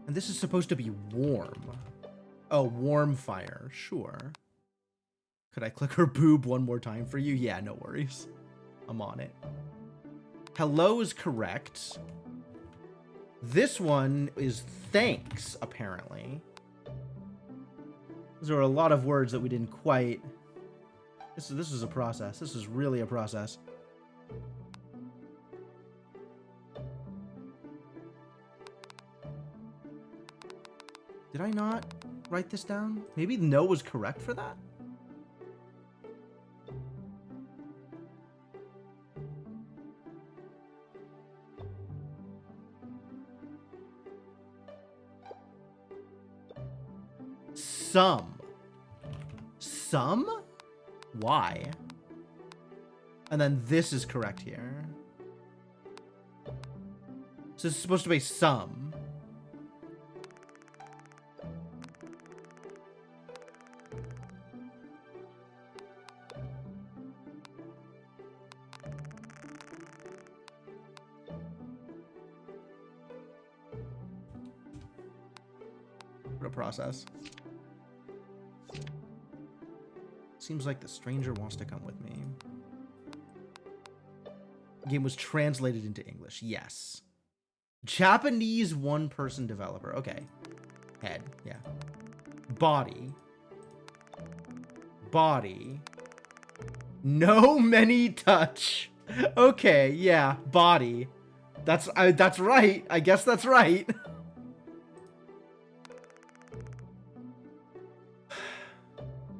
And this is supposed to be warm. Oh, warm fire, sure. Could I click her boob one more time for you? Yeah, no worries. I'm on it. Hello is correct. This one is thanks, apparently. There are a lot of words that we didn't quite... This is a process. This is really a process. Did I not write this down? Maybe no was correct for that? Some? Why? And then this is correct here. So this is supposed to be some. What a process. Seems like the stranger wants to come with me. The game was translated into English. Yes. Japanese one-person developer. Okay. Head. Yeah. Body. Body. No many touch. Okay. Yeah. Body. That's right. I guess that's right.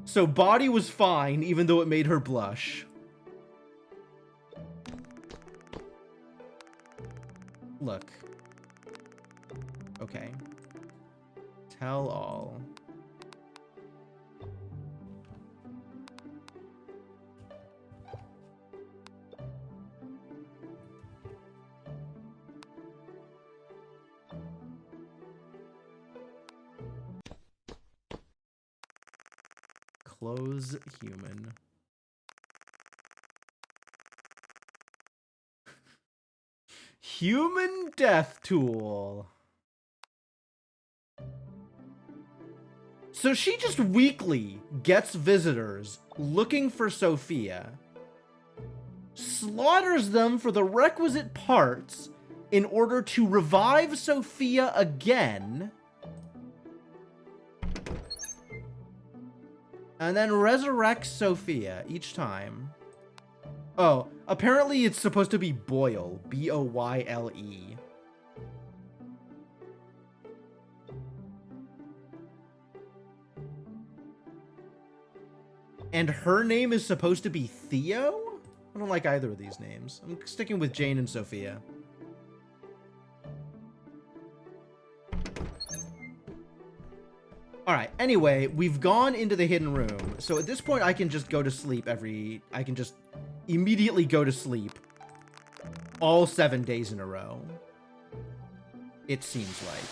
So body was fine, even though it made her blush. Look. Okay. Tell all. Close human. Human death tool. So she just weekly gets visitors looking for Sophia, slaughters them for the requisite parts in order to revive Sophia again, and then resurrects Sophia each time. Oh, apparently it's supposed to be Boyle. B-O-Y-L-E. And her name is supposed to be Theo? I don't like either of these names. I'm sticking with Jane and Sophia. Alright, anyway, we've gone into the hidden room. So at this point, I can just go to sleep I can just immediately go to sleep all 7 days in a row. It seems like.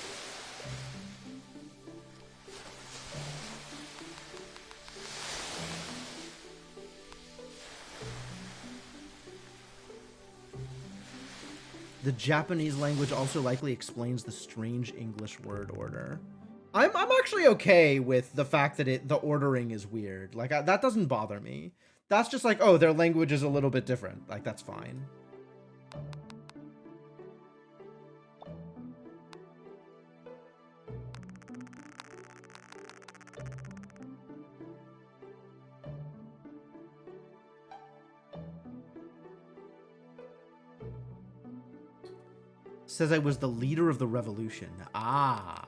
The Japanese language also likely explains the strange English word order. I'm actually okay with the fact that the ordering is weird. Like, that doesn't bother me. That's just like, oh, their language is a little bit different. Like, that's fine. Says I was the leader of the revolution. Ah.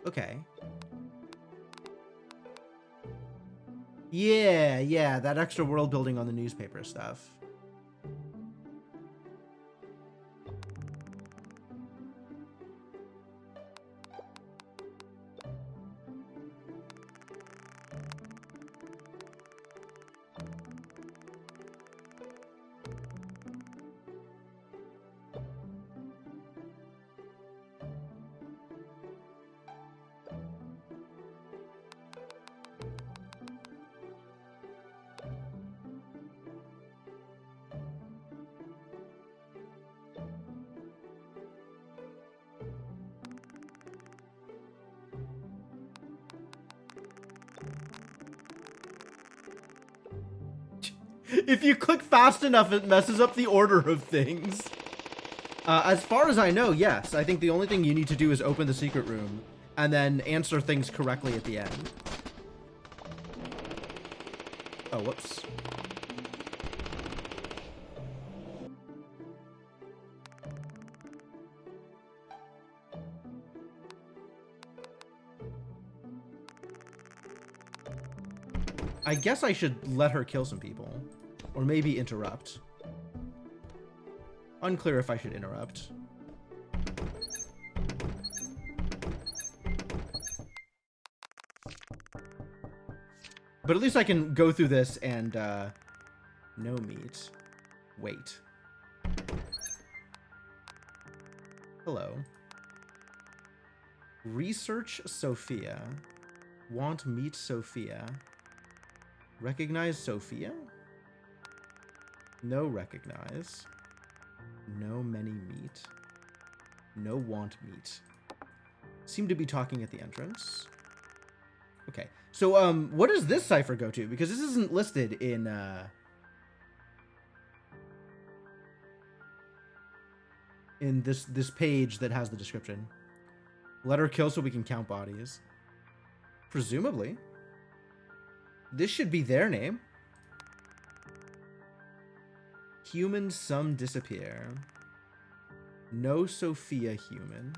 Okay. Yeah, that extra world building on the newspaper stuff. If you click fast enough, it messes up the order of things. As far as I know, yes. I think the only thing you need to do is open the secret room and then answer things correctly at the end. Oh, whoops. I guess I should let her kill some people. Or maybe interrupt. Unclear if I should interrupt. But at least I can go through this and, no meat. Wait. Hello. Research Sophia. Want meet Sophia. Recognize Sophia? No recognize. No many meet. No want meet. Seem to be talking at the entrance. Okay. So, what does this cipher go to? Because this isn't listed in this page that has the description. Let her kill so we can count bodies. Presumably. This should be their name. Human, some disappear. No Sophia human.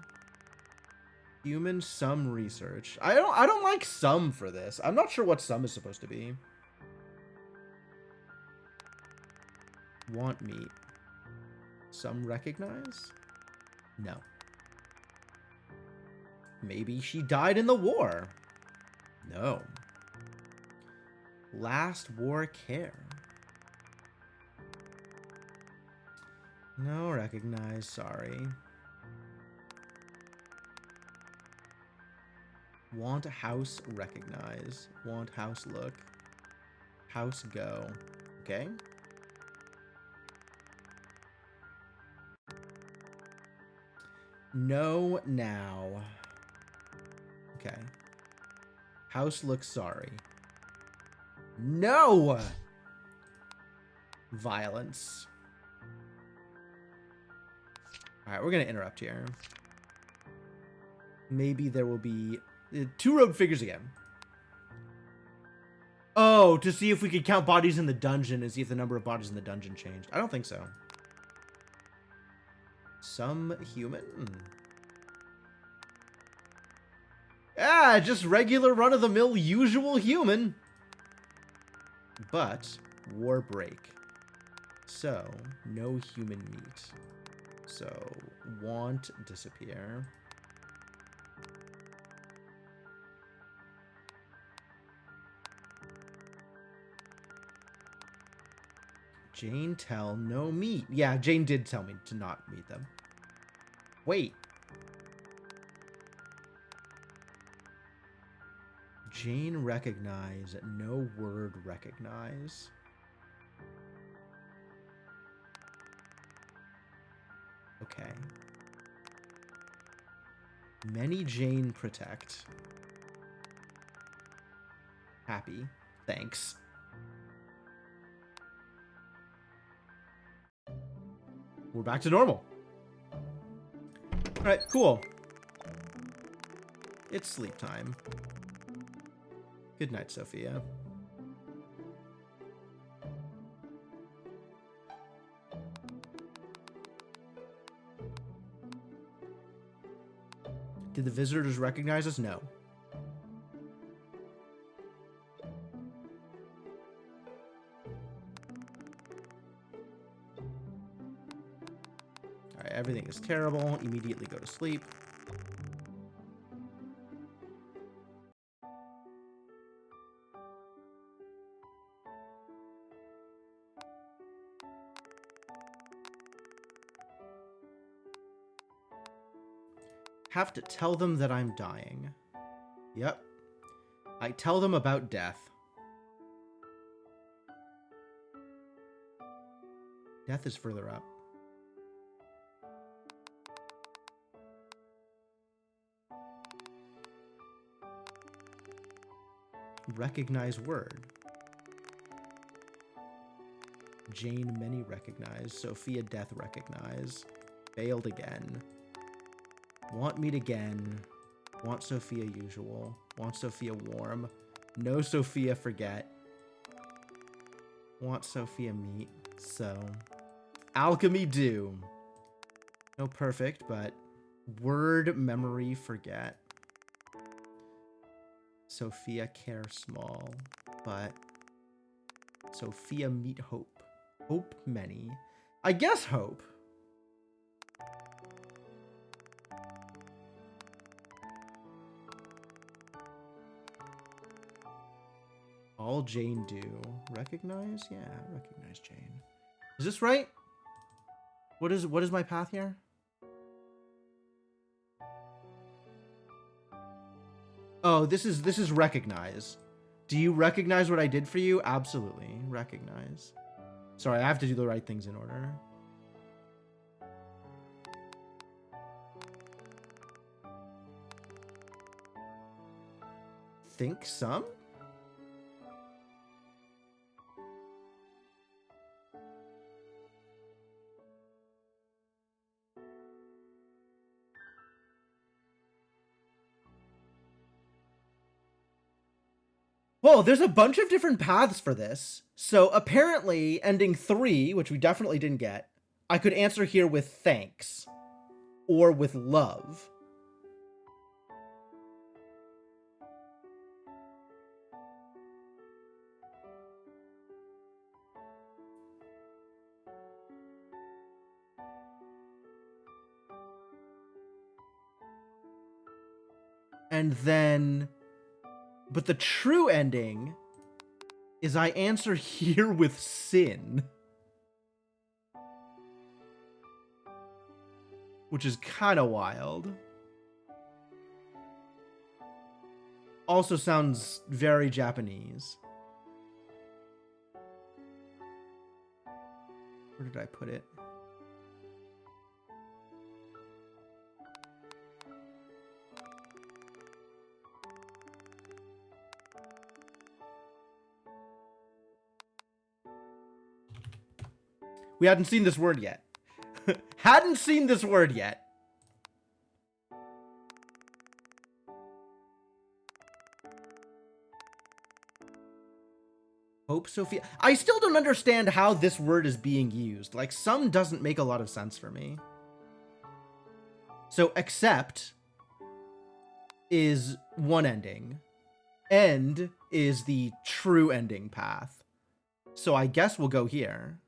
Human, some research. I don't like some for this. I'm not sure what some is supposed to be. Want meat. Some recognize? No. Maybe she died in the war. No. Last war care. No recognize, sorry. Want house recognize. Want house look. House go. Okay. No now. Okay. House looks sorry. No! Violence. Alright, we're gonna interrupt here. Maybe there will be 2 robed figures again. Oh, to see if we could count bodies in the dungeon and see if the number of bodies in the dungeon changed. I don't think so. Some human? Ah, just regular run-of-the-mill usual human. But war break. So, no human meat. So, want disappear. Jane tell no meat. Yeah, Jane did tell me to not meet them. Wait. Jane recognize, no word recognize. Okay. Many Jane protect. Happy. Thanks. We're back to normal. Alright, cool. It's sleep time. Good night, Sophia. Did the visitors recognize us? No. Alright, everything is terrible. Immediately go to sleep. Have to tell them that I'm dying. Yep. I tell them about death. Death is further up. Recognize word. Jane many recognize. Sophia death recognize. Failed again. Want meat again. Want Sophia usual. Want Sophia warm. No Sophia forget. Want Sophia meat. So. Alchemy do. No perfect, but word memory forget. Sophia care small, but Sophia meet hope. Hope many. I guess hope. All Jane do. Recognize? Yeah, recognize Jane. Is this right? What is my path here? Oh, this is recognize. Do you recognize what I did for you? Absolutely. Recognize. Sorry, I have to do the right things in order. Think some? Whoa, there's a bunch of different paths for this. So apparently, ending 3, which we definitely didn't get, I could answer here with thanks. Or with love. And then... But the true ending is I answer here with sin. Which is kind of wild. also sounds very Japanese. Where did I put it? We hadn't seen this word yet. Hadn't seen this word yet. Hope Sophia. I still don't understand how this word is being used. Like, some doesn't make a lot of sense for me. So, accept is one ending. End is the true ending path. So I guess we'll go here.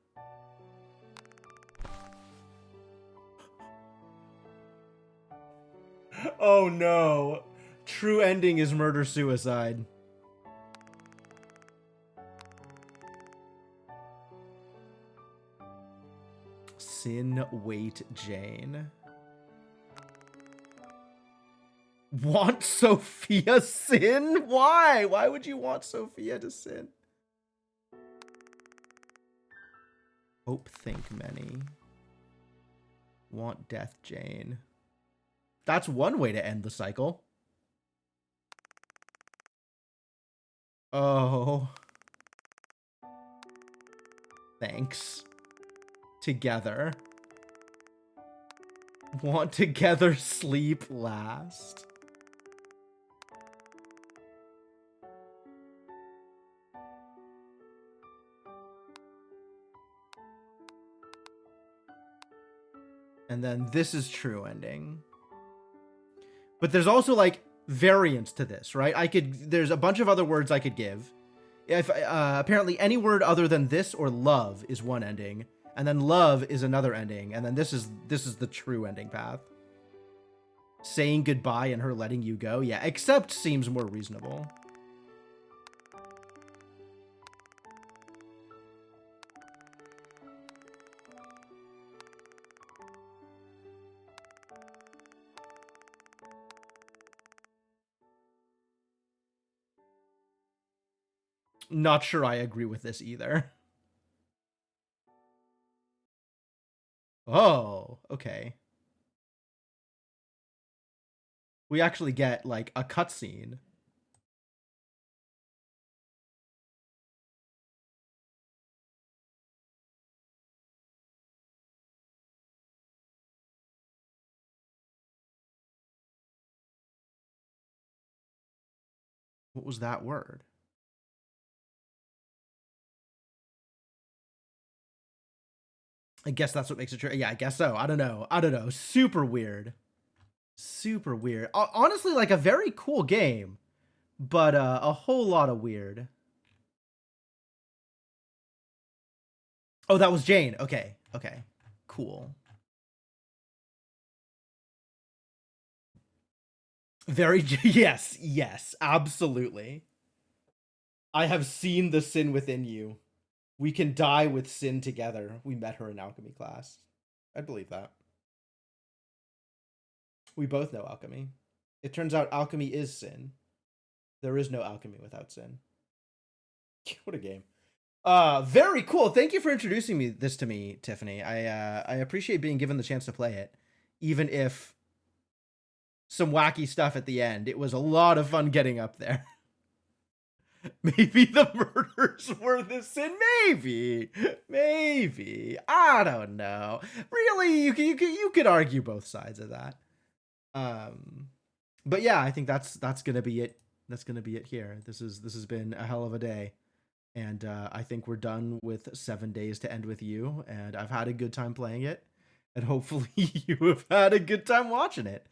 Oh no. True ending is murder-suicide. Sin, wait, Jane. Want Sophia sin? Why? Why would you want Sophia to sin? Hope think many. Want death, Jane. That's one way to end the cycle. Oh. Thanks. Together. Want together, sleep last. And then this is true ending. But there's also like variants to this, right? There's a bunch of other words I could give. If apparently any word other than this or love is one ending, and then love is another ending, and then this is the true ending path. Saying goodbye and her letting you go. Yeah, accept seems more reasonable. Not sure I agree with this either. Oh, okay. We actually get, like, a cutscene. What was that word? I guess that's what makes it true. Yeah, I guess so. I don't know. Super weird. Super weird. Honestly, like a very cool game, but a whole lot of weird. Oh, that was Jane. Okay. Okay. Cool. Very, yes, absolutely. I have seen the sin within you. We can die with sin together. We met her in alchemy class. I believe that. We both know alchemy. It turns out alchemy is sin. There is no alchemy without sin. What a game. Very cool. Thank you for introducing this to me, Tiffany. I appreciate being given the chance to play it, even if some wacky stuff at the end. It was a lot of fun getting up there. Maybe the murders were the sin. Maybe. I don't know. Really, you could argue both sides of that. But yeah, I think that's gonna be it. That's gonna be it here. This has been a hell of a day, and I think we're done with 7 Days to End with You. And I've had a good time playing it, and hopefully you have had a good time watching it.